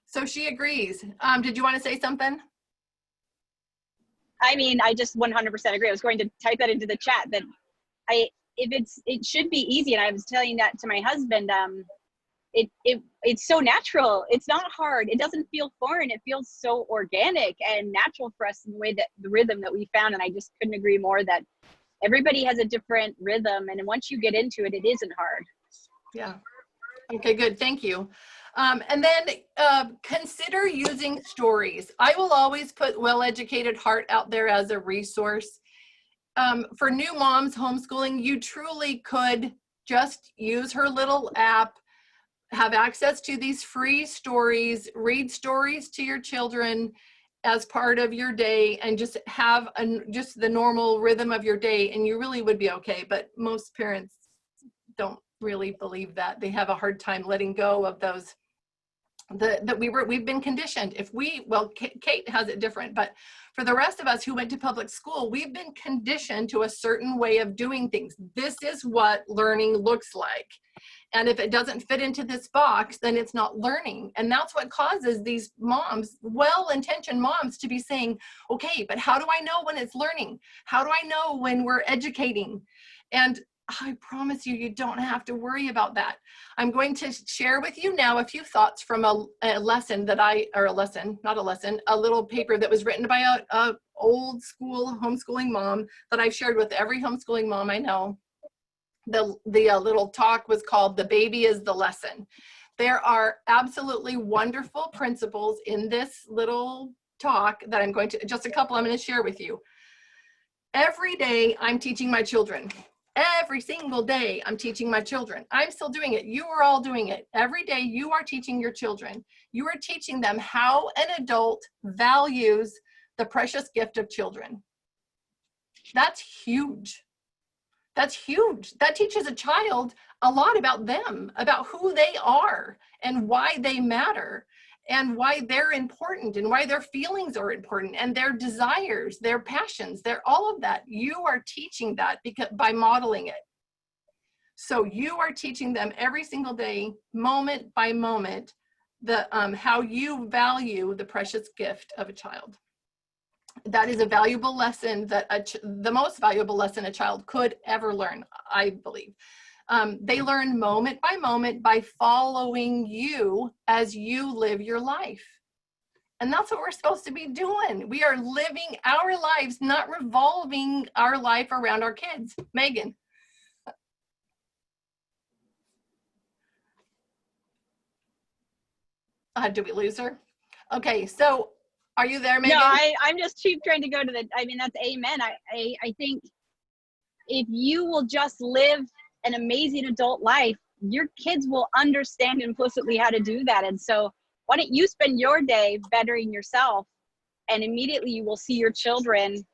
So she agrees. Did you want to say something? I mean, I just 100% agree. I was going to type that into the chat that it should be easy. And I was telling that to my husband, it's so natural. It's not hard. It doesn't feel foreign. It feels so organic and natural for us in the way that the rhythm that we found. And I just couldn't agree more that everybody has a different rhythm. And once you get into it, it isn't hard. Yeah. Okay, good. Thank you. And then consider using stories. I will always put Well-Educated Heart out there as a resource. For new moms homeschooling, you truly could just use her little app, have access to these free stories, read stories to your children as part of your day, and just have just the normal rhythm of your day, and you really would be okay. But most parents don't really believe that. They have a hard time letting go of those we've been conditioned. Kate has it different, but for the rest of us who went to public school, we've been conditioned to a certain way of doing things. This is what learning looks like. And if it doesn't fit into this box, then it's not learning. And that's what causes these moms, well-intentioned moms, to be saying, okay, but how do I know when it's learning? How do I know when we're educating? And I promise you, you don't have to worry about that. I'm going to share with you now a few thoughts from a lesson that a little paper that was written by a old school homeschooling mom that I've shared with every homeschooling mom I know. The little talk was called "The Baby is the Lesson." There are absolutely wonderful principles in this little talk that I'm going to share with you. Every day I'm teaching my children. Every single day I'm teaching my children. I'm still doing it. You are all doing it. Every day you are teaching your children. You are teaching them how an adult values the precious gift of children. That's huge. That's huge. That teaches a child a lot about them, about who they are and why they matter and why they're important and why their feelings are important and their desires, their passions, all of that. You are teaching that by modeling it. So you are teaching them every single day, moment by moment, how you value the precious gift of a child. That is a valuable lesson, the most valuable lesson a child could ever learn, I believe. They learn moment by moment by following you as you live your life. And that's what we're supposed to be doing. We are living our lives, not revolving our life around our kids. Megan. Did we lose her? Okay, so are you there, Megan? No, I'm just trying to go to that's amen. I think if you will just live an amazing adult life, your kids will understand implicitly how to do that. And so why don't you spend your day bettering yourself, and immediately you will see your children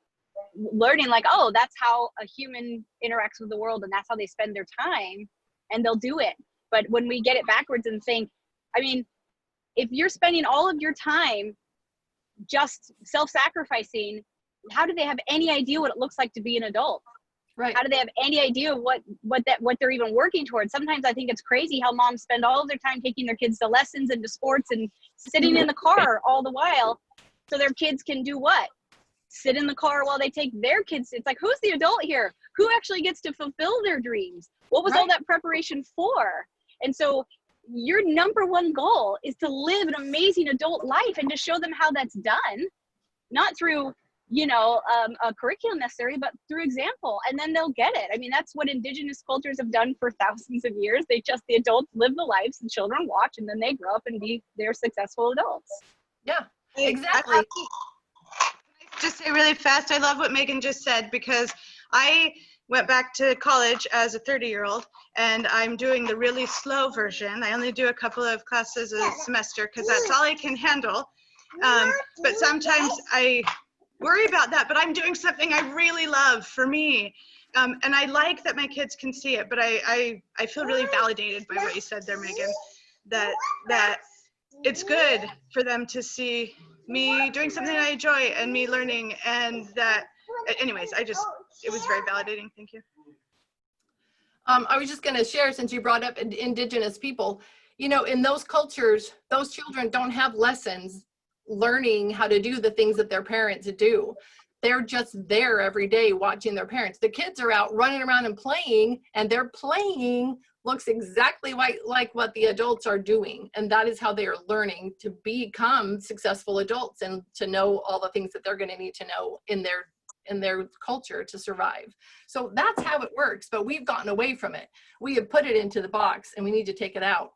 learning like, oh, that's how a human interacts with the world, and that's how they spend their time, and they'll do it. But when we get it backwards and think, if you're spending all of your time just self-sacrificing, how do they have any idea what it looks like to be an adult? Right. How do they have any idea what they're even working towards? Sometimes I think it's crazy how moms spend all of their time taking their kids to lessons and to sports and sitting in the car all the while, so their kids can do what? Sit in the car while they take their kids. It's like, who's the adult here? Who actually gets to fulfill their dreams? What was all that preparation for? And so your number one goal is to live an amazing adult life and to show them how that's done, not through a curriculum necessarily, but through example, and then they'll get it. That's what indigenous cultures have done for thousands of years. The adults live the lives, the children watch, and then they grow up and they're successful adults. Yeah, exactly. Just say really fast, I love what Megan just said, because I went back to college as a 30-year-old, and I'm doing the really slow version. I only do a couple of classes a semester because that's all I can handle. But sometimes I worry about that, but I'm doing something I really love for me. And I like that my kids can see it, but I feel really validated by what you said there, Megan, that it's good for them to see me doing something I enjoy and me learning, and that, anyways, it was very validating. Thank you. I was just going to share, since you brought up indigenous people, in those cultures, those children don't have lessons learning how to do the things that their parents do. They're just there every day watching their parents. The kids are out running around and playing, and their playing looks exactly like what the adults are doing. And that is how they are learning to become successful adults and to know all the things that they're going to need to know in their culture to survive. So that's how it works, but we've gotten away from it. We have put it into the box, and we need to take it out.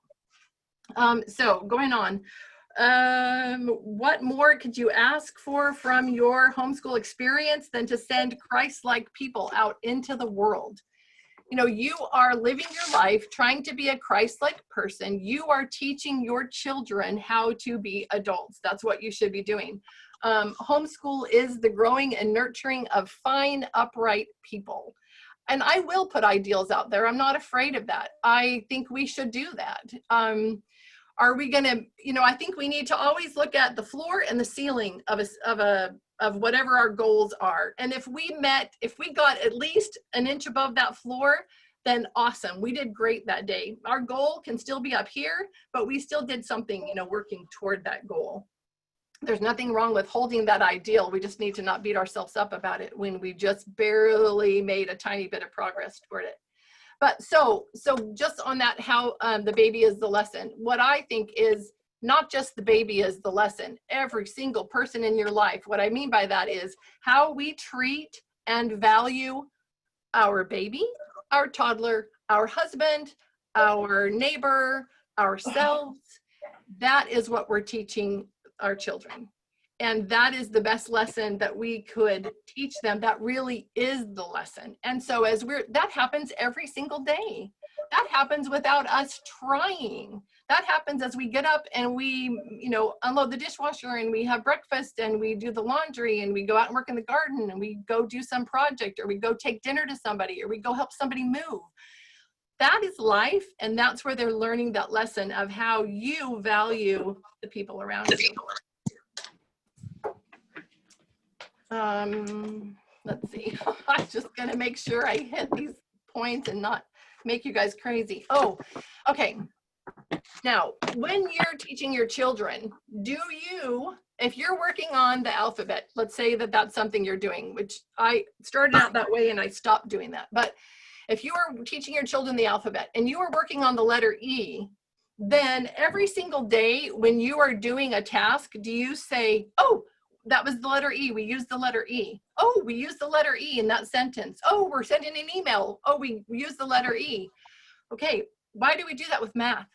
So going on, what more could you ask for from your homeschool experience than to send Christ-like people out into the world? You know, you are living your life trying to be a Christ-like person. You are teaching your children how to be adults. That's what you should be doing. Homeschool is the growing and nurturing of fine, upright people. And I will put ideals out there. I'm not afraid of that. I think we should do that. Are we going to, you know, I think we need to always look at the floor and the ceiling of whatever our goals are. And if we got at least an inch above that floor, then awesome. We did great that day. Our goal can still be up here, but we still did something, you know, working toward that goal. There's nothing wrong with holding that ideal. We just need to not beat ourselves up about it when we just barely made a tiny bit of progress toward it. But so just on that, how the baby is the lesson. What I think is not just the baby is the lesson. Every single person in your life. What I mean by that is how we treat and value our baby, our toddler, our husband, our neighbor, ourselves. That is what we're teaching our children. And that is the best lesson that we could teach them. That really is the lesson. And so that happens every single day. That happens without us trying. That happens as we get up and we, you know, unload the dishwasher and we have breakfast and we do the laundry and we go out and work in the garden and we go do some project or we go take dinner to somebody or we go help somebody move. That is life, and that's where they're learning that lesson of how you value the people around you. Let's see. I'm just gonna make sure I hit these points and not make you guys crazy. Oh, okay. Now, when you're teaching your children, if you're working on the alphabet, let's say that that's something you're doing, which I started out that way and I stopped doing that. But if you are teaching your children the alphabet and you are working on the letter E, then every single day when you are doing a task, do you say, oh, that was the letter E, we used the letter E. Oh, we used the letter E in that sentence. Oh, we're sending an email. Oh, we used the letter E. Okay, why do we do that with math?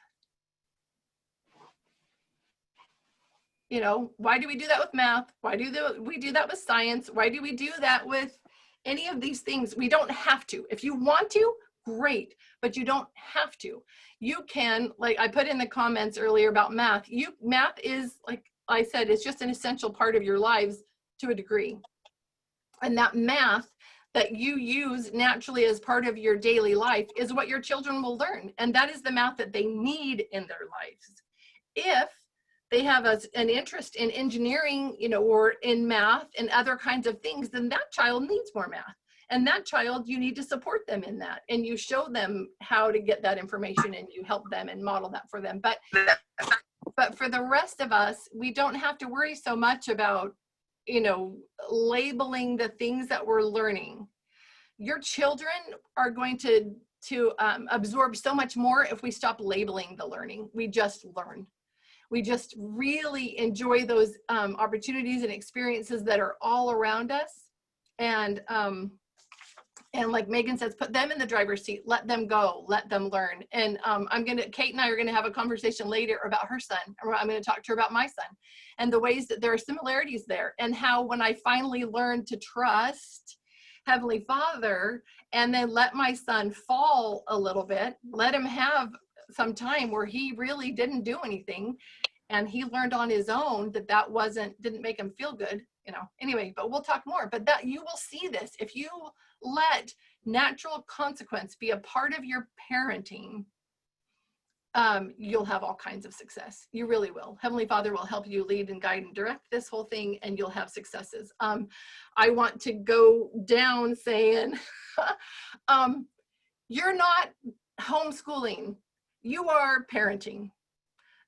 You know, why do we do that with math? Why do we do that with science? Why do we do that with any of these things? We don't have to. If you want to, great, but you don't have to. You can, like I put in the comments earlier about math, math is, like I said, it's just an essential part of your lives to a degree. And that math that you use naturally as part of your daily life is what your children will learn. And that is the math that they need in their lives. If they have an interest in engineering, you know, or in math and other kinds of things, then that child needs more math. And that child, you need to support them in that. And you show them how to get that information and you help them and model that for them. But for the rest of us, we don't have to worry so much about, you know, labeling the things that we're learning. Your children are going to absorb so much more if we stop labeling the learning. We just learn. We just really enjoy those opportunities and experiences that are all around us. And like Megan says, put them in the driver's seat, let them go, let them learn. And Kate and I are gonna have a conversation later about her son. I'm gonna talk to her about my son and the ways that there are similarities there, and how when I finally learned to trust Heavenly Father and then let my son fall a little bit, let him have some time where he really didn't do anything and he learned on his own that didn't make him feel good, you know. Anyway, but we'll talk more. But that you will see this if you let natural consequence be a part of your parenting. You'll have all kinds of success. You really will. Heavenly Father will help you lead and guide and direct this whole thing, and you'll have successes. I want to go down saying, you're not homeschooling. You are parenting.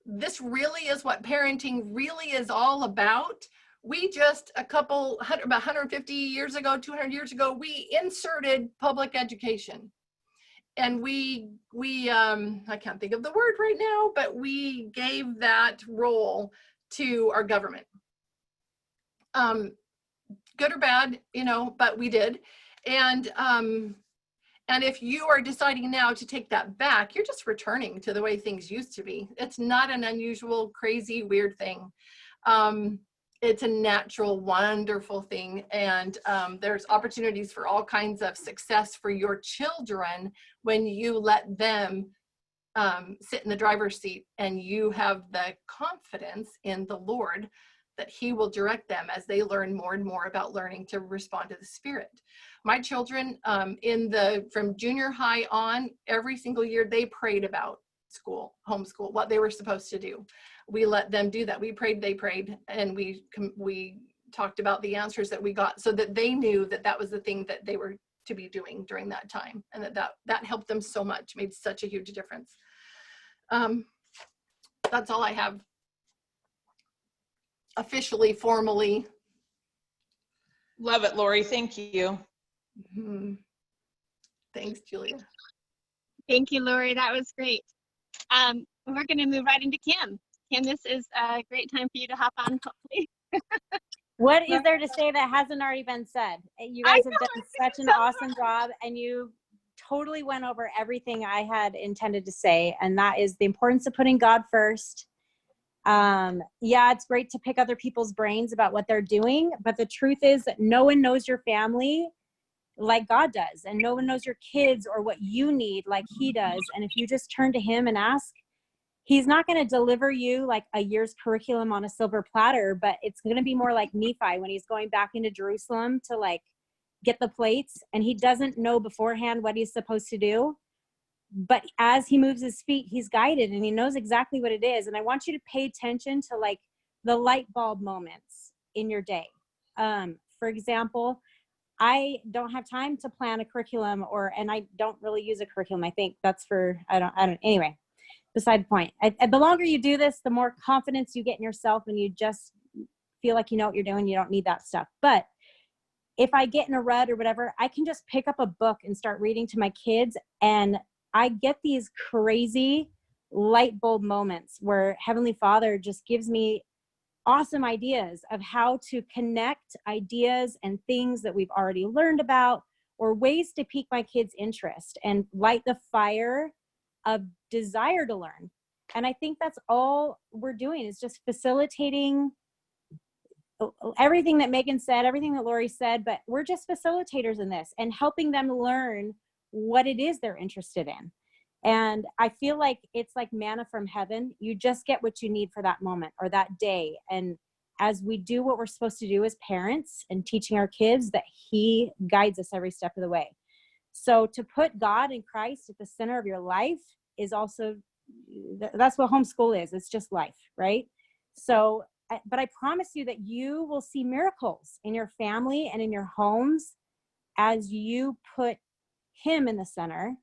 This really is what parenting really is all about. We just about 150 years ago, 200 years ago, we inserted public education. And we I can't think of the word right now, but we gave that role to our government. Good or bad, you know, but we did. And if you are deciding now to take that back, you're just returning to the way things used to be. It's not an unusual, crazy, weird thing. It's a natural, wonderful thing. And there's opportunities for all kinds of success for your children when you let them sit in the driver's seat and you have the confidence in the Lord that he will direct them as they learn more and more about learning to respond to the Spirit. My children from junior high on, every single year they prayed about school, homeschool, what they were supposed to do. We let them do that. We prayed, they prayed, and we talked about the answers that we got so that they knew that that was the thing that they were to be doing during that time, and that helped them so much, made such a huge difference. That's all I have officially, formally. Love it, Lori. Thank you. Mm-hmm. Thanks, Julia. Thank you, Lori. That was great. We're going to move right into Kim. Kim, this is a great time for you to hop on, hopefully. What is there to say that hasn't already been said? You guys have done such an awesome job, and you totally went over everything I had intended to say, and that is the importance of putting God first. Yeah, it's great to pick other people's brains about what they're doing, but the truth is that no one knows your family like God does, and no one knows your kids or what you need like he does. And if you just turn to him and ask, he's not going to deliver you like a year's curriculum on a silver platter, but it's going to be more like Nephi when he's going back into Jerusalem to like get the plates, and he doesn't know beforehand what he's supposed to do. But as he moves his feet, he's guided and he knows exactly what it is. And I want you to pay attention to like the light bulb moments in your day. For example, I don't have time to plan a curriculum and I don't really use a curriculum. I think that's for, anyway, beside the point. The longer you do this, the more confidence you get in yourself and you just feel like you know what you're doing. You don't need that stuff. But if I get in a rut or whatever, I can just pick up a book and start reading to my kids, and I get these crazy light bulb moments where Heavenly Father just gives me awesome ideas of how to connect ideas and things that we've already learned about, or ways to pique my kids' interest and light the fire of desire to learn. And I think that's all we're doing, is just facilitating everything that Megan said, everything that Lori said, but we're just facilitators in this and helping them learn what it is they're interested in. And I feel like it's like manna from heaven. You just get what you need for that moment or that day. And as we do what we're supposed to do as parents and teaching our kids, that he guides us every step of the way. So to put God and Christ at the center of your life is also, that's what homeschool is. It's just life, right? So, but I promise you that you will see miracles in your family and in your homes as you put him in the center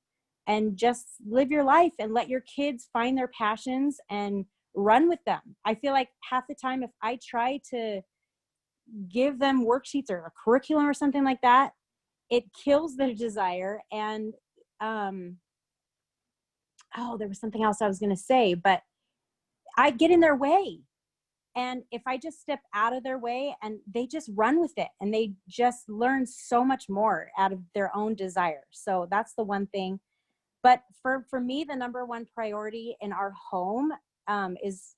and just live your life and let your kids find their passions and run with them. I feel like half the time, if I try to give them worksheets or a curriculum or something like that, it kills their desire. And, there was something else I was going to say, but I get in their way. And if I just step out of their way, and they just run with it and they just learn so much more out of their own desire. So that's the one thing. But for me, the number one priority in our home is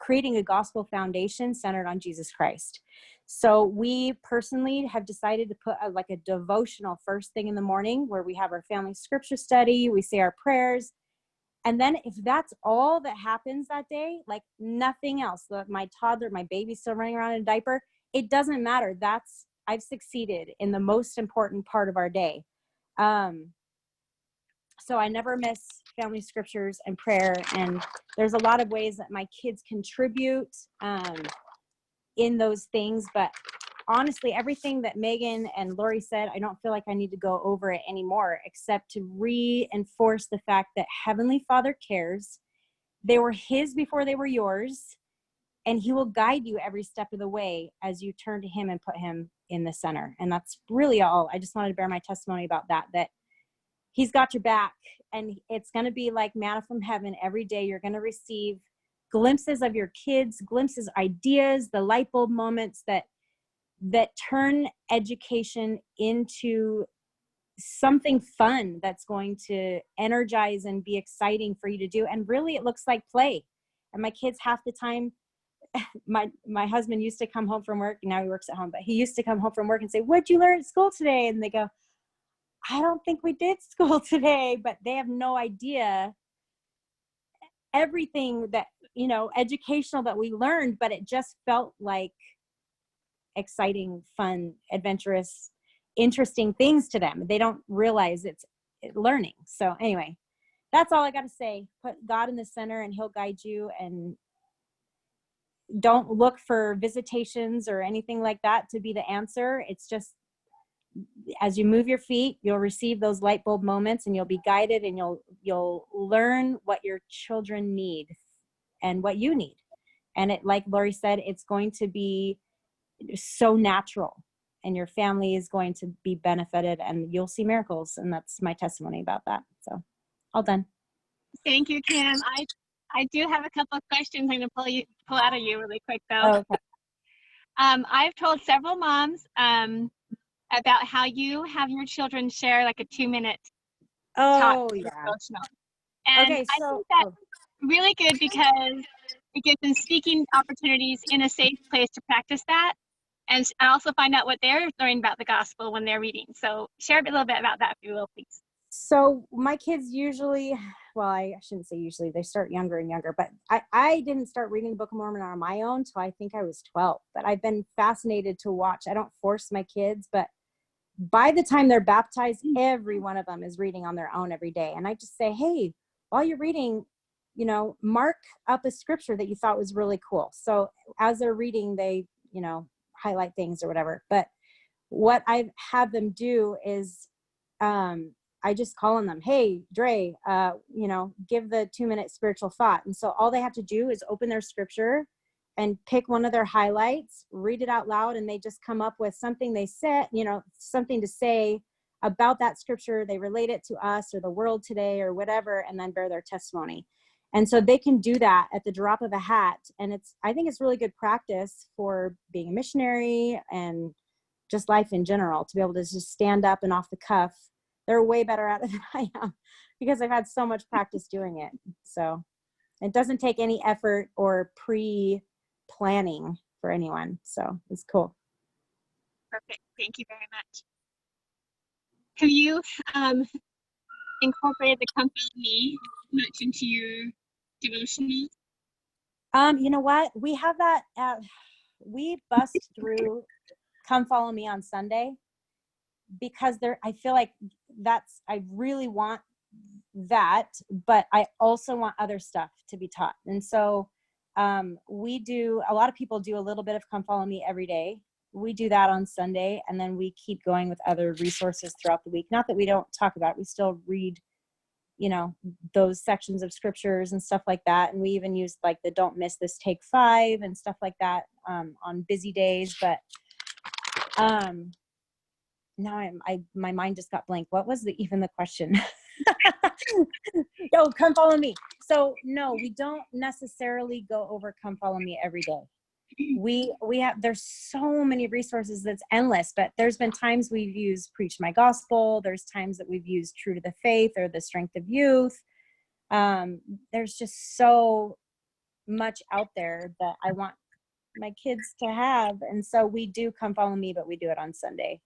creating a gospel foundation centered on Jesus Christ. So we personally have decided to put a devotional first thing in the morning, where we have our family scripture study, we say our prayers. And then if that's all that happens that day, like nothing else, my toddler, my baby's still running around in a diaper, it doesn't matter. I've succeeded in the most important part of our day. So I never miss family scriptures and prayer. And there's a lot of ways that my kids contribute in those things. But honestly, everything that Megan and Lori said, I don't feel like I need to go over it anymore, except to reinforce the fact that Heavenly Father cares. They were his before they were yours, and he will guide you every step of the way as you turn to him and put him in the center. And that's really all. I just wanted to bear my testimony about that he's got your back, and it's going to be like manna from heaven. Every day you're going to receive glimpses of your kids, glimpses, ideas, the light bulb moments that turn education into something fun that's going to energize and be exciting for you to do. And really, it looks like play. And my kids half the time, my husband used to come home from work. Now he works at home, but he used to come home from work and say, "What'd you learn at school today?" And they go, "I don't think we did school today," but they have no idea everything that, educational that we learned, but it just felt like exciting, fun, adventurous, interesting things to them. They don't realize it's learning. So anyway, that's all I got to say. Put God in the center and he'll guide you, and don't look for visitations or anything like that to be the answer. It's just, as you move your feet, you'll receive those light bulb moments, and you'll be guided, and you'll learn what your children need and what you need. And it, like Lori said, it's going to be so natural, and your family is going to be benefited, and you'll see miracles. And that's my testimony about that. So all done. Thank you, Kim. I do have a couple of questions I'm going to pull out of you really quick, though. Oh, okay. I've told several moms about how you have your children share like a 2-minute talk Oh, yeah. devotional. And Okay, I so think that's really good because it gives them speaking opportunities in a safe place to practice that, and also find out what they're learning about the gospel when they're reading. So share a little bit about that, if you will, please. So my kids usually, well, I shouldn't say usually, they start younger and younger, but I didn't start reading the Book of Mormon on my own till I think I was 12. But I've been fascinated to watch. I don't force my kids, but by the time they're baptized, every one of them is reading on their own every day. And I just say, hey, while you're reading, mark up a scripture that you thought was really cool. So as they're reading, they, highlight things or whatever. But what I have them do is, I just call on them, hey, Dre, give the 2-minute spiritual thought. And so all they have to do is open their scripture and pick one of their highlights, read it out loud, and they just come up with something they said, something to say about that scripture. They relate it to us or the world today or whatever, and then bear their testimony. And so they can do that at the drop of a hat. And I think it's really good practice for being a missionary and just life in general, to be able to just stand up and off the cuff. They're way better at it than I am because I've had so much practice doing it. So it doesn't take any effort or pre-planning for anyone. So it's cool. Perfect. Thank you very much. Have you incorporated the Come Follow Me much into your devotional? You know what? We have that. We bust through Come Follow Me on Sunday because I feel like I really want that, but I also want other stuff to be taught. And so a lot of people do a little bit of Come Follow Me every day. We do that on Sunday, and then we keep going with other resources throughout the week. Not that we don't talk about it. We still read, those sections of scriptures and stuff like that. And we even use like the Don't Miss This, Take 5 and stuff like that on busy days. But now my mind just got blank. What was even the question? Oh, Come Follow Me. So no, we don't necessarily go over Come Follow Me every day. There's so many resources that's endless, but there's been times we've used Preach My Gospel. There's times that we've used True to the Faith or The Strength of Youth. There's just so much out there that I want my kids to have. And so we do Come Follow Me, but we do it on Sunday.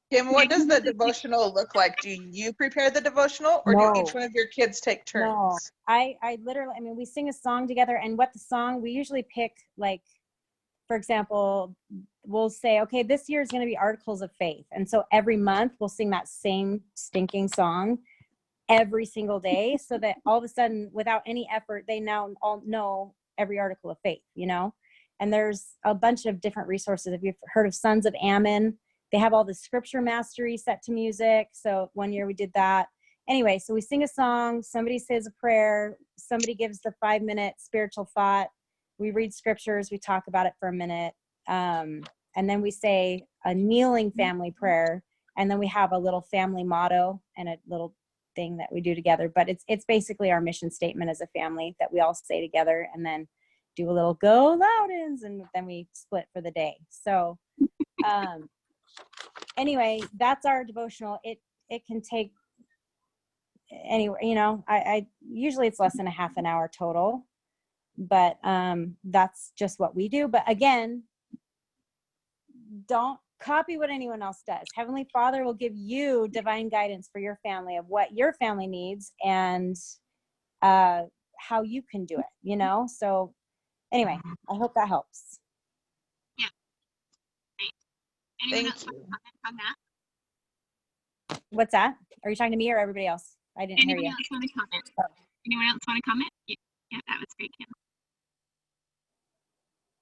Kim, what does the devotional look like? Do you prepare the devotional, or No. do each one of your kids take turns? No, I literally, we sing a song together, and we usually pick, like, for example, we'll say, okay, this year is going to be Articles of Faith. And so every month we'll sing that same stinking song every single day, so that all of a sudden, without any effort, they now all know every article of faith, And there's a bunch of different resources. If you've heard of Sons of Ammon, they have all the scripture mastery set to music. So one year we did that. Anyway, so we sing a song, somebody says a prayer, somebody gives the 5-minute spiritual thought. We read scriptures, we talk about it for a minute. And then we say a kneeling family prayer. And then we have a little family motto and a little thing that we do together. But it's basically our mission statement as a family that we all say together, and then do a little Go Loudons, and then we split for the day. So anyway, that's our devotional. It can take anywhere, I usually it's less than a half an hour total, But that's just what we do. But again, don't copy what anyone else does. Heavenly Father will give you divine guidance for your family of what your family needs and how you can do it, So anyway, I hope that helps. Yeah. Great. Anyone Thank else want to you. comment on that? What's that? Are you talking to me or everybody else? I didn't hear Anyone you. else want to comment? Anyone else want to comment? Yeah, that was great, Kim.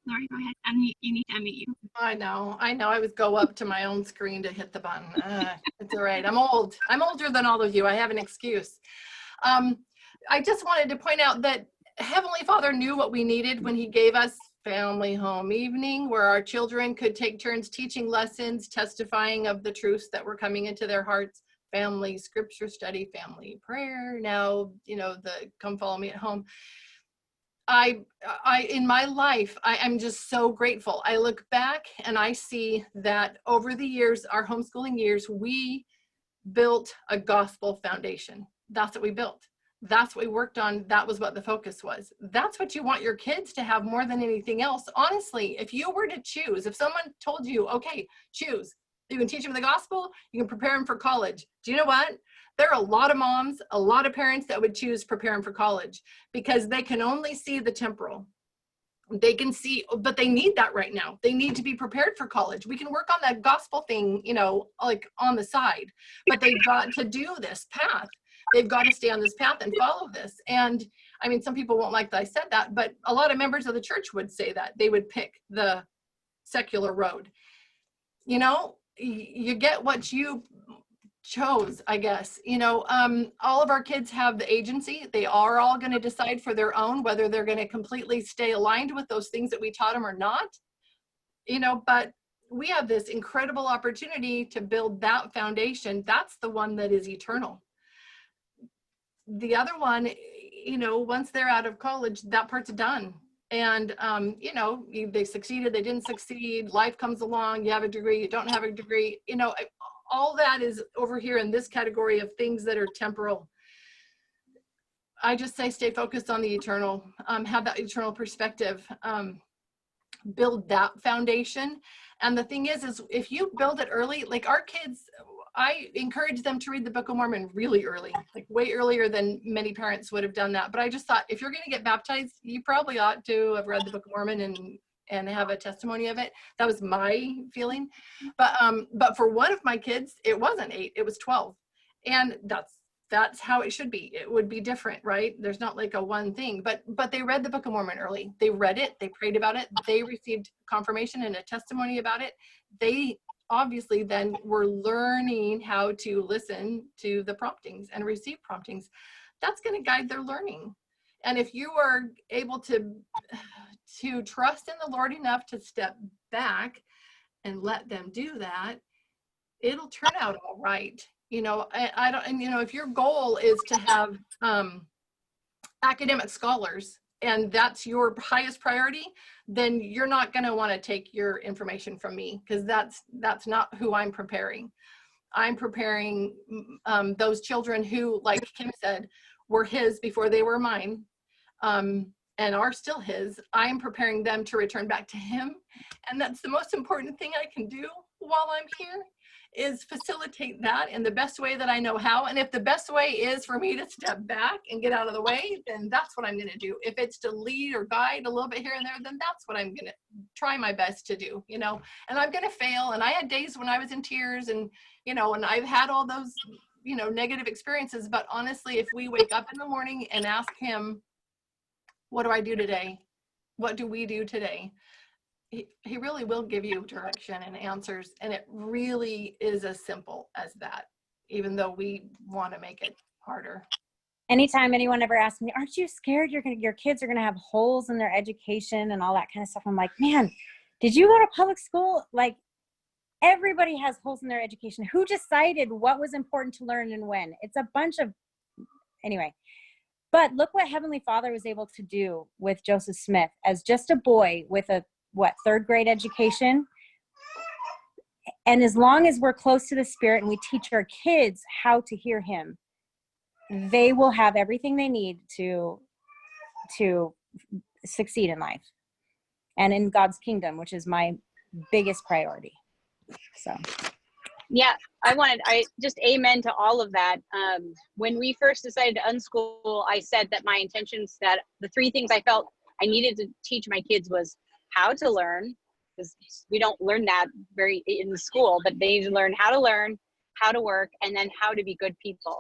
Lori, go ahead. You need to unmute you. I know. I always go up to my own screen to hit the button. It's all right. I'm old. I'm older than all of you. I have an excuse. I just wanted to point out that Heavenly Father knew what we needed when he gave us family home evening, where our children could take turns teaching lessons, testifying of the truths that were coming into their hearts, family scripture study, family prayer. Now, the come follow me at home. In my life, I'm just so grateful. I look back and I see that over the years, our homeschooling years, we built a gospel foundation. That's what we built. That's what we worked on. That was what the focus was. That's what you want your kids to have more than anything else. Honestly, if you were to choose, if someone told you, okay, choose, you can teach them the gospel, you can prepare them for college. Do you know what? There are a lot of moms, a lot of parents that would choose prepare them for college because they can only see the temporal. They can see, but they need that right now. They need to be prepared for college. We can work on that gospel thing, like on the side, but they've got to do this path. They've got to stay on this path and follow this. And I mean, some people won't like that I said that, but a lot of members of the church would say that. They would pick the secular road. You get what you chose, I guess. All of our kids have the agency. They are all going to decide for their own whether they're going to completely stay aligned with those things that we taught them or not. But we have this incredible opportunity to build that foundation. That's the one that is eternal. The other one, once they're out of college, that part's done. And, they succeeded, they didn't succeed, life comes along, you have a degree, you don't have a degree, all that is over here in this category of things that are temporal. I just say stay focused on the eternal, have that eternal perspective, build that foundation. And the thing is if you build it early, like our kids, I encourage them to read the Book of Mormon really early, like way earlier than many parents would have done that. But I just thought, if you're going to get baptized, you probably ought to have read the Book of Mormon and have a testimony of it. That was my feeling. But for one of my kids, it wasn't 8, it was 12. And that's how it should be. It would be different, right? There's not like a one thing, but they read the Book of Mormon early. They read it, they prayed about it, they received confirmation and a testimony about it. They obviously then we're learning how to listen to the promptings and receive promptings. That's going to guide their learning. And if you are able to trust in the Lord enough to step back and let them do that, it'll turn out all right. I don't, and if your goal is to have academic scholars and that's your highest priority, then you're not going to want to take your information from me, because that's not who I'm preparing. I'm preparing those children who, like Kim said, were his before they were mine, and are still his. I'm preparing them to return back to him. And that's the most important thing I can do while I'm here, is facilitate that in the best way that I know how. And if the best way is for me to step back and get out of the way, then that's what I'm going to do. If it's to lead or guide a little bit here and there, then that's what I'm going to try my best to do, and I'm going to fail. And I had days when I was in tears and, and I've had all those, negative experiences. But honestly, if we wake up in the morning and ask him, what do I do today? What do we do today? He really will give you direction and answers. And it really is as simple as that, even though we want to make it harder. Anytime anyone ever asks me, aren't you scared your kids are going to have holes in their education and all that kind of stuff? I'm like, man, did you go to public school? Like, everybody has holes in their education. Who decided what was important to learn and when? It's a bunch of, anyway. But look what Heavenly Father was able to do with Joseph Smith as just a boy with a, 3rd grade education. And as long as we're close to the Spirit and we teach our kids how to hear him, they will have everything they need to succeed in life and in God's kingdom, which is my biggest priority. So Yeah, I just amen to all of that. When we first decided to unschool, I said that my intentions, that the 3 things I felt I needed to teach my kids was how to learn, because we don't learn that very in the school, but they need to learn, how to work, and then how to be good people.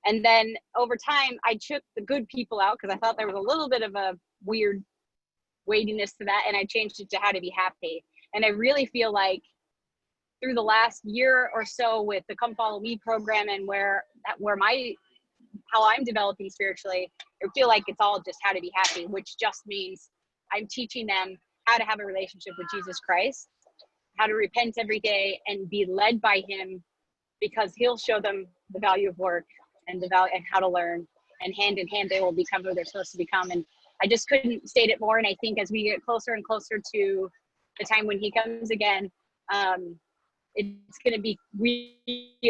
And then over time, I took the good people out because I thought there was a little bit of a weird weightiness to that, and I changed it to how to be happy. And I really feel like through the last year or so with the Come Follow Me program and how I'm developing spiritually, I feel like it's all just how to be happy, which just means I'm teaching them how to have a relationship with Jesus Christ, how to repent every day and be led by him, because he'll show them the value of work and the value and how to learn, and hand in hand they will become who they're supposed to become. And I just couldn't state it more. And I think as we get closer and closer to the time when he comes again, it's going to be, we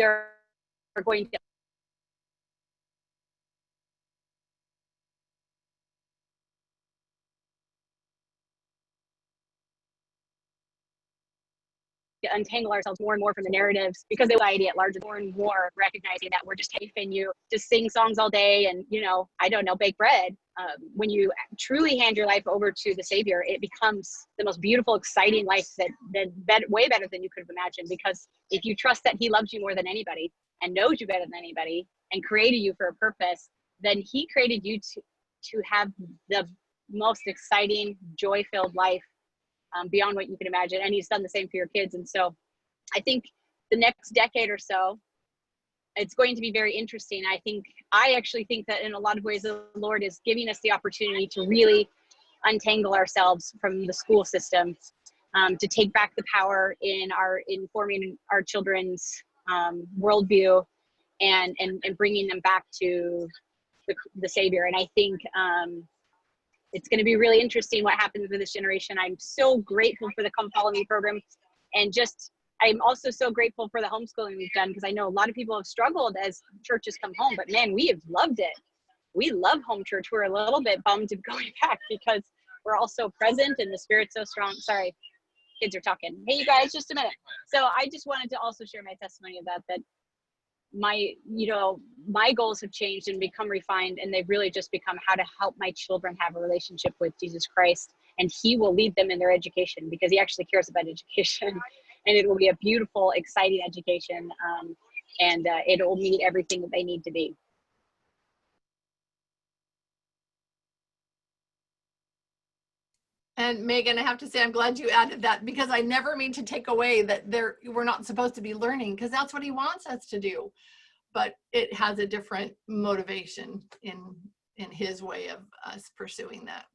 are going to untangle ourselves more and more from the narratives, because the society at large is more and more recognizing that we're just safe and you just sing songs all day and, I don't know, bake bread. When you truly hand your life over to the Savior, it becomes the most beautiful, exciting life that way better than you could have imagined. Because if you trust that he loves you more than anybody and knows you better than anybody and created you for a purpose, then he created you to have the most exciting, joy-filled life beyond what you can imagine. And he's done the same for your kids. And so I think the next decade or so, it's going to be very interesting. I actually think that in a lot of ways, the Lord is giving us the opportunity to really untangle ourselves from the school system, to take back the power in forming our children's worldview and bringing them back to the Savior. And I think it's going to be really interesting what happens with this generation. I'm so grateful for the Come Follow Me program. And I'm also so grateful for the homeschooling we've done, because I know a lot of people have struggled as churches come home, but man, we have loved it. We love home church. We're a little bit bummed of going back because we're all so present and the Spirit's so strong. Sorry, kids are talking. Hey, you guys, just a minute. So I just wanted to also share my testimony of that my goals have changed and become refined, and they've really just become how to help my children have a relationship with Jesus Christ, and he will lead them in their education because he actually cares about education, and it will be a beautiful, exciting education, and it will meet everything that they need to be. And Megan, I have to say, I'm glad you added that, because I never mean to take away that we're not supposed to be learning, because that's what he wants us to do. But it has a different motivation in his way of us pursuing that.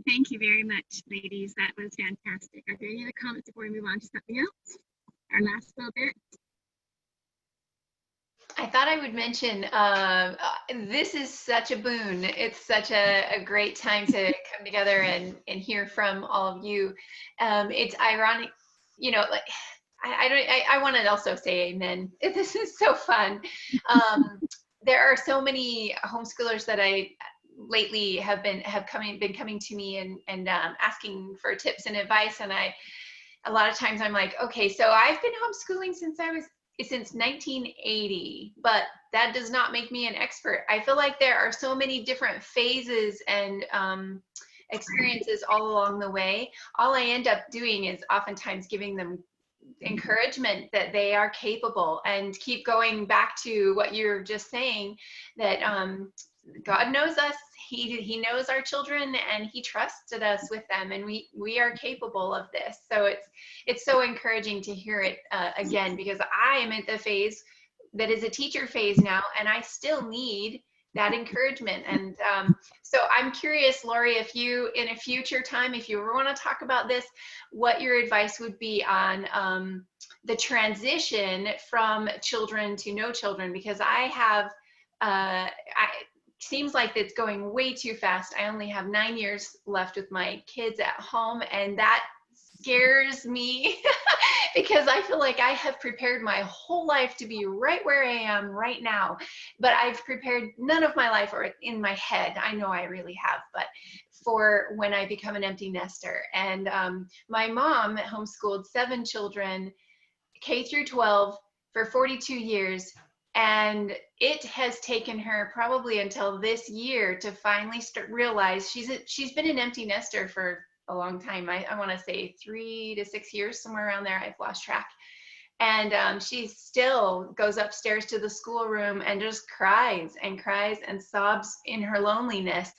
Thank you very much, ladies. That was fantastic. Are there any other comments before we move on to something else? Our last little bit. I thought I would mention, this is such a boon. It's such a great time to come together and hear from all of you. It's ironic, I want to also say amen. This is so fun. There are so many homeschoolers that I lately have been coming to me and asking for tips and advice. And a lot of times I'm like, okay, so I've been homeschooling since 1980, but that does not make me an expert. I feel like there are so many different phases and experiences all along the way. All I end up doing is oftentimes giving them encouragement that they are capable, and keep going back to what you're just saying, that God knows us. He knows our children, and he trusted us with them, and we are capable of this. So it's so encouraging to hear it again, because I am at the phase that is a teacher phase now, and I still need that encouragement. And so I'm curious, Lori, if you, in a future time, if you ever want to talk about this, what your advice would be on the transition from children to no children, because I have, seems like it's going way too fast. I only have 9 years left with my kids at home, and that scares me because I feel like I have prepared my whole life to be right where I am right now. But I've prepared none of my life, or in my head, I know I really have, but for when I become an empty nester. And my mom homeschooled 7 children, K through 12, for 42 years. And it has taken her probably until this year to finally realize she's been an empty nester for a long time. I want to say 3 to 6 years, somewhere around there. I've lost track. And she still goes upstairs to the schoolroom and just cries and sobs in her loneliness.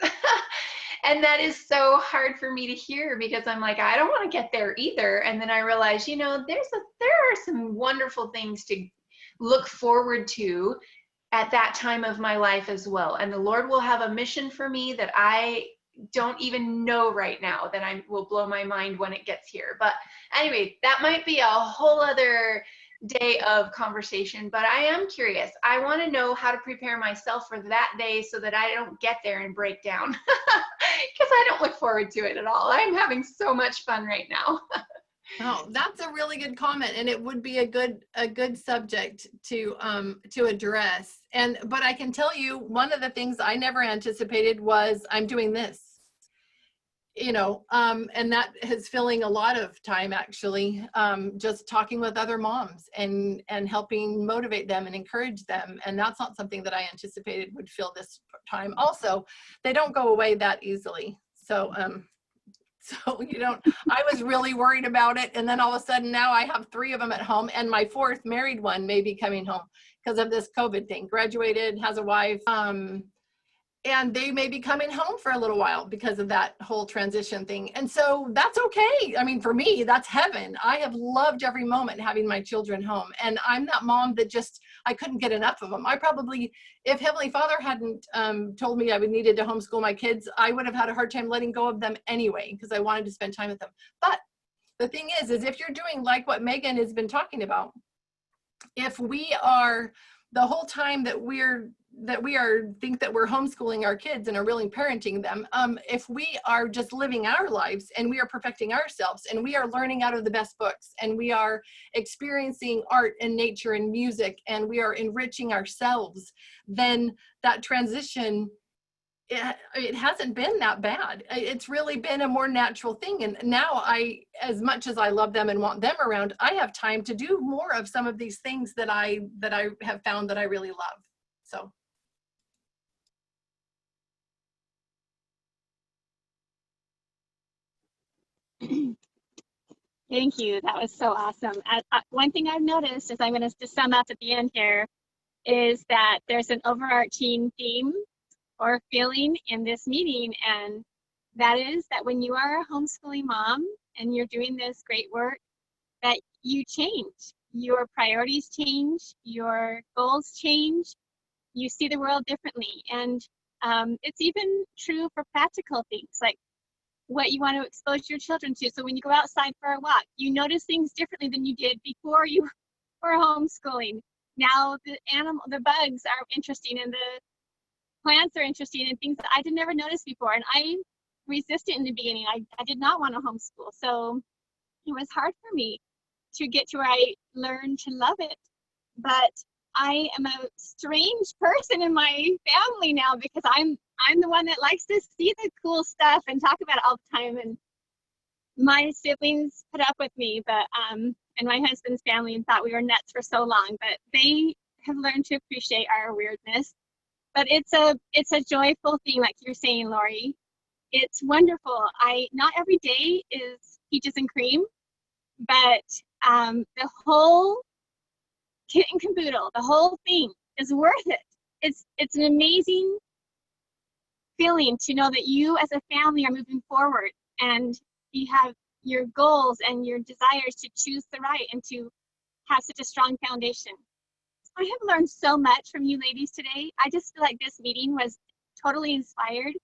And that is so hard for me to hear, because I'm like, I don't want to get there either. And then I realize, there are some wonderful things to look forward to at that time of my life as well. And the Lord will have a mission for me that I don't even know right now, that will blow my mind when it gets here. But anyway, that might be a whole other day of conversation, but I am curious. I want to know how to prepare myself for that day so that I don't get there and break down, because I don't look forward to it at all. I'm having so much fun right now. Oh, that's a really good comment, and it would be a good subject to address. But I can tell you, one of the things I never anticipated was I'm doing this. And that is filling a lot of time, actually, just talking with other moms and helping motivate them and encourage them. And that's not something that I anticipated would fill this time. Also, they don't go away that easily. So I was really worried about it. And then all of a sudden now I have 3 of them at home, and my 4th married one may be coming home because of this COVID thing. Graduated, has a wife. And they may be coming home for a little while because of that whole transition thing. And so that's okay. I mean, for me, that's heaven. I have loved every moment having my children home. And I'm that mom that I couldn't get enough of them. I probably, if Heavenly Father hadn't told me I would needed to homeschool my kids, I would have had a hard time letting go of them anyway, because I wanted to spend time with them. But the thing is if you're doing like what Megan has been talking about, if we are the whole time that we think that we're homeschooling our kids and are really parenting them, if we are just living our lives and we are perfecting ourselves and we are learning out of the best books and we are experiencing art and nature and music and we are enriching ourselves, then that transition, it hasn't been that bad. It's really been a more natural thing. And now as much as I love them and want them around, I have time to do more of some of these things that I have found that I really love. So. Thank you. That was so awesome. One thing I've noticed, as I'm going to sum up at the end here, is that there's an overarching theme or feeling in this meeting, and that is that when you are a homeschooling mom and you're doing this great work, that you change. Your priorities change, your goals change, you see the world differently. And it's even true for practical things, like what you want to expose your children to. So when you go outside for a walk, you notice things differently than you did before you were homeschooling. Now the bugs are interesting, and the plants are interesting, and things that I did never notice before. And I resisted in the beginning. I did not want to homeschool. So it was hard for me to get to where I learned to love it. But I am a strange person in my family now, because I'm the one that likes to see the cool stuff and talk about it all the time. And my siblings put up with me, but and my husband's family thought we were nuts for so long, but they have learned to appreciate our weirdness. But it's a joyful thing, like you're saying, Lori. It's wonderful. Not every day is peaches and cream, but the whole kit and caboodle, the whole thing is worth it. It's an amazing feeling to know that you as a family are moving forward, and you have your goals and your desires to choose the right and to have such a strong foundation. I have learned so much from you ladies today. I just feel like this meeting was totally inspired.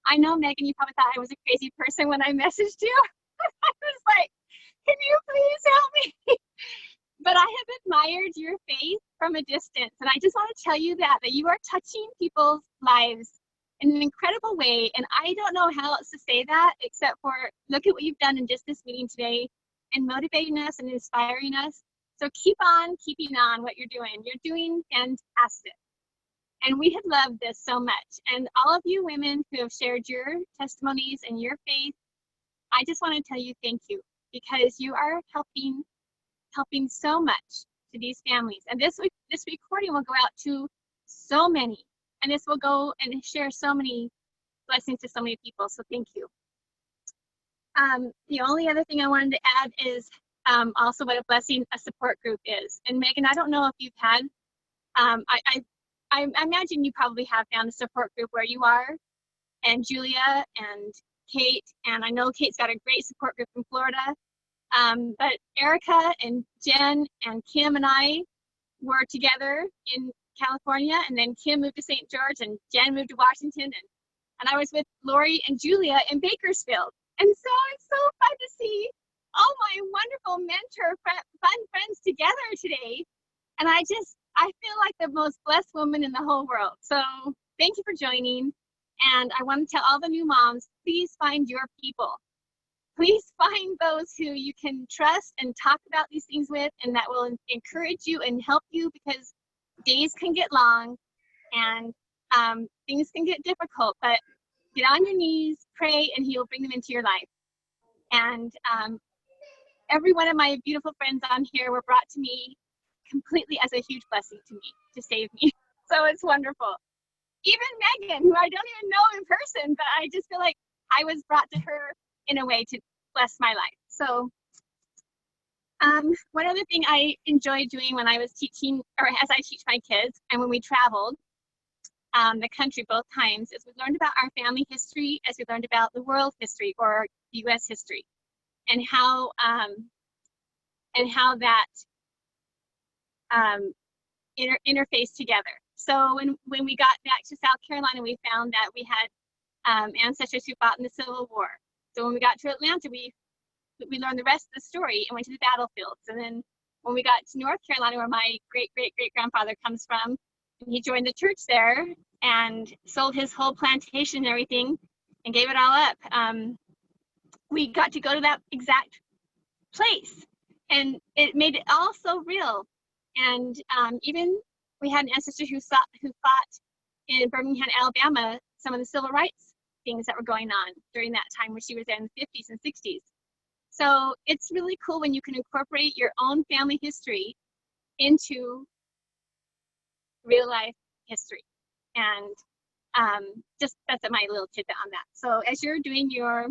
I know, Megan, you probably thought I was a crazy person when I messaged you. I was like, can you please help me? But I have admired your faith from a distance. And I just want to tell you that you are touching people's lives in an incredible way. And I don't know how else to say that except for look at what you've done in just this meeting today. and motivating us and inspiring us. So keep on keeping on what you're doing. You're doing fantastic. And we have loved this so much. And all of you women who have shared your testimonies and your faith, I just want to tell you thank you, because you are helping so much to these families. And this recording will go out to so many, and this will go and share so many blessings to so many people. So thank you. The only other thing I wanted to add is also what a blessing a support group is. And Megan, I don't know if you've had, I imagine you probably have found a support group where you are, and Julia and Kate, and I know Kate's got a great support group in Florida. But Erica and Jen and Kim and I were together in California, and then Kim moved to St. George and Jen moved to Washington, and I was with Lori and Julia in Bakersfield. And so it's so fun to see all my wonderful mentor fun friends together today. And I feel like the most blessed woman in the whole world. So thank you for joining. And I want to tell all the new moms, please find your people. Please find those who you can trust and talk about these things with, and that will encourage you and help you, because days can get long and things can get difficult, but get on your knees, pray, and he will bring them into your life. And every one of my beautiful friends on here were brought to me completely as a huge blessing to me, to save me. So it's wonderful. Even Megan, who I don't even know in person, but I just feel like I was brought to her in a way to bless my life. So one other thing I enjoyed doing when I was teaching, or as I teach my kids, and when we traveled the country both times, is we learned about our family history as we learned about the world history or U.S. history, and how that interface together. So when we got back to South Carolina, we found that we had ancestors who fought in the Civil War. So when we got to Atlanta, we learned the rest of the story and went to the battlefields. And then when we got to North Carolina, where my great-great-great-grandfather comes from, and he joined the church there and sold his whole plantation and everything and gave it all up, we got to go to that exact place. And it made it all so real. And even we had an ancestor who fought in Birmingham, Alabama, some of the civil rights things that were going on during that time when she was there in the 50s and 60s. So it's really cool when you can incorporate your own family history into real life history. And just that's my little tidbit on that. So as you're doing your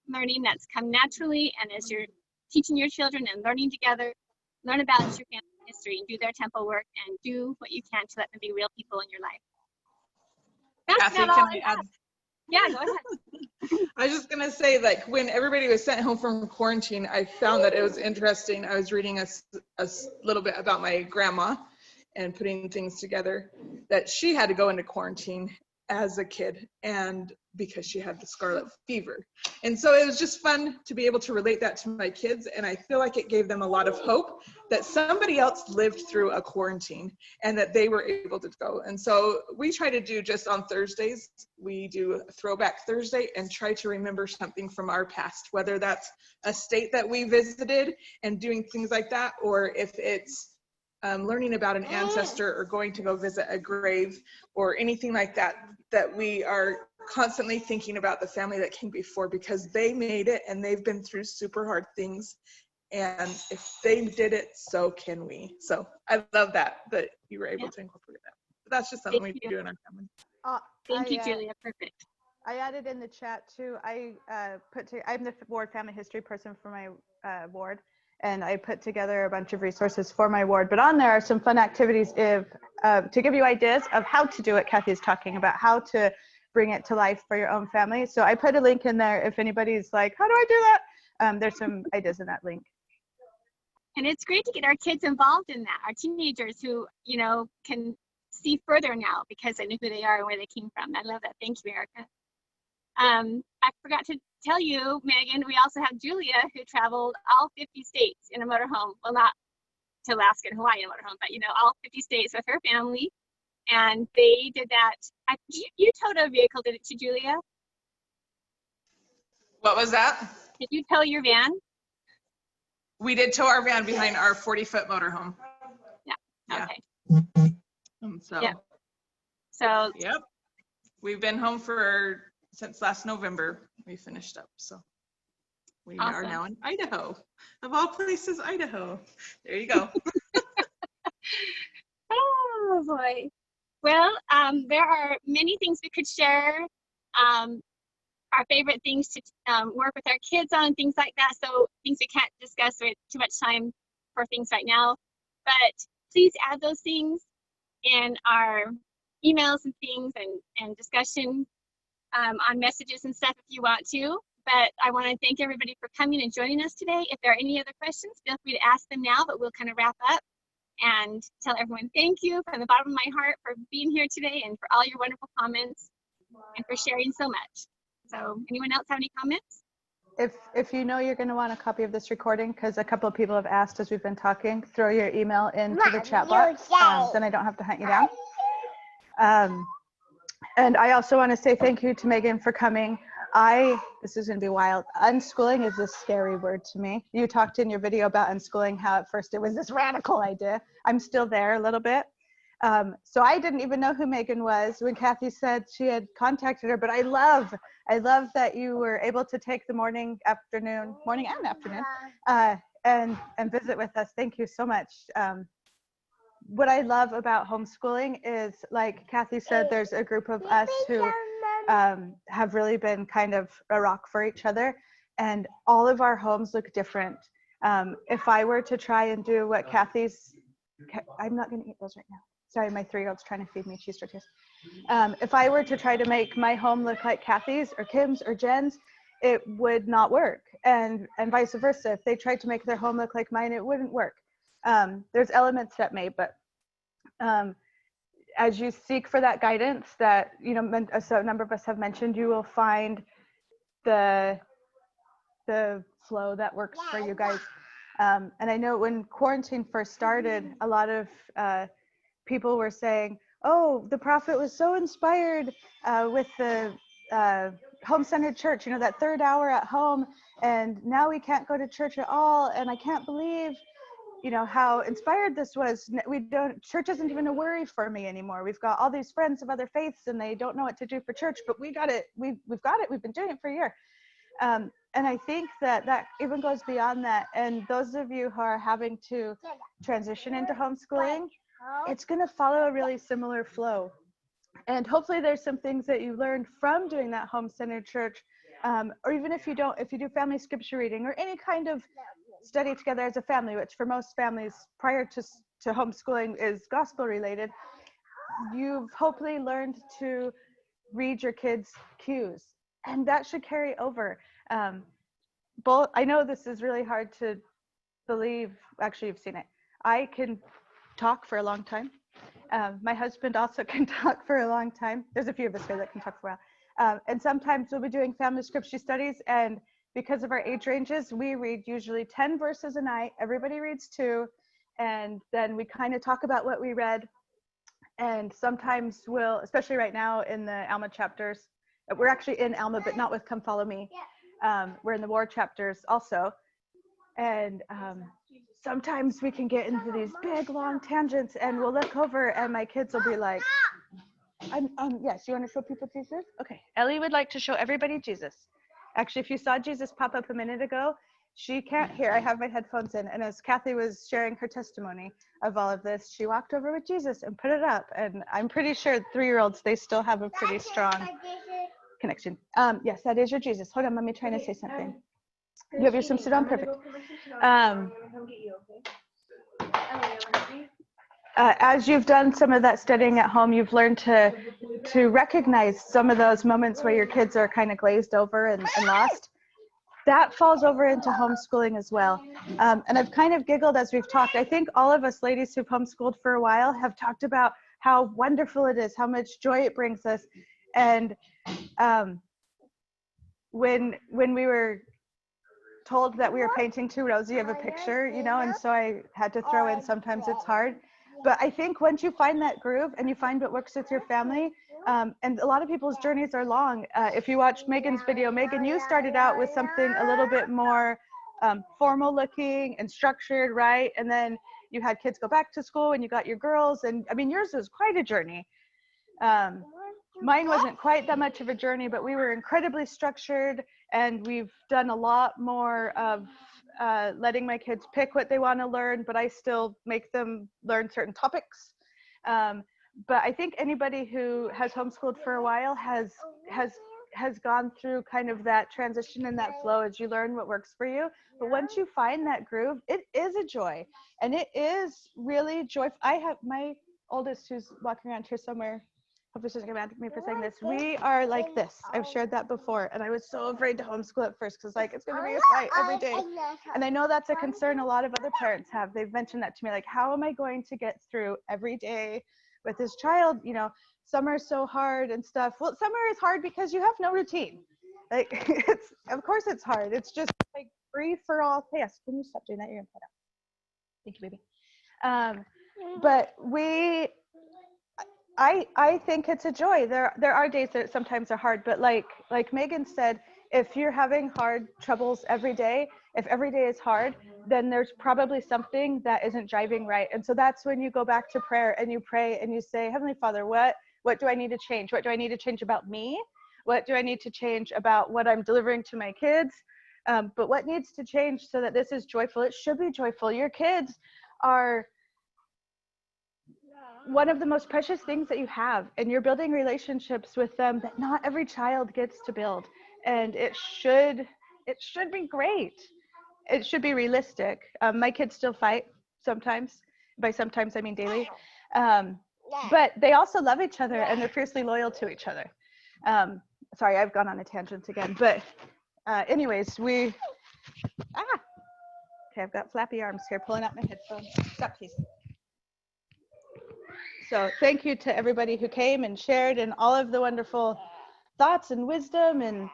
learning, that's come naturally, and as you're teaching your children and learning together, learn about your family history and do their temple work and do what you can to let them be real people in your life. That's Kathy, not all can I I have. add? Yeah, go ahead. I was just gonna say, like, when everybody was sent home from quarantine, I found that it was interesting. I was reading a little bit about my grandma and putting things together, that she had to go into quarantine as a kid, and because she had the scarlet fever. And so it was just fun to be able to relate that to my kids, and I feel like it gave them a lot of hope that somebody else lived through a quarantine and that they were able to go. And so we try to do, just on Thursdays, we do a Throwback Thursday and try to remember something from our past, whether that's a state that we visited and doing things like that, or if it's learning about an ancestor or going to go visit a grave or anything like that, that we are constantly thinking about the family that came before, because they made it and they've been through super hard things. And if they did it, so can we. So I love that you were able to incorporate that. But that's just something we do in our family. Thank you, Julia. Perfect. I added in the chat too. I'm the ward family history person for my ward, and I put together a bunch of resources for my ward. But on there are some fun activities to give you ideas of how to do it. Kathy's talking about how to bring it to life for your own family. So I put a link in there if anybody's like, how do I do that? There's some ideas in that link. And it's great to get our kids involved in that. Our teenagers who, can see further now because they know who they are and where they came from. I love that. Thank you, Erica. I forgot to tell you, Megan, we also have Julia, who traveled all 50 states in a motorhome. Well, not to Alaska and Hawaii in a motorhome, but all 50 states with her family. And they did that. You towed a vehicle, did it, to Julia? What was that? Did you tow your van? We did tow our van behind our 40-foot motorhome. Yeah. Okay. So, Yep. So yep. We've been home since last November. We finished up. So we are Awesome. now in Idaho. Of all places, Idaho. There you go. oh boy. Well, there are many things we could share. Our favorite things to work with our kids on, things like that. So things we can't discuss with too much time for things right now. But please add those things in our emails and things and discussion on messages and stuff if you want to. But I want to thank everybody for coming and joining us today. If there are any other questions, feel free to ask them now, but we'll kind of wrap up and tell everyone thank you from the bottom of my heart for being here today and for all your wonderful comments and for sharing so much. So anyone else have any comments? If you know you're going to want a copy of this recording, because a couple of people have asked as we've been talking, throw your email into the chat box, then I don't have to hunt you down. And I also want to say thank you to Megan for coming. This is going to be wild. Unschooling is a scary word to me. You talked in your video about unschooling, how at first it was this radical idea. I'm still there a little bit. So I didn't even know who Megan was when Kathy said she had contacted her, but I love that you were able to take the morning and afternoon, and visit with us. Thank you so much. What I love about homeschooling is, like Kathy said, there's a group of us who have really been kind of a rock for each other, and all of our homes look different. If I were to try and do what I'm not going to eat those right now. Sorry, my 3-year-old's trying to feed me cheese tortillas. If I were to try to make my home look like Kathy's or Kim's or Jen's, it would not work. And vice versa. If they tried to make their home look like mine, it wouldn't work. There's elements that may, but as you seek for that guidance that, so a number of us have mentioned, you will find the flow that works for you guys. And I know when quarantine first started, a lot of people were saying, oh, the prophet was so inspired with the home-centered church, that third hour at home, and now we can't go to church at all, and I can't believe how inspired this was. Church isn't even a worry for me anymore. We've got all these friends of other faiths and they don't know what to do for church, but we got it. We've got it. We've been doing it for a year. And I think that even goes beyond that. And those of you who are having to transition into homeschooling, it's going to follow a really similar flow. And hopefully there's some things that you learned from doing that home-centered church, or even if you do family scripture reading or any kind of study together as a family, which for most families prior to homeschooling is gospel related, you've hopefully learned to read your kids' cues, and that should carry over. I know this is really hard to believe. Actually, you've seen it. I can talk for a long time. My husband also can talk for a long time. There's a few of us here that can talk for a while. And sometimes we'll be doing family scripture studies, and because of our age ranges, we read usually 10 verses a night. Everybody reads 2, and then we kind of talk about what we read. And sometimes we'll, especially right now in the Alma chapters, we're actually in Alma, but not with Come Follow Me. We're in the War chapters also. And sometimes we can get into these big, long tangents, and we'll look over and my kids will be like, yes, you want to show people Jesus? Okay, Ellie would like to show everybody Jesus. Actually, if you saw Jesus pop up a minute ago, she can't hear. I have my headphones in. And as Kathy was sharing her testimony of all of this, she walked over with Jesus and put it up. And I'm pretty sure 3-year-olds, they still have a pretty strong connection. Yes, that is your Jesus. Hold on, let me try to say something. You have your swimsuit on? Perfect. As you've done some of that studying at home, you've learned to recognize some of those moments where your kids are kind of glazed over and lost. That falls over into homeschooling as well. And I've kind of giggled as we've talked. I think all of us ladies who've homeschooled for a while have talked about how wonderful it is, how much joy it brings us. And when we were told that we were painting too rosy of a picture, and so I had to throw in sometimes it's hard. But I think once you find that groove and you find what works with your family, and a lot of people's journeys are long. If you watched Megan's video, Megan, you started out with something a little bit more formal looking and structured, right? And then you had kids go back to school and you got your girls, and I mean, yours was quite a journey. Mine wasn't quite that much of a journey, but we were incredibly structured, and we've done a lot more of letting my kids pick what they want to learn, but I still make them learn certain topics. But I think anybody who has homeschooled for a while has gone through kind of that transition and that flow as you learn what works for you. But once you find that groove, it is a joy, and it is really joyful. I have my oldest who's walking around here somewhere. Hope this isn't gonna mad at me for saying this. We are like this. I've shared that before, and I was so afraid to homeschool at first because like it's gonna be a fight every day. And I know that's a concern a lot of other parents have. They've mentioned that to me, like, how am I going to get through every day with this child? You know, summer is so hard and stuff. Well, summer is hard because you have no routine. Like, it's, of course it's hard. It's just like free for all chaos. Can you stop doing that? You're gonna put out. Thank you, baby. But I think it's a joy. There are days that sometimes are hard, but like Megan said, if you're having hard troubles every day, if every day is hard, then there's probably something that isn't driving right. And so that's when you go back to prayer and you pray and you say, Heavenly Father, what do I need to change? What do I need to change about me? What do I need to change about what I'm delivering to my kids? But what needs to change so that this is joyful? It should be joyful. Your kids are one of the most precious things that you have, and you're building relationships with them that not every child gets to build. And it should be great. It should be realistic. My kids still fight sometimes. By sometimes I mean daily. But they also love each other, and they're fiercely loyal to each other. Sorry, I've gone on a tangent again. But anyways, okay, I've got flappy arms here pulling out my headphones. Stop, please. So thank you to everybody who came and shared, and all of the wonderful thoughts and wisdom and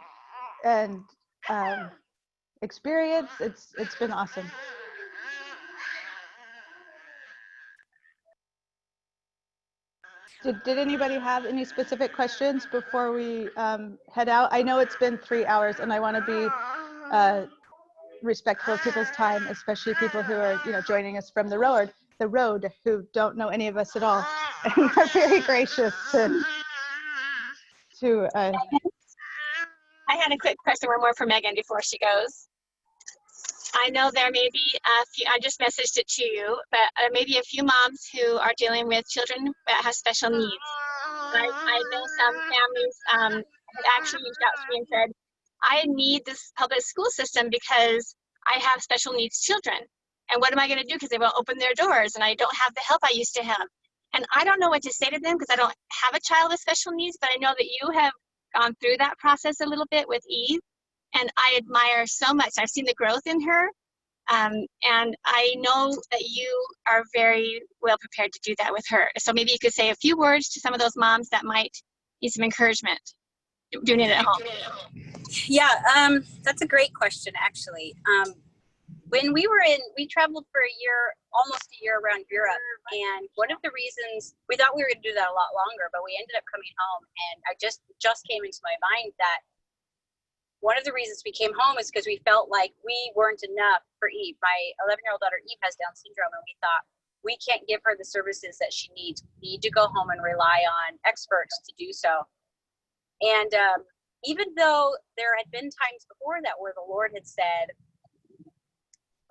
experience. It's been awesome. Did anybody have any specific questions before we head out? I know it's been 3 hours, and I want to be respectful of people's time, especially people who are, you know, joining us from the road, who don't know any of us at all, and are very gracious to I had a quick question, one more for Megan before she goes. I know there may be a few, I just messaged it to you, but there may be a few moms who are dealing with children that have special needs. I know some families have actually reached out to me and said, I need this public school system because I have special needs children. And what am I going to do? Because they won't open their doors and I don't have the help I used to have. And I don't know what to say to them because I don't have a child with special needs, but I know that you have gone through that process a little bit with Eve. And I admire so much. I've seen the growth in her. And I know that you are very well prepared to do that with her. So maybe you could say a few words to some of those moms that might need some encouragement doing it at home. Yeah, that's a great question, actually. When we traveled for almost a year around Europe. And one of the reasons, we thought we were going to do that a lot longer, but we ended up coming home. And I just came into my mind that one of the reasons we came home is because we felt like we weren't enough for Eve. My 11-year-old daughter Eve has Down syndrome, and we thought we can't give her the services that she needs. We need to go home and rely on experts to do so. And even though there had been times before that where the Lord had said,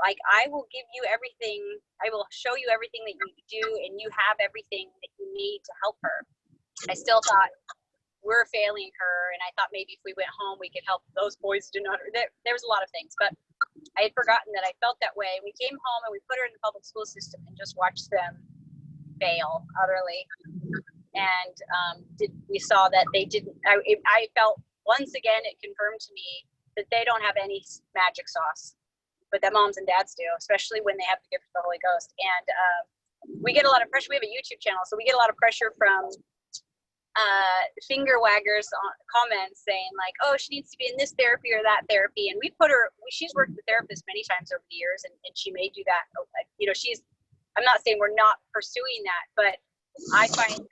like, I will give you everything, I will show you everything that you do, and you have everything that you need to help her, I still thought, we're failing her. And I thought maybe if we went home, we could help those boys do not. There was a lot of things, but I had forgotten that I felt that way. We came home and we put her in the public school system and just watched them fail utterly. And we saw that they didn't. I felt once again it confirmed to me that they don't have any magic sauce, but that moms and dads do, especially when they have the gift of the Holy Ghost. And we get a lot of pressure. We have a YouTube channel, so we get a lot of pressure from finger waggers on comments saying like, oh, she needs to be in this therapy or that therapy. And she's worked with therapists many times over the years, and she may do that. You know, I'm not saying we're not pursuing that, but I find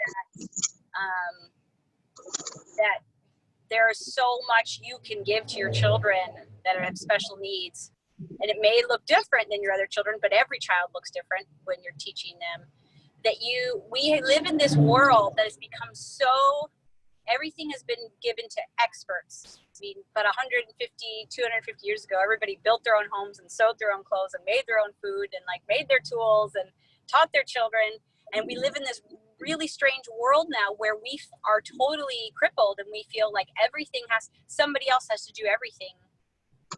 that there's so much you can give to your children that have special needs and it may look different than your other children, but every child looks different when you're teaching them, that we live in this world that has become so, everything has been given to experts. I mean, but 150, 250 years ago, everybody built their own homes and sewed their own clothes and made their own food and like made their tools and taught their children. And we live in this really strange world now where we are totally crippled and we feel like somebody else has to do everything,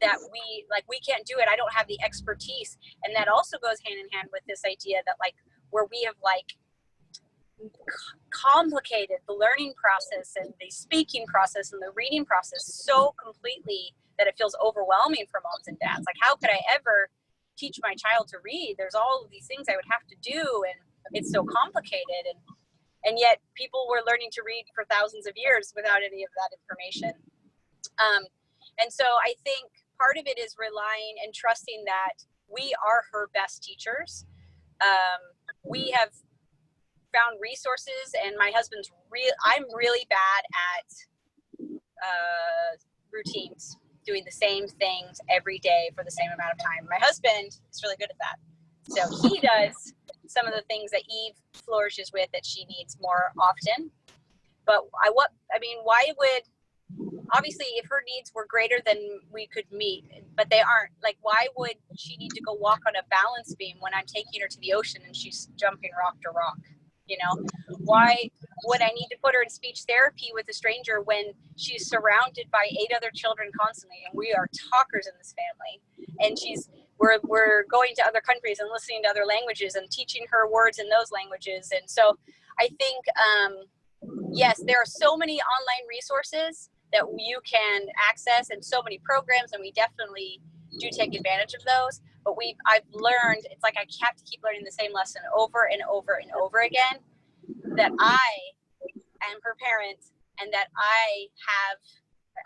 that we can't do it. I don't have the expertise. And that also goes hand in hand with this idea that like, where we have like complicated the learning process and the speaking process and the reading process so completely that it feels overwhelming for moms and dads. Like, how could I ever teach my child to read? There's all of these things I would have to do, and it's so complicated. And yet people were learning to read for thousands of years without any of that information. And so I think part of it is relying and trusting that we are her best teachers. We have found resources, and my husband's I'm really bad at routines, doing the same things every day for the same amount of time. My husband is really good at that. So he does some of the things that Eve flourishes with that she needs more often. But why would, obviously if her needs were greater than we could meet, but they aren't, like, why would she need to go walk on a balance beam when I'm taking her to the ocean and she's jumping rock to rock? You know, why would I need to put her in speech therapy with a stranger when she's surrounded by 8 other children constantly, and we are talkers in this family, and we're going to other countries and listening to other languages and teaching her words in those languages. And so I think, yes, there are so many online resources that you can access and so many programs, and we definitely do take advantage of those. But I've learned, it's like I have to keep learning the same lesson over and over and over again, that I am her parent, and that I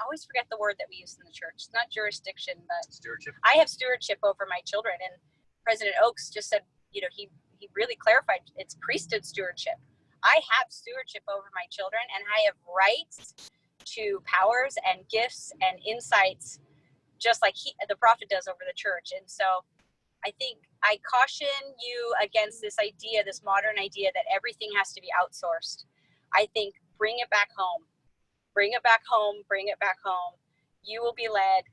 always forget the word that we use in the church. It's not jurisdiction, but stewardship. I have stewardship over my children. And President Oakes just said, he really clarified, it's priesthood stewardship. I have stewardship over my children, and I have rights to powers and gifts and insights, just like the prophet does over the church. And so I think I caution you against this modern idea that everything has to be outsourced. I think bring it back home. Bring it back home. Bring it back home. You will be led.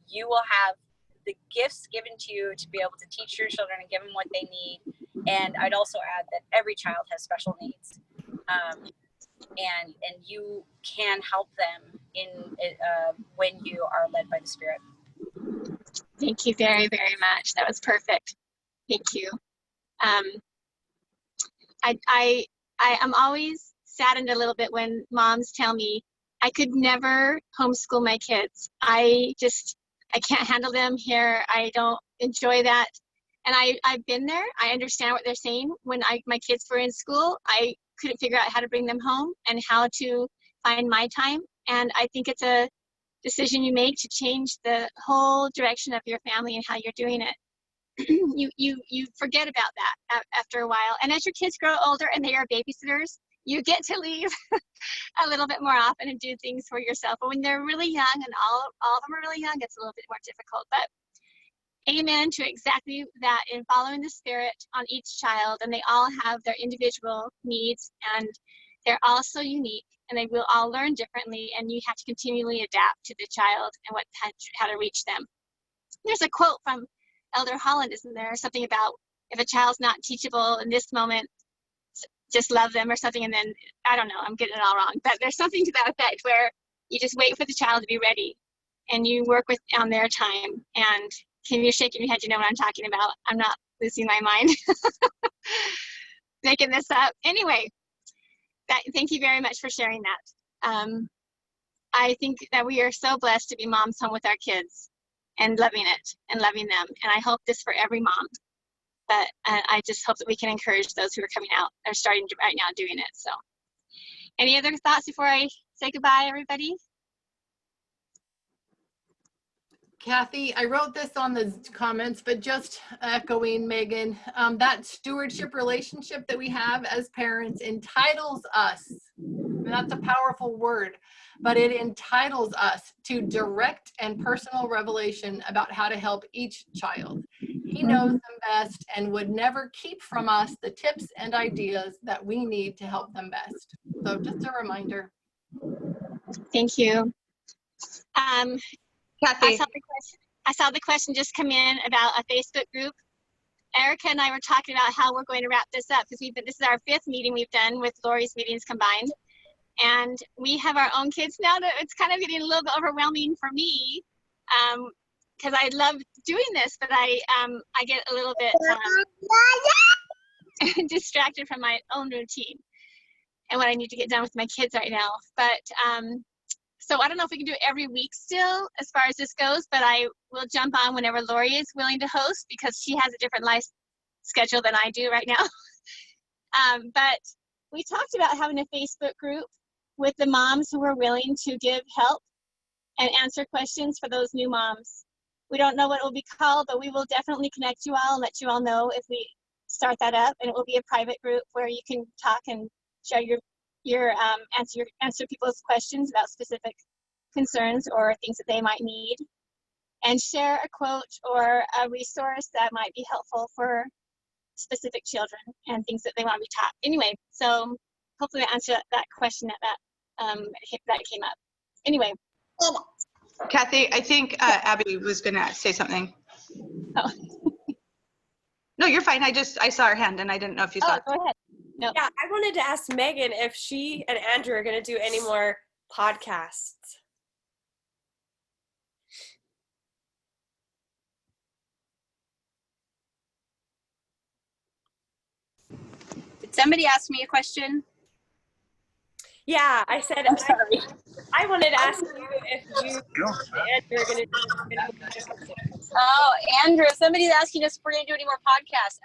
You will have the gifts given to you to be able to teach your children and give them what they need. And I'd also add that every child has special needs. And you can help them when you are led by the Spirit. Thank you very, very much. That was perfect. Thank you. I am always saddened a little bit when moms tell me I could never homeschool my kids. I can't handle them here. I don't enjoy that. And I've been there. I understand what they're saying. When my kids were in school, I couldn't figure out how to bring them home and how to find my time. And I think it's a decision you make to change the whole direction of your family and how you're doing it. you forget about that after a while. And as your kids grow older and they are babysitters, you get to leave a little bit more often and do things for yourself. But when they're really young, and all of them are really young, it's a little bit more difficult. But amen to exactly that, in following the Spirit on each child. And they all have their individual needs, and they're all so unique, and they will all learn differently, and you have to continually adapt to the child and how to reach them. There's a quote from Elder Holland, isn't there? Something about, if a child's not teachable in this moment, just love them or something. And then, I don't know, I'm getting it all wrong, but there's something to that effect where you just wait for the child to be ready, and you work on their time. And Kim, you're shaking your head, you know what I'm talking about. I'm not losing my mind making this up. Anyway, thank you very much for sharing that. I think that we are so blessed to be moms home with our kids and loving it and loving them. And I hope this for every mom. But I just hope that we can encourage those who are coming out or starting right now doing it. So any other thoughts before I say goodbye, everybody? Kathy, I wrote this on the comments, but just echoing Megan, that stewardship relationship that we have as parents entitles us That's a powerful word, but it entitles us to direct and personal revelation about how to help each child. He knows them best and would never keep from us the tips and ideas that we need to help them best. So just a reminder. Thank you. Kathy. I saw the question just come in about a Facebook group. Erica and I were talking about how we're going to wrap this up because this is our 5th meeting we've done with Lori's meetings combined. And we have our own kids now. It's kind of getting a little bit overwhelming for me because I love doing this, but I get a little bit distracted from my own routine and what I need to get done with my kids right now. But so I don't know if we can do it every week still as far as this goes, but I will jump on whenever Lori is willing to host because she has a different life schedule than I do right now. But we talked about having a Facebook group with the moms who are willing to give help and answer questions for those new moms. We don't know what it will be called, but we will definitely connect you all and let you all know if we start that up. And it will be a private group where you can talk and share your answer people's questions about specific concerns or things that they might need, and share a quote or a resource that might be helpful for specific children and things that they want to be taught. Anyway, so hopefully I answered that question that came up. Anyway. Kathy, I think Abby was gonna say something. Oh. No, you're fine. I saw her hand and I didn't know if you saw it. Go ahead. No. Yeah, I wanted to ask Megan if she and Andrew are going to do any more podcasts. Did somebody ask me a question? Yeah, I said, I'm sorry. I wanted to ask you if you and Andrew are going to do any more podcasts. Oh, Andrew, somebody's asking us if we're going to do any more podcasts.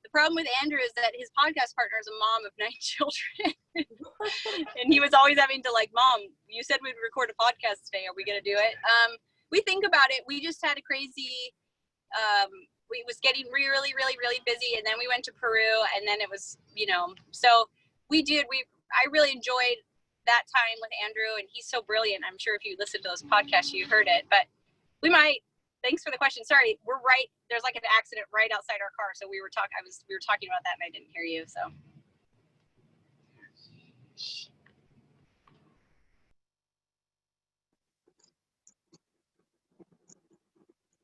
The problem with Andrew is that his podcast partner is a mom of 9 children. And he was always having to Mom, you said we'd record a podcast today. Are we going to do it? We think about it. We just had a crazy, we was getting really, really, really busy. And then we went to Peru and then it was, so I really enjoyed that time with Andrew and he's so brilliant. I'm sure if you listened to those podcasts, you heard it, but we might. Thanks for the question. Sorry, we're right. There's an accident right outside our car. So we were talking about that and I didn't hear you. So.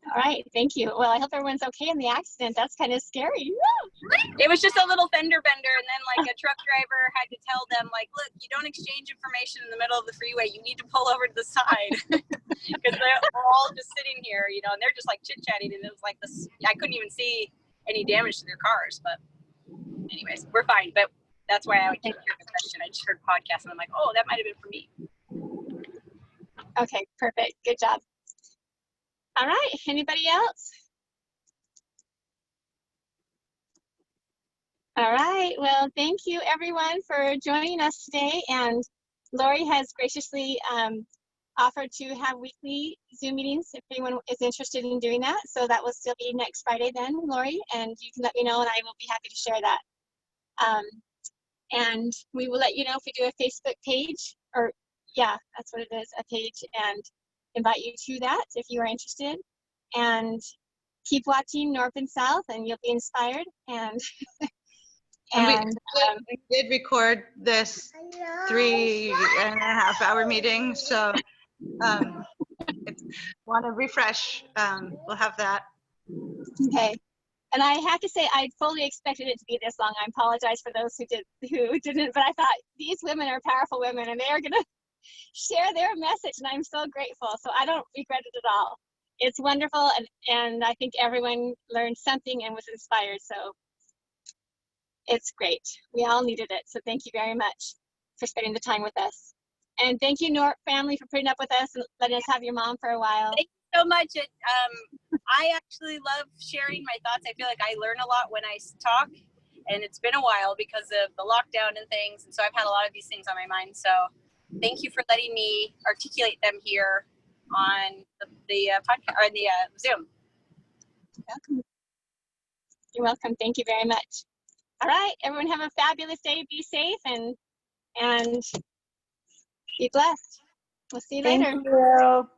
All right, thank you. Well, I hope everyone's okay in the accident. That's kind of scary. It was just a little fender bender, and then a truck driver had to tell them look, you don't exchange information in the middle of the freeway. You need to pull over to the side because we're all just sitting here, and they're just chit-chatting, and it was this. I couldn't even see any damage to their cars, but anyways, we're fine. But that's why I didn't hear the question. I just heard podcast, and I'm oh, that might have been for me. Okay, perfect. Good job. All right, anybody else? All right, well, thank you everyone for joining us today. And Lori has graciously offered to have weekly Zoom meetings if anyone is interested in doing that. So that will still be next Friday then, Lori, and you can let me know and I will be happy to share that. And we will let you know if we do a Facebook page, or yeah, that's what it is, a page, and invite you to that if you are interested. And keep watching North and South and you'll be inspired. And we did record this 3.5 hour meeting, so if you want to refresh, we'll have that. Okay. And I have to say, I fully expected it to be this long. I apologize for those who didn't, but I thought these women are powerful women and they are going to share their message, and I'm so grateful. So I don't regret it at all. It's wonderful, and I think everyone learned something and was inspired. So it's great. We all needed it. So thank you very much for spending the time with us. And thank you, Knorpp family, for putting up with us and letting us have your mom for a while. Thank you so much. I actually love sharing my thoughts. I feel like I learn a lot when I talk, and it's been a while because of the lockdown and things. And so I've had a lot of these things on my mind. So thank you for letting me articulate them here on the podcast or the Zoom. You're welcome. Thank you very much. All right, everyone have a fabulous day. Be safe and and be blessed. We'll see you Thank later. you.